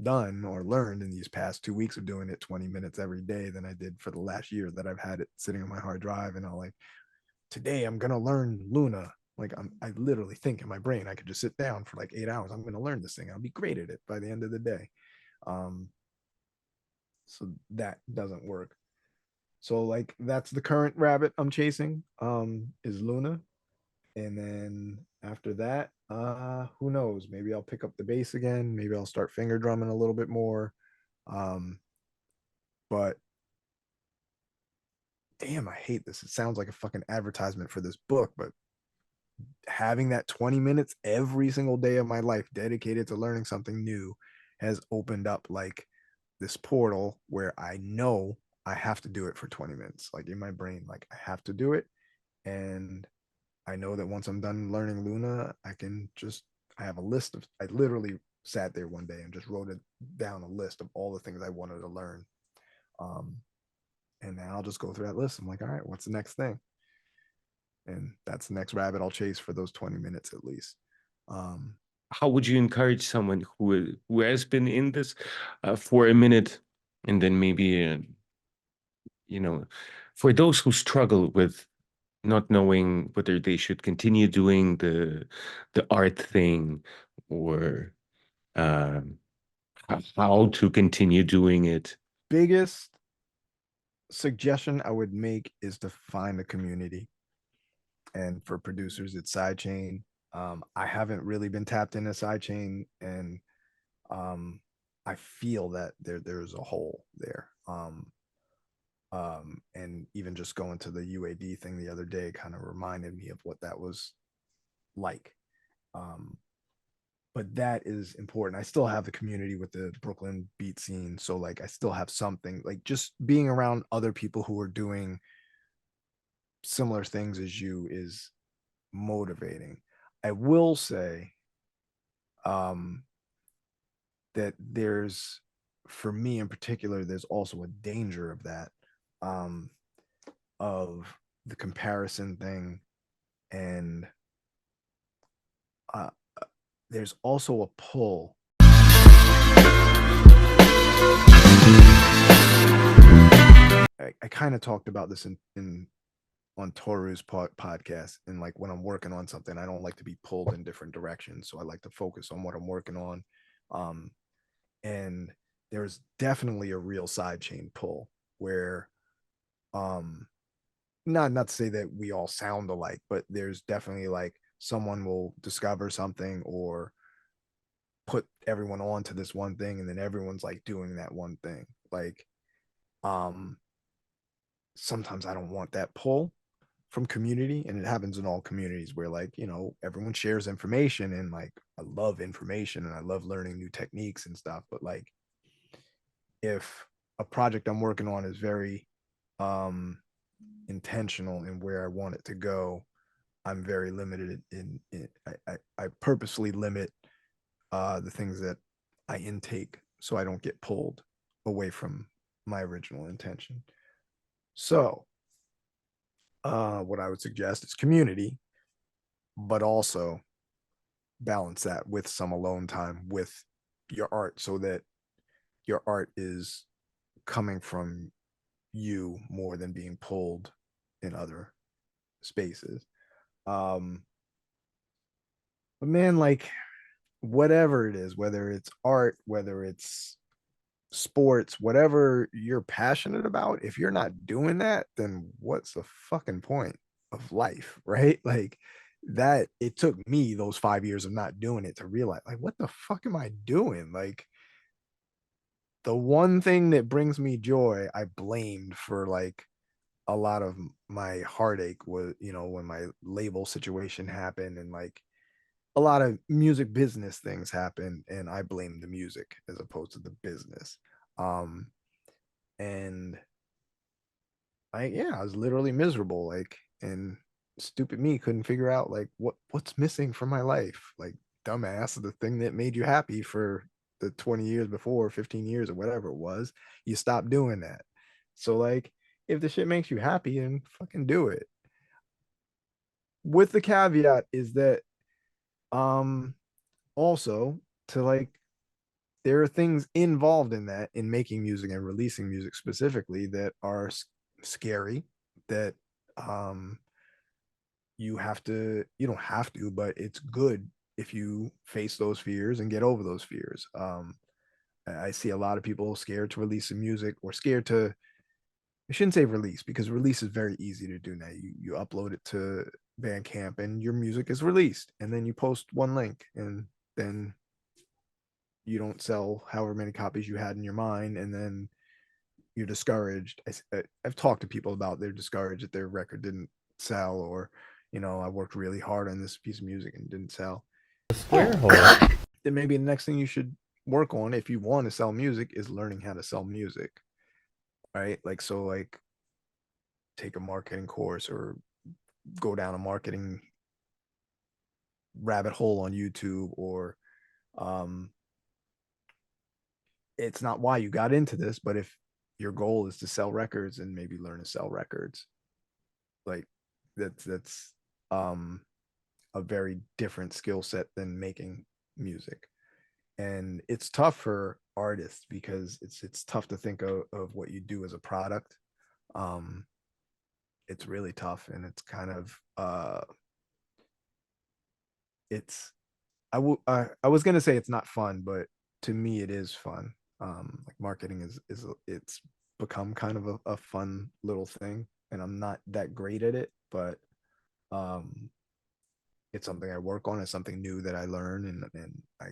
done or learned in these past 2 weeks of doing it 20 minutes every day than I did for the last year that I've had it sitting on my hard drive. And I'll like, today I'm gonna learn Luna. Like I literally think in my brain I could just sit down for like 8 hours. I'm gonna learn this thing. I'll be great at it by the end of the day. So that doesn't work. So like that's the current rabbit I'm chasing, is Luna. And then after that, who knows? Maybe I'll pick up the bass again. Maybe I'll start finger drumming a little bit more. But damn, I hate this. It sounds like a fucking advertisement for this book, but having that 20 minutes every single day of my life dedicated to learning something new has opened up like this portal where I know I have to do it for 20 minutes. Like in my brain, like I have to do it. And I know that once I'm done learning Luna, I have a list of, I literally sat there one day and just wrote it down, a list of all the things I wanted to learn. And then I'll just go through that list. I'm like, all right, what's the next thing? And that's the next rabbit I'll chase for those 20 minutes at least. How would you encourage someone who has been in this for a minute, and then maybe for those who struggle with not knowing whether they should continue doing the art thing, or how to continue doing it? Biggest suggestion I would make is to find a community. And for producers, it's Sidechain. I haven't really been tapped into Sidechain, and I feel that there's a hole there. And even just going to the UAD thing the other day kind of reminded me of what that was like. But that is important. I still have the community with the Brooklyn beat scene. So like I still have something, like just being around other people who are doing similar things as you is motivating. I will say that there's, for me in particular, there's also a danger of that, of the comparison thing. And there's also a pull. I kind of talked about this in on Toru's podcast. And like when I'm working on something, I don't like to be pulled in different directions. So I like to focus on what I'm working on. And there's definitely a real sidechain pull where, not to say that we all sound alike, but there's definitely like someone will discover something or put everyone on to this one thing, and then everyone's like doing that one thing. Like, sometimes I don't want that pull from community, and it happens in all communities where like, everyone shares information, and like I love information and I love learning new techniques and stuff, but like if a project I'm working on is very intentional in where I want it to go, I'm very limited in I purposely limit the things that I intake so I don't get pulled away from my original intention. So what I would suggest is community, but also balance that with some alone time with your art, so that your art is coming from you more than being pulled in other spaces. But man, like whatever it is, whether it's art, whether it's sports, whatever you're passionate about, if you're not doing that, then what's the fucking point of life, right? Like that, it took me those 5 years of not doing it to realize, like, what the fuck am I doing? Like, the one thing that brings me joy, I blamed for like a lot of my heartache was, when my label situation happened and like a lot of music business things happened, and I blamed the music as opposed to the business. And I was literally miserable, like, and stupid me couldn't figure out like what's missing from my life. Like, dumbass, the thing that made you happy for the 20 years before, 15 years or whatever it was, you stop doing that. So like, if the shit makes you happy, then fucking do it. With the caveat is that also to like, there are things involved in that, in making music and releasing music specifically, that are scary, that you don't have to, but it's good if you face those fears and get over those fears. I see a lot of people scared to release some music, or scared to, I shouldn't say release, because release is very easy to do now. You upload it to Bandcamp and your music is released, and then you post one link, and then you don't sell however many copies you had in your mind, and then you're discouraged. I've talked to people about they're discouraged that their record didn't sell, or I worked really hard on this piece of music and didn't sell. Square hole. Then maybe the next thing you should work on, if you want to sell music, is learning how to sell music. right? Like, so like take a marketing course or go down a marketing rabbit hole on YouTube, or it's not why you got into this, but if your goal is to sell records and maybe learn to sell records, like that's a very different skill set than making music. And it's tough for artists because it's tough to think of what you do as a product. um it's really tough, and it's kind of it's I was gonna say it's not fun, but to me it is fun. Like marketing is it's become kind of a fun little thing, and I'm not that great at it, but um it's something I work on. It's something new that I learn, and I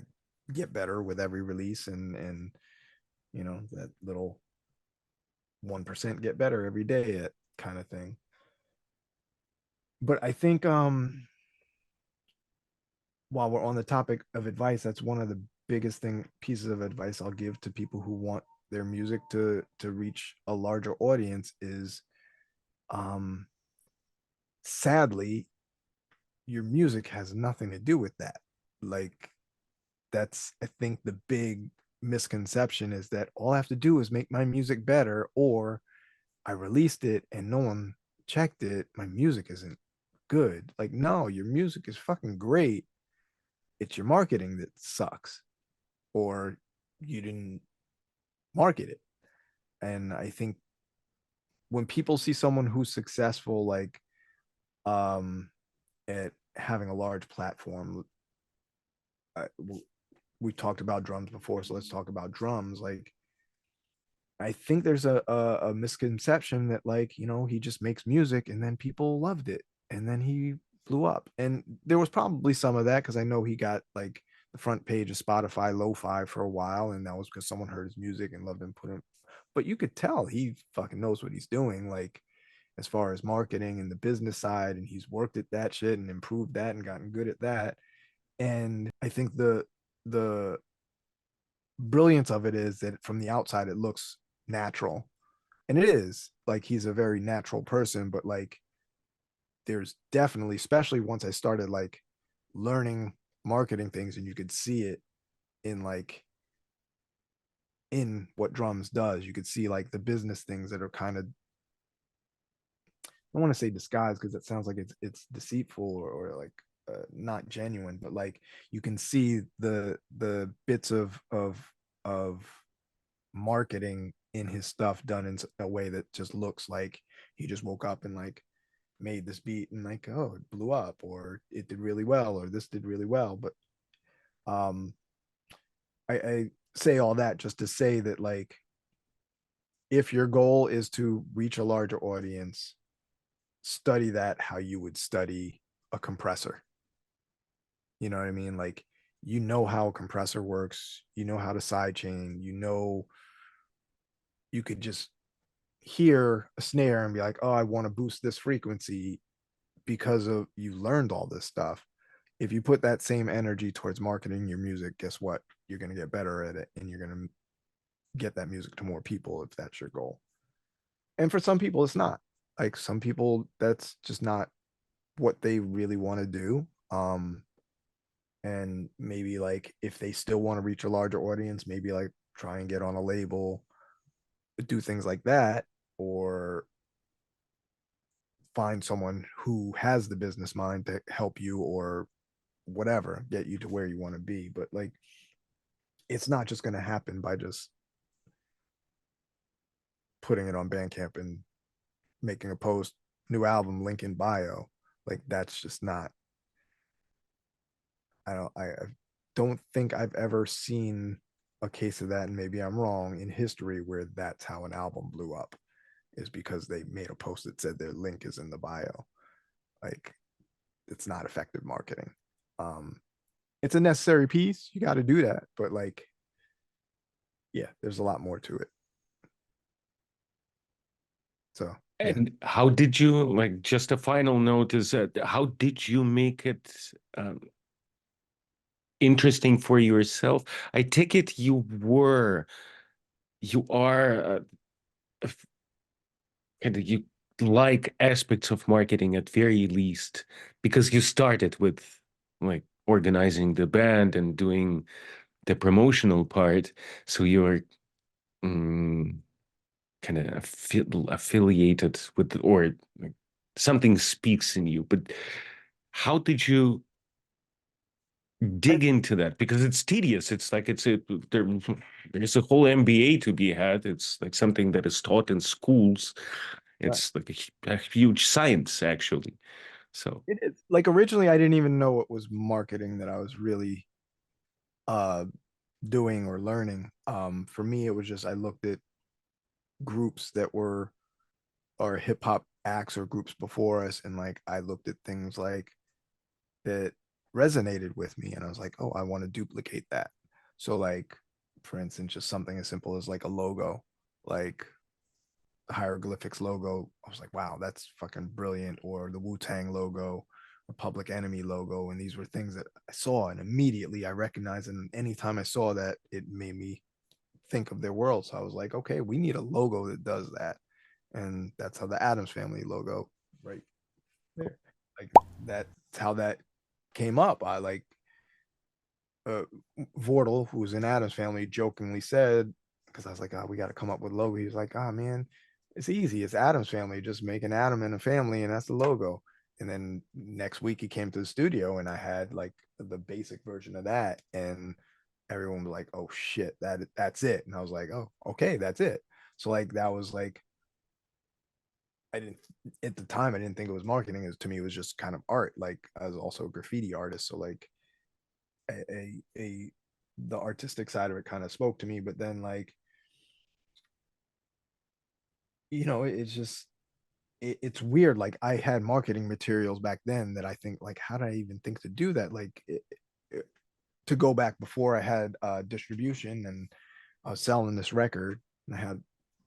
get better with every release, and you know, that little 1% get better every day at kind of thing. But I think while we're on the topic of advice, that's one of the biggest pieces of advice I'll give to people who want their music to reach a larger audience is um sadly your music has nothing to do with that. Like, that's, I think, the big misconception is that all I have to do is make my music better, or I released it and no one checked it, my music isn't good. Like, no, your music is fucking great. It's your marketing that sucks, or you didn't market it. And I think when people see someone who's successful, like at having a large platform, uh, we talked about drums before, so let's talk about drums. Like, I think there's a misconception that, like, you know, he just makes music and then people loved it and then he blew up. And there was probably some of that, because I know he got like the front page of Spotify lo-fi for a while, and that was because someone heard his music and loved him, put him. But you could tell he fucking knows what he's doing, like as far as marketing and the business side, and he's worked at that shit and improved that and gotten good at that. And I think the brilliance of it is that from the outside it looks natural, and it is, like, he's a very natural person. But like, there's definitely, especially once I started like learning marketing things, and you could see it in like in what drums does, you could see like the business things that are kind of, I don't want to say disguised because that sounds like it's deceitful, or like not genuine, but like you can see the bits of marketing in his stuff done in a way that just looks like he just woke up and like made this beat and like, oh, it blew up, or it did really well, or this did really well. But um I say all that just to say that, like, if your goal is to reach a larger audience, study that how you would study a compressor. You know what I mean? Like, you know how a compressor works, you know how to sidechain, you know, you could just hear a snare and be like, oh, I want to boost this frequency because of you learned all this stuff. If you put that same energy towards marketing your music, guess what? You're going to get better at it, and you're going to get that music to more people if that's your goal. And for some people, it's not. Like, some people, that's just not what they really want to do. And maybe like if they still want to reach a larger audience, maybe like try and get on a label, do things like that, or find someone who has the business mind to help you, or whatever, get you to where you want to be. But like, it's not just going to happen by just putting it on Bandcamp and making a post, new album, link in bio. Like, that's just not, I don't think I've ever seen a case of that, and maybe I'm wrong, in history where that's how an album blew up, is because they made a post that said their link is in the bio. Like, it's not effective marketing. It's a necessary piece, you got to do that, but like, yeah, there's a lot more to it. So, and how did you, like, just a final note is that how did you make it interesting for yourself? I take it you are kind of you like aspects of marketing at very least, because you started with like organizing the band and doing the promotional part, so you're kind of affiliated with, or like, something speaks in you. But how did you dig into that? Because it's tedious. It's like there's a whole MBA to be had. It's like something that is taught in schools. It's like a huge science, actually. So It is like originally I didn't even know it was marketing that I was really doing or learning. For me, it was just I looked at groups that were or hip hop acts or groups before us, and like I looked at things like that resonated with me, and I was like, oh, I want to duplicate that. So like, for instance, just something as simple as like a logo, like the hieroglyphics logo. I was like, wow, that's fucking brilliant. Or the Wu-Tang logo, or Public Enemy logo. And these were things that I saw and immediately I recognized. And anytime I saw that, it made me think of their world. So I was like, okay, we need a logo that does that. And that's how the Addams Family logo, right there, like that's how that came up. I like Vortal, who's in Addams Family, jokingly said, because I was like, oh, we got to come up with logo. He was like, oh man, it's easy. It's Addams Family. Just make an Adam and a family, and that's the logo. And then next week he came to the studio, and I had like the basic version of that, and everyone was like, oh shit, that's it. And I was like, oh, okay, that's it. So like that was like, I didn't at the time I didn't think it was marketing. To me, it was just kind of art. Like I was also a graffiti artist, so like a the artistic side of it kind of spoke to me. But then like, it's just it's weird. Like I had marketing materials back then that I think like, how did I even think to do that? Like to go back before I had distribution, and I was selling this record, and I had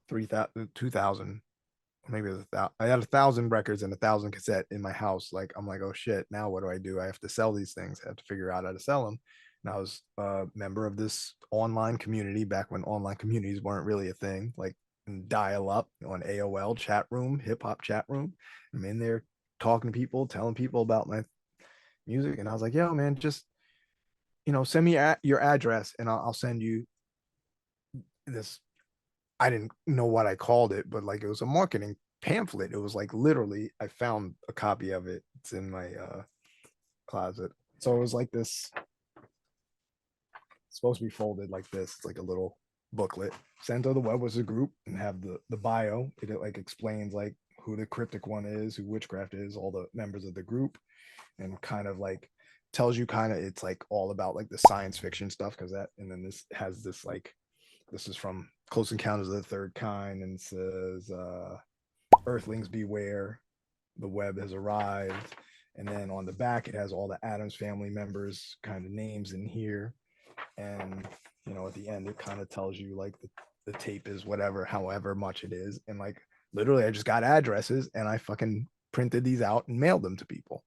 3,000 2,000, maybe it was I had 1,000 records and 1,000 cassette in my house. Like I'm like, oh shit, now what do? I have to sell these things. I have to figure out how to sell them. And I was a member of this online community back when online communities weren't really a thing, like dial up on AOL chat room, hip hop chat room. I'm in there talking to people, telling people about my music. And I was like, yo, man, just, send me your address and I'll send you this. I didn't know what I called it, but like it was a marketing pamphlet. It was like literally, I found a copy of it. It's in my closet. So it was like this, it's supposed to be folded like this. It's like a little booklet. Sent to the web was a group and have the bio. It like explains like who the Cryptic one is, who Witchcraft is, all the members of the group, and kind of like tells you kind of it's like all about like the science fiction stuff, because that, and then this has this like, this is from Close Encounters of the Third Kind, and says Earthlings beware, the web has arrived. And then on the back it has all the Addams Family members kind of names in here. And at the end it kind of tells you like the tape is whatever, however much it is. And like literally I just got addresses and I fucking printed these out and mailed them to people.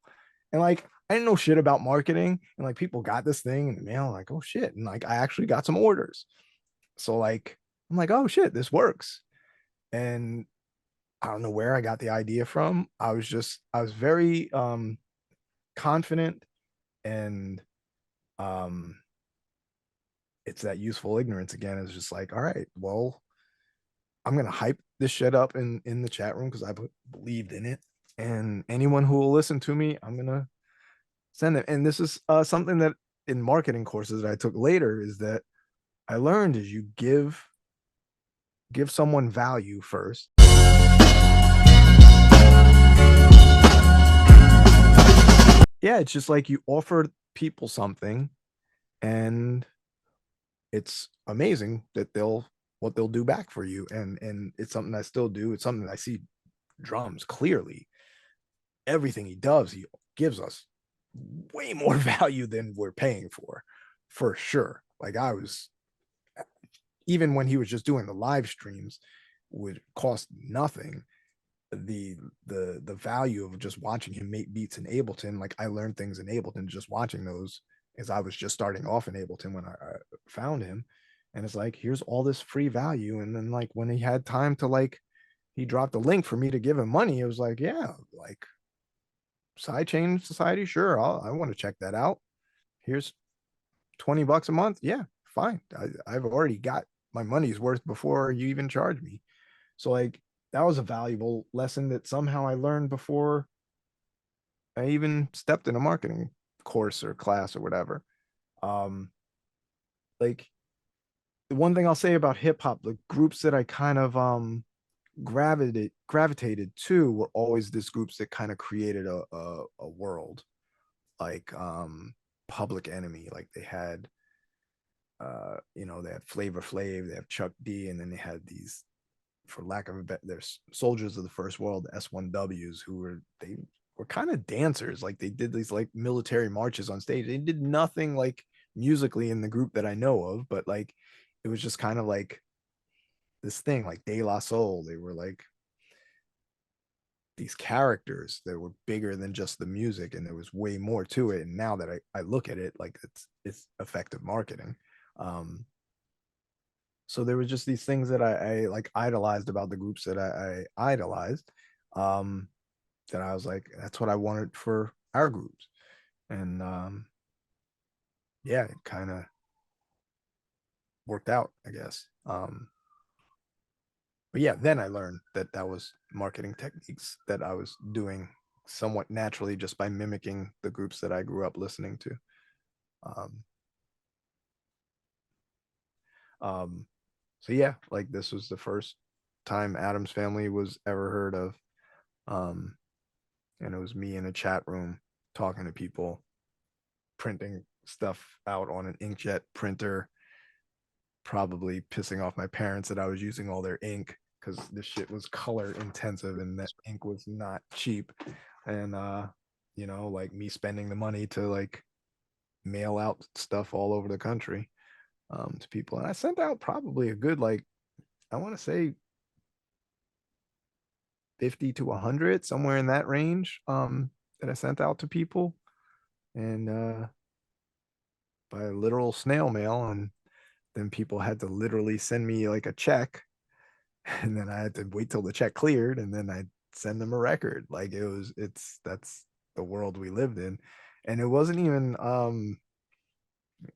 And like I didn't know shit about marketing, and like people got this thing in the mail, like, oh shit. And like I actually got some orders. So like I'm like, oh shit, this works. And I don't know where I got the idea from. I was very confident, and it's that useful ignorance again. It's just like, all right, well, I'm gonna hype this shit up in the chat room because I believed in it. And anyone who will listen to me, I'm gonna send it. And this is something that in marketing courses that I took later is that I learned is you give someone value first. Yeah, it's just like you offer people something, and it's amazing that what they'll do back for you. And it's something I still do. It's something I see drums clearly. Everything he does, he gives us way more value than we're paying for sure. Like I was, even when he was just doing the live streams, would cost nothing. The value of just watching him make beats in Ableton, like I learned things in Ableton just watching those, as I was just starting off in Ableton when I found him. And it's like, here's all this free value. And then like when he had time to like he dropped a link for me to give him money. It was like, yeah, like Sidechain Society, sure, I want to check that out. Here's $20 a month. Yeah, fine. I've already got my money's worth before you even charge me. So like that was a valuable lesson that somehow I learned before I even stepped in a marketing course or class or whatever. Like the one thing I'll say about hip hop, the groups that I kind of gravitated to were always these groups that kind of created a world, like Public Enemy. Like they had they had Flavor Flav, they have Chuck D, and then they had these, for lack of a better, there's soldiers of the first world, S1Ws, who were kind of dancers. Like they did these like military marches on stage. They did nothing like musically in the group that I know of, but like it was just kind of like this thing, like De La Soul. They were like these characters that were bigger than just the music, and there was way more to it. And now that I look at it, like it's effective marketing. So there was just these things that I like idolized about the groups that I idolized, that I was like, that's what I wanted for our groups. And yeah, it kind of worked out, I guess. But yeah, then I learned that that was marketing techniques that I was doing somewhat naturally just by mimicking the groups that I grew up listening to. So yeah, like this was the first time Adam's Family was ever heard of. And it was me in a chat room talking to people, printing stuff out on an inkjet printer, probably pissing off my parents that I was using all their ink, because this shit was color intensive and that ink was not cheap. And like me spending the money to like mail out stuff all over the country to people. And I sent out probably a good, like, I want to say 50 to 100, somewhere in that range, that I sent out to people. And by literal snail mail. And then people had to literally send me like a check, and then I had to wait till the check cleared, and then I'd send them a record. Like that's the world we lived in. And it wasn't even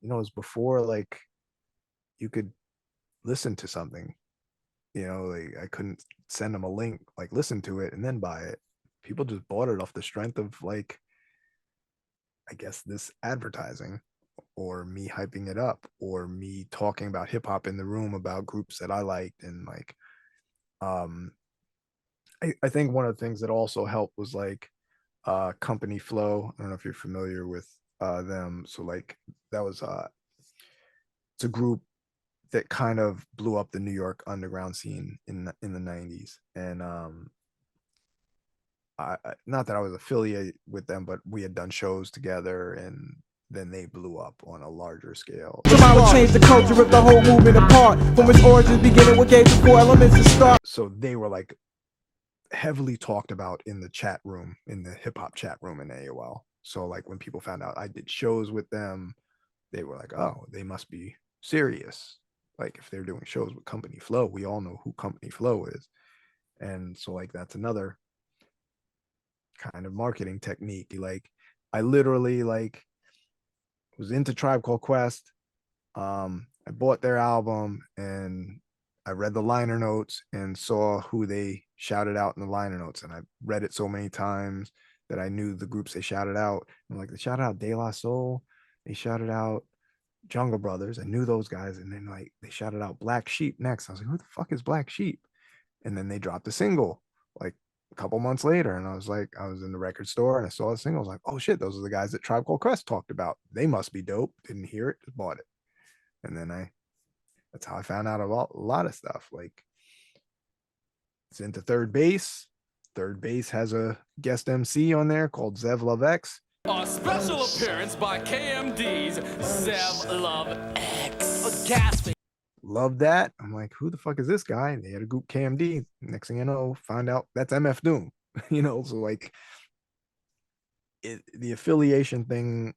it was before like you could listen to something, like I couldn't send them a link, like listen to it and then buy it. People just bought it off the strength of, like, I guess, this advertising, or me hyping it up, or me talking about hip hop in the room about groups that I liked. And like I think one of the things that also helped was like Company Flow. I don't know if you're familiar with them. So like that was it's a group that kind of blew up the New York underground scene in the 90s. And not that I was affiliated with them, but we had done shows together, and then they blew up on a larger scale. Tomorrow changed the culture of the whole movement apart. From its origins beginning, what gave the 4 elements to start. So they were like heavily talked about in the chat room, in the hip hop chat room in AOL. So like when people found out I did shows with them, they were like, oh, they must be serious. Like if they're doing shows with Company Flow, we all know who Company Flow is. And so like that's another kind of marketing technique. Like I literally like was into Tribe Called Quest. I bought their album and I read the liner notes and saw who they shouted out in the liner notes. And I read it so many times that I knew the groups they shouted out. And like they shouted out De La Soul, they shouted out Jungle Brothers. I knew those guys. And then like they shouted out Black Sheep next. I was like, who the fuck is Black Sheep? And then they dropped a single like a couple months later. And I was in the record store and I saw the single. I was like, oh shit, those are the guys that Tribe Called Quest talked about. They must be dope. Didn't hear it, just bought it. And then that's how I found out about a lot of stuff. Like it's into Third Base. Third Base has a guest MC on there called Zev Love X. A special appearance by KMD's Zev Love X. Gas. Love that. I'm like, who the fuck is this guy? And they had a group KMD. Next thing you know, find out that's MF Doom. So like the affiliation thing,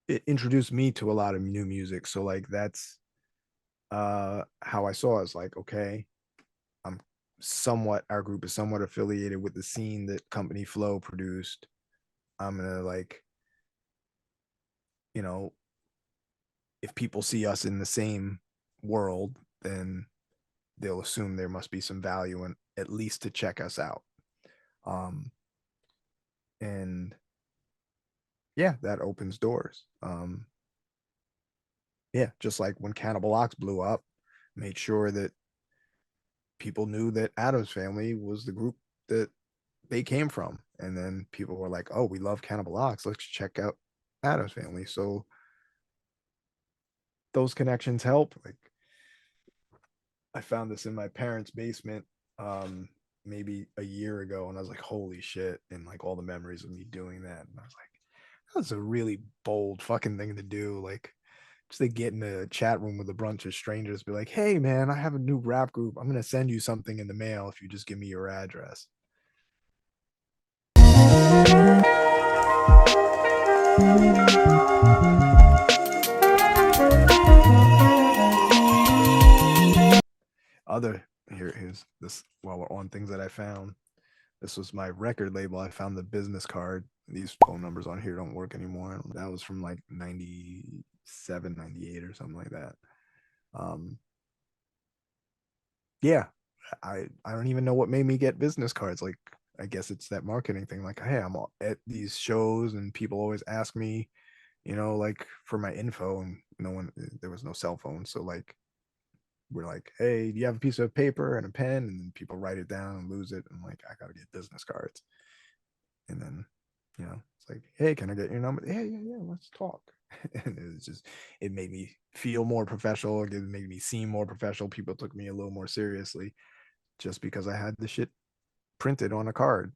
it introduced me to a lot of new music. So like that's how I saw it. It's like, okay, our group is somewhat affiliated with the scene that Company Flow produced, I'm gonna like, you know, if people see us in the same world, then they'll assume there must be some value in at least to check us out. And yeah, that opens doors. Yeah, just like when Cannibal Ox blew up, made sure that people knew that Adam's Family was the group that they came from. And then people were like, oh, we love Cannibal Ox, let's check out Adam's Family. So those connections help. Like, I found this in my parents' basement maybe a year ago, and I was like, holy shit. And like all the memories of me doing that. And I was like, that's a really bold fucking thing to do. Like, just to get in a chat room with a bunch of strangers, be like, hey man, I have a new rap group. I'm gonna send you something in the mail if you just give me your address. Here's this, while we're on things that I found. This was my record label. I found the business card. These phone numbers on here don't work anymore. That was from like 97, 98 or something like that. Yeah, I don't even know what made me get business cards. Like, I guess it's that marketing thing. Like, hey, I'm at these shows and people always ask me, like for my info, and there was no cell phone. So like, we're like, hey, do you have a piece of paper and a pen? And then people write it down and lose it. And like, I got to get business cards. And then, it's like, hey, can I get your number? Yeah, let's talk. And it made me feel more professional. It made me seem more professional. People took me a little more seriously just because I had the shit printed on a card,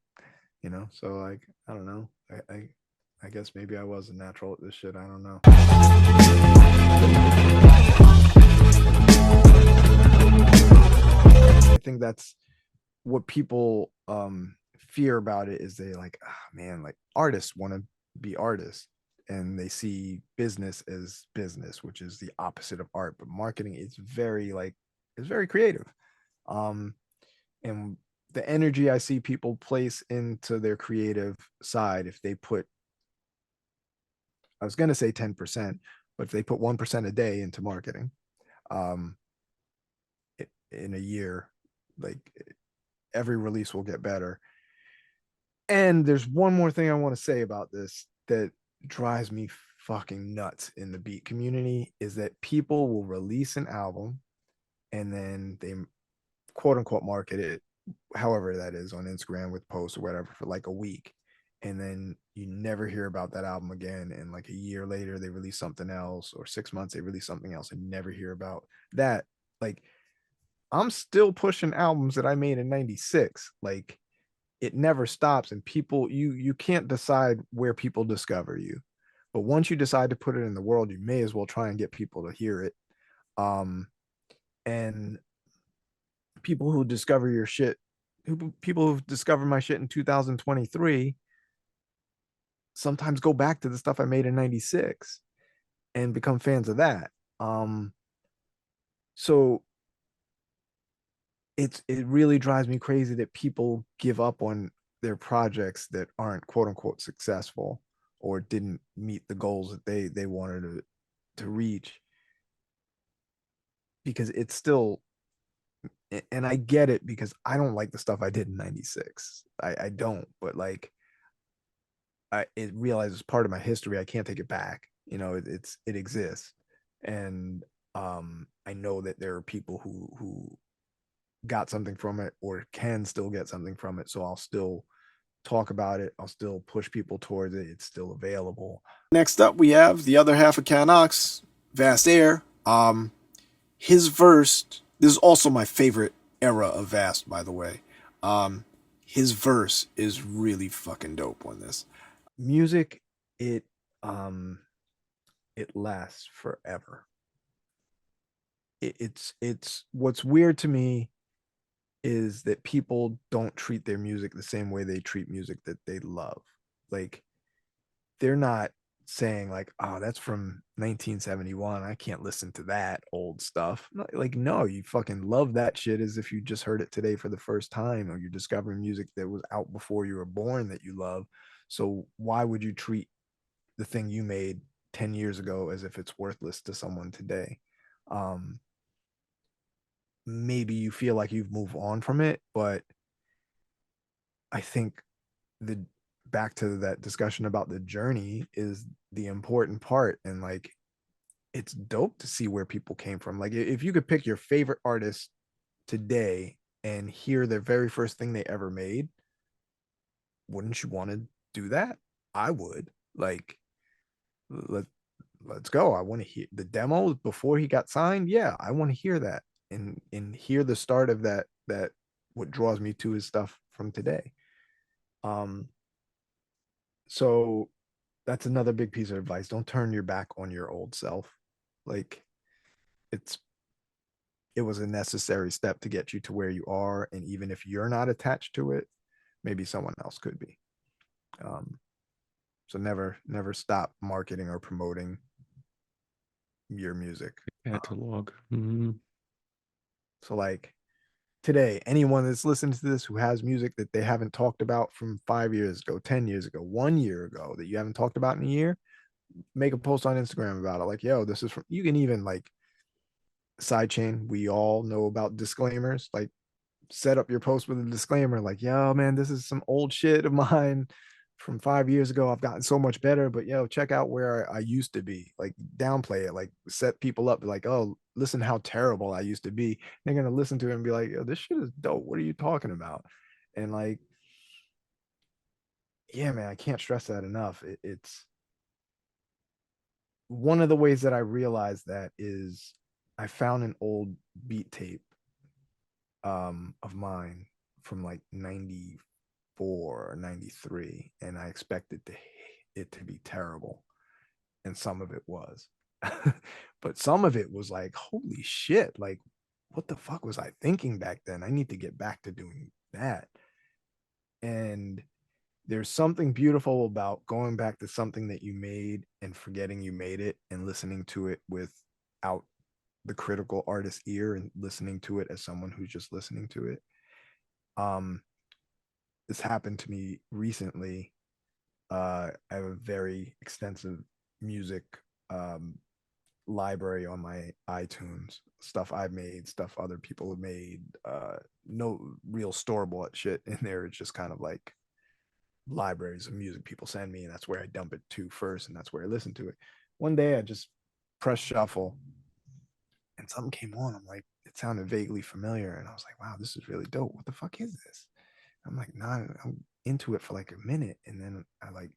So like, I don't know. I guess maybe I was a natural at this shit. I don't know. I think that's what people fear about it, is they like, man, like artists want to be artists, and they see business as business, which is the opposite of art. But marketing is it's very creative. And the energy I see people place into their creative side, if they put, I was going to say 10%, but if they put 1% a day into marketing, in a year, like every release will get better. And there's one more thing I want to say about this that drives me fucking nuts in the beat community, is that people will release an album and then they quote unquote market it, however that is, on Instagram with posts or whatever, for like a week. And then you never hear about that album again. And like a year later, they release something else, or 6 months, they release something else, and never hear about that. Like, I'm still pushing albums that I made in 96. Like, it never stops. And people, you can't decide where people discover you. But once you decide to put it in the world, you may as well try and get people to hear it. And people who discover your shit, people who discover my shit in 2023, sometimes go back to the stuff I made in 96 and become fans of that. So it really drives me crazy that people give up on their projects that aren't quote unquote successful or didn't meet the goals that they wanted to reach, because it's still, and I get it, because I don't like the stuff I did in 96. I don't, but like, it realizes part of my history. I can't take it back. It exists. And I know that there are people who got something from it or can still get something from it. So I'll still talk about it. I'll still push people towards it. It's still available. Next up, we have the other half of Canox, Vast Air. His verse, this is also my favorite era of Vast, by the way. His verse is really fucking dope on this. Music, it lasts forever. It's what's weird to me is that people don't treat their music the same way they treat music that they love. Like, they're not saying like, oh, that's from 1971. I can't listen to that old stuff. Like, no, you fucking love that shit as if you just heard it today for the first time, or you're discovering music that was out before you were born that you love. So why would you treat the thing you made 10 years ago as if it's worthless to someone today? Maybe you feel like you've moved on from it, but I think the back to that discussion about the journey is the important part. And like, it's dope to see where people came from. Like, if you could pick your favorite artist today and hear their very first thing they ever made, wouldn't you want to do that? I would. Like, let's go. I want to hear the demo before he got signed. Yeah, I want to hear that and hear the start of that what draws me to his stuff from today. So that's another big piece of advice. Don't turn your back on your old self. Like, it was a necessary step to get you to where you are, and even if you're not attached to it, maybe someone else could be. So never stop marketing or promoting your music. Catalog. So like, today, anyone that's listening to this who has music that they haven't talked about from 5 years ago, 10 years ago, 1 year ago, that you haven't talked about in a year, make a post on Instagram about it. Like, yo, this is from, you can even like Sidechain. We all know about disclaimers. Like, set up your post with a disclaimer, like, yo, man, this is some old shit of mine from 5 years ago. I've gotten so much better, but yo, check out where I used to be. Like, downplay it, like set people up like, oh, listen how terrible I used to be. They're gonna listen to it and be like, yo, this shit is dope. What are you talking about? And like, yeah, man, I can't stress that enough. It's one of the ways that I realized that is I found an old beat tape of mine from like 94 or 93, and I expected it to be terrible, and some of it was. But some of it was like, holy shit, like, what the fuck was I thinking back then? I need to get back to doing that. And there's something beautiful about going back to something that you made and forgetting you made it and listening to it without the critical artist ear and listening to it as someone who's just listening to it. This happened to me recently. I have a very extensive music library on my iTunes, stuff I've made, stuff other people have made. No real store bought shit in there. It's just kind of like libraries of music people send me, and that's where I dump it to first, and that's where I listen to it. One day I just pressed shuffle and something came on. I'm like, it sounded vaguely familiar, and I was like, wow, this is really dope. What the fuck is this? I'm like, nah, I'm into it for like a minute, and then I like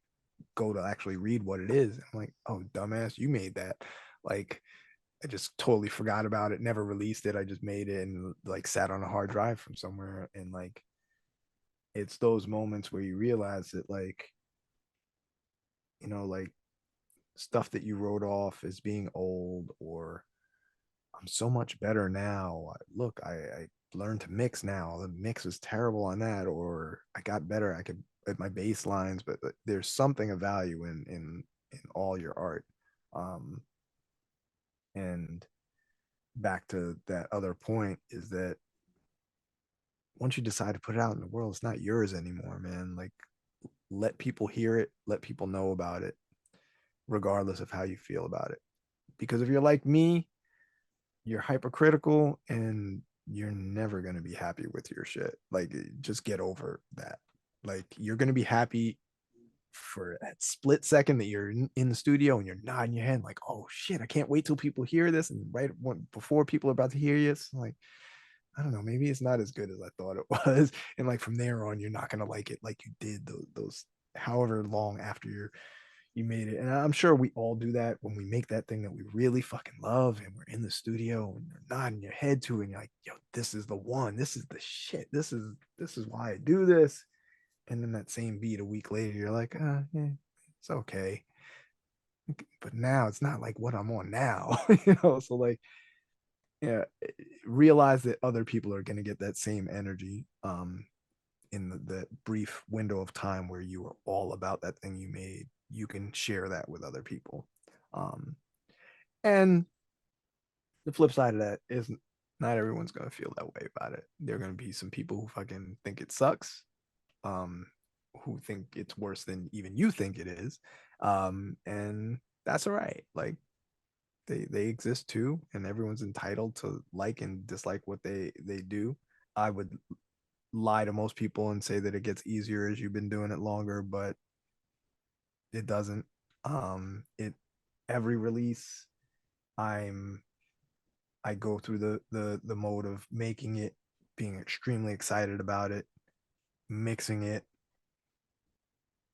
go to actually read what it is. I'm like, oh, dumbass, you made that. Like, I just totally forgot about it, never released it. I just made it and like sat on a hard drive from somewhere. And like, it's those moments where you realize that, like, you know, like stuff that you wrote off as being old, or I'm so much better now. Look, I learned to mix now. The mix is terrible on that, or I got better. I could at my bass lines, but there's something of value in all your art. And back to that other point is that once you decide to put it out in the world, it's not yours anymore, man. Like, let people hear it, let people know about it, regardless of how you feel about it. Because if you're like me, you're hypercritical and you're never going to be happy with your shit. Like, just get over that. Like, you're going to be happy for that split second that you're in the studio and you're nodding your head like, oh shit, I can't wait till people hear this. And right before people are about to hear you, it's like, I don't know, maybe it's not as good as I thought it was. And like, from there on, you're not going to like it like you did those however long after you made it. And I'm sure we all do that when we make that thing that we really fucking love and we're in the studio and you're nodding your head to it and you're like, yo, this is the one, this is the shit, this is why I do this. And then that same beat a week later, you're like, yeah, it's okay. But now it's not like what I'm on now, you know? So like, yeah, realize that other people are going to get that same energy in the brief window of time where you were all about that thing you made. you can share that with other people. And the flip side of that is not everyone's going to feel that way about it. There are going to be some people who fucking think it sucks, who think it's worse than even you think it is. And that's all right. Like they exist too, and everyone's entitled to like and dislike what they do. I would lie to most people and say that it gets easier as you've been doing it longer, but it doesn't. It every release, I go through the mode of making it, being extremely excited about it, mixing it,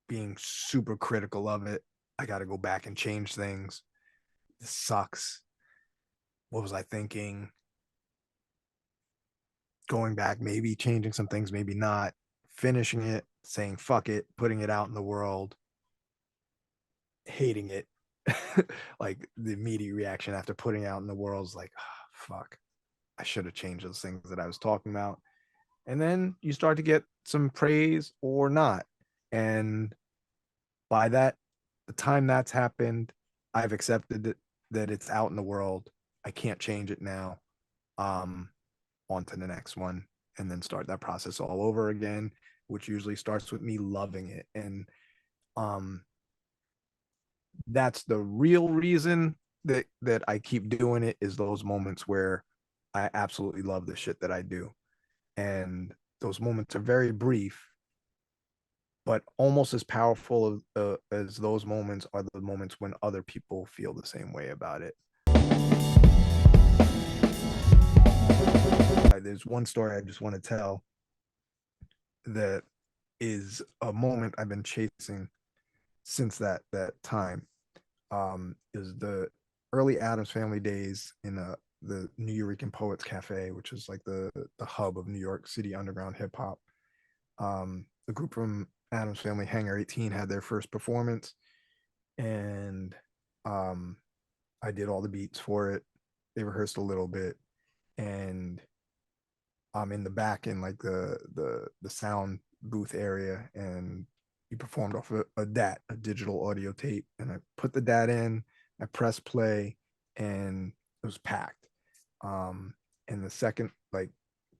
being super critical of it. I got to go back and change things. This sucks. What was I thinking? Going back, maybe changing some things, maybe not. Finishing it, saying fuck it, putting it out in the world, hating it. Like the immediate reaction after putting it out in the world is like, oh, fuck, I should have changed those things that I was talking about. And then you start to get some praise or not. And by that, the time that's happened, I've accepted that it's out in the world. I can't change it now. On to the next one, and then start that process all over again, which usually starts with me loving it. And that's the real reason that I keep doing it, is those moments where I absolutely love the shit that I do. And those moments are very brief, but almost as powerful as those moments are the moments when other people feel the same way about it. There's one story I just want to tell that is a moment I've been chasing since that time. Is the early Addams Family days in the New Eurekan Poets Cafe, which is like the hub of New York City underground hip hop. The group from Addams Family, Hangar 18, had their first performance, and I did all the beats for it. They rehearsed a little bit, and I'm in the back in like the sound booth area, and he performed off a DAT, a digital audio tape, and I put the DAT in, I pressed play, and it was packed. And the second, like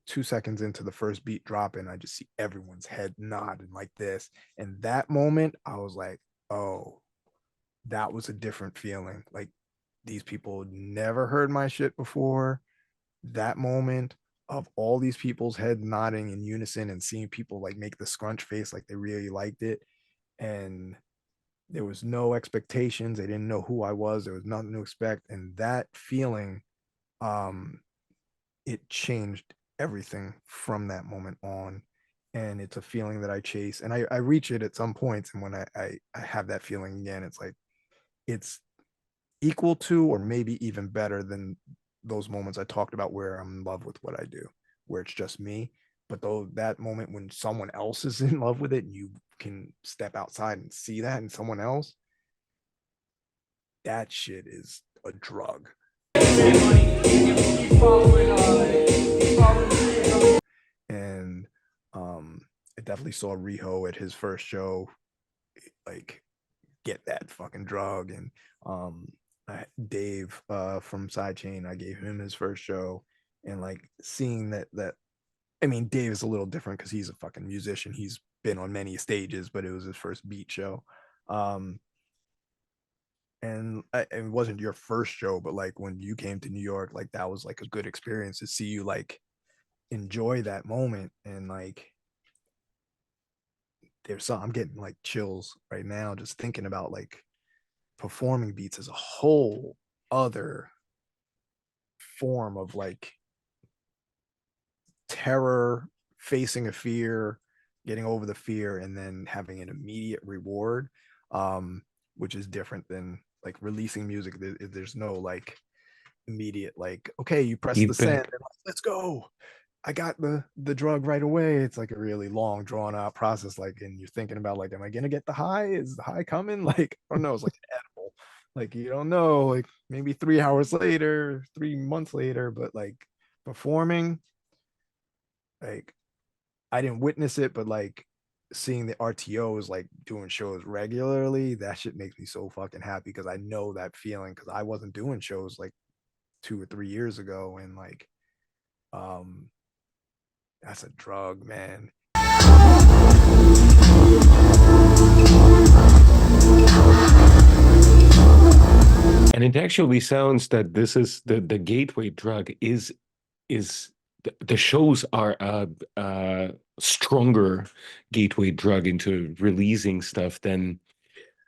2 seconds into the first beat dropping, I just see everyone's head nodding like this. And that moment, I was like, oh, that was a different feeling. Like these people never heard my shit before. That moment of all these people's head nodding in unison and seeing people like make the scrunch face like they really liked it, and there was no expectations, they didn't know who I was, there was nothing to expect, and that feeling, it changed everything from that moment on. And it's a feeling that I chase, and I reach it at some points, and when I have that feeling again, it's like it's equal to or maybe even better than those moments I talked about where I'm in love with what I do, where it's just me. But though that moment when someone else is in love with it and you can step outside and see that in someone else, that shit is a drug. And I definitely saw Riho at his first show like get that fucking drug. And Dave from Sidechain, I gave him his first show, and like seeing that I mean, Dave is a little different because he's a fucking musician. He's been on many stages, but it was his first beat show. And it wasn't your first show, but like when you came to New York, like that was like a good experience to see you like enjoy that moment. And like I'm getting like chills right now just thinking about like performing beats as a whole other form of like terror, facing a fear, getting over the fear, and then having an immediate reward, which is different than like releasing music. There's no like immediate like, okay, you press the send and let's go, I got the drug right away. It's like a really long drawn out process, like, and you're thinking about like, am I gonna get the high? Is the high coming? Like, I don't know, it's like an edible, like you don't know, like maybe 3 hours later, 3 months later. But like performing, like I didn't witness it, but like seeing the RTOs like doing shows regularly, that shit makes me so fucking happy because I know that feeling because I wasn't doing shows like 2 or 3 years ago, and like that's a drug, man. And it actually sounds that this is the gateway drug is the shows are a stronger gateway drug into releasing stuff than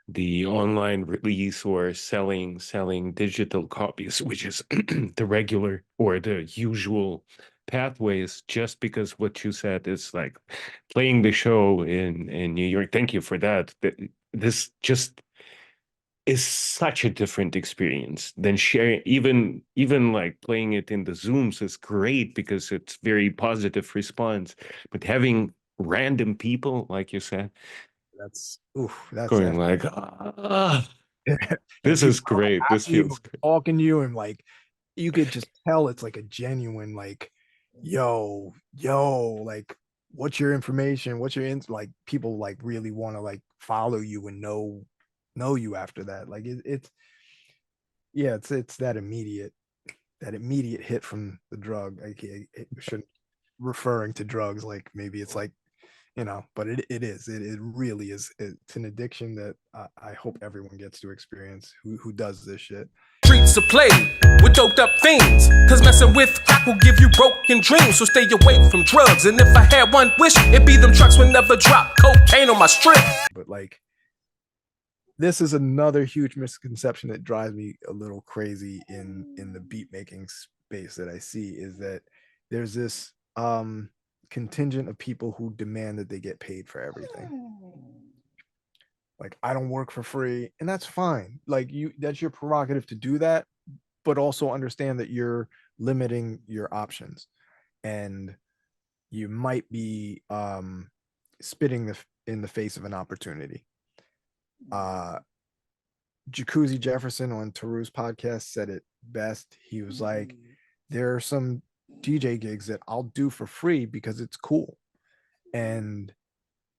the online release or selling digital copies, which is the regular or the usual pathways. Just because what you said is like playing the show in New York. Thank you for that. This just is such a different experience than sharing. Even like playing it in the Zooms is great because it's very positive response, but having random people, like you said, That's going like, this is great, this feels great. Talking to you, and like you could just tell it's like a genuine like, yo, like what's your information, what's your like people like really want to like follow you and know you after that. Like it's yeah, it's that immediate hit from the drug. It shouldn't referring to drugs like maybe it's like, but it really is. It's an addiction that I hope everyone gets to experience who does this shit. Streets are played with doped up fiends, cause messing with crack will give you broken dreams, so stay away from drugs. And if I had one wish, it'd be them trucks would never drop cocaine on my strip. But like, this is another huge misconception that drives me a little crazy in the beat making space that I see, is that there's this contingent of people who demand that they get paid for everything. Like, I don't work for free, and that's fine. Like, that's your prerogative to do that, but also understand that you're limiting your options, and you might be spitting in the face of an opportunity. Jacuzzi Jefferson on Taru's podcast said it best. He was like, there are some DJ gigs that I'll do for free because it's cool, and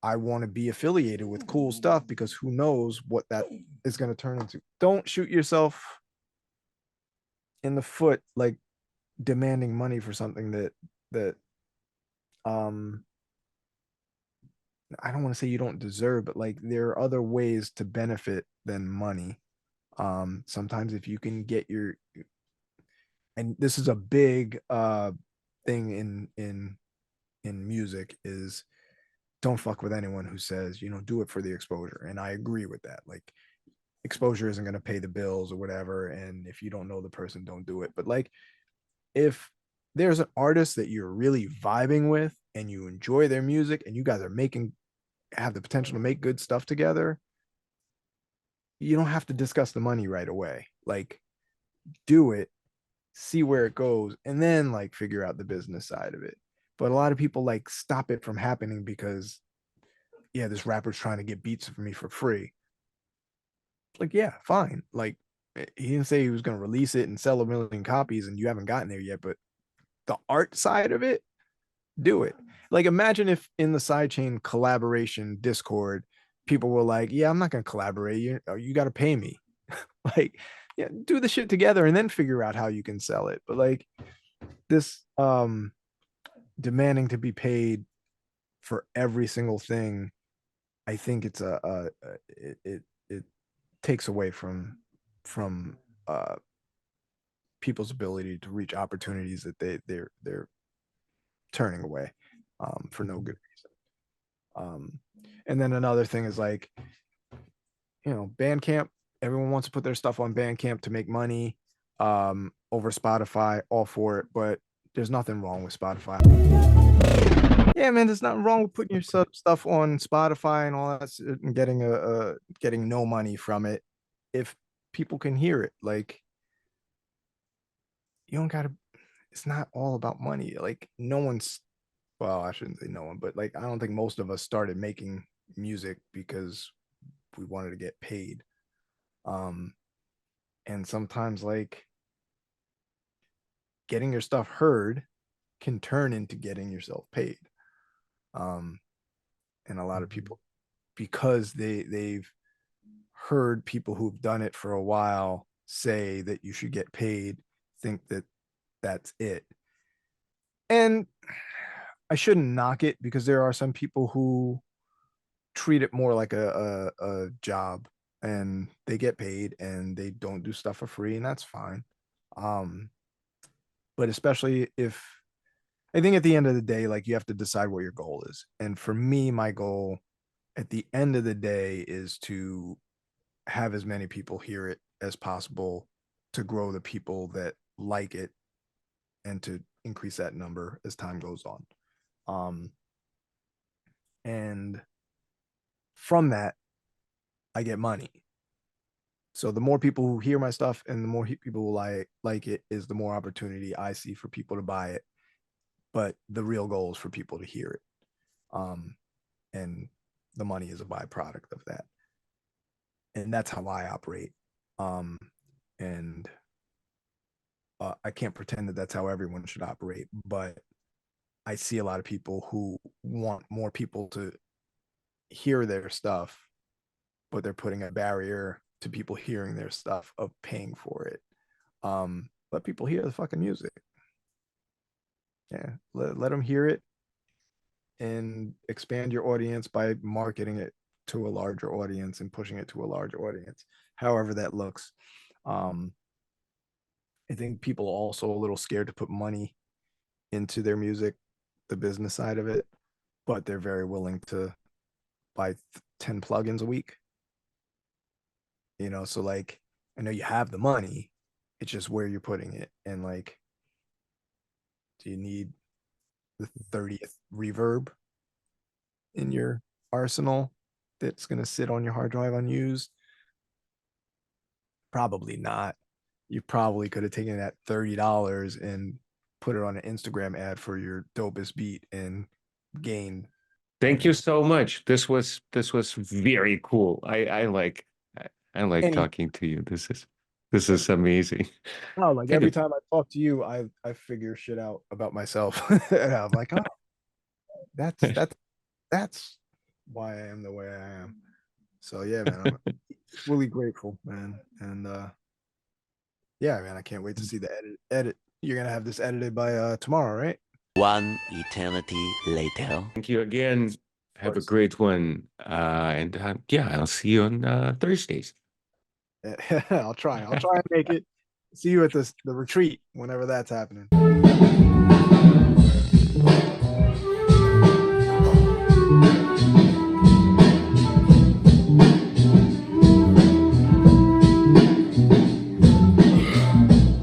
I want to be affiliated with cool stuff because who knows what that is going to turn into. Don't shoot yourself in the foot like demanding money for something that I don't want to say you don't deserve, but like there are other ways to benefit than money. Sometimes if you can get and this is a big thing in music, is don't fuck with anyone who says, do it for the exposure. And I agree with that. Like, exposure isn't going to pay the bills or whatever. And if you don't know the person, don't do it. But like, if there's an artist that you're really vibing with and you enjoy their music and you guys are have the potential to make good stuff together, you don't have to discuss the money right away. Like, do it, see where it goes, and then like figure out the business side of it. But a lot of people like stop it from happening because, yeah, this rapper's trying to get beats from me for free. Like, yeah, fine. Like, he didn't say he was going to release it and sell 1 million copies and you haven't gotten there yet, but the art side of it, do it. Like, imagine if in the Sidechain collaboration Discord, people were like, yeah, I'm not going to collaborate. You got to pay me. Like, yeah, do the shit together and then figure out how you can sell it. But like this demanding to be paid for every single thing, I think it's it takes away from people's ability to reach opportunities that they're turning away for no good reason. And then another thing is like, Bandcamp. Everyone wants to put their stuff on Bandcamp to make money over Spotify. All for it, but there's nothing wrong with Spotify. Yeah, man, there's nothing wrong with putting your stuff on Spotify and all that and getting no money from it if people can hear it. Like, you don't gotta. It's not all about money. Like, no one's. Well, I shouldn't say no one, but like, I don't think most of us started making music because we wanted to get paid. And sometimes like getting your stuff heard can turn into getting yourself paid. And a lot of people, because they've heard people who've done it for a while say that you should get paid, think that that's it. And I shouldn't knock it, because there are some people who treat it more like a job, and they get paid and they don't do stuff for free, and that's fine. But especially if, I think at the end of the day, like, you have to decide what your goal is. And for me, my goal at the end of the day is to have as many people hear it as possible, to grow the people that like it, and to increase that number as time goes on. And from that, I get money. So the more people who hear my stuff and the more people who like it, is the more opportunity I see for people to buy it. But the real goal is for people to hear it. And the money is a byproduct of that. And that's how I operate. And I can't pretend that that's how everyone should operate, but I see a lot of people who want more people to hear their stuff, but they're putting a barrier to people hearing their stuff of paying for it. Let people hear the fucking music. Yeah, let them hear it, and expand your audience by marketing it to a larger audience and pushing it to a larger audience, however that looks. I think people are also a little scared to put money into their music, the business side of it, but they're very willing to buy 10 plugins a week. So like, I know you have the money, it's just where you're putting it. And like, do you need the 30th reverb in your arsenal that's going to sit on your hard drive unused? Probably not. You probably could have taken that $30 and put it on an Instagram ad for your dopest beat and gained. Thank you so much. This was very cool. I like talking to you. This is amazing. Oh, like every time I talk to you, I figure shit out about myself. And I'm like, oh, that's why I am the way I am. So yeah, man, I'm really grateful, man. And yeah, man, I can't wait to see the edit. You're gonna have this edited by tomorrow, right? One eternity later. Thank you again. Have a great one. And yeah, I'll see you on Thursdays. I'll try and make it. See you at the retreat whenever that's happening.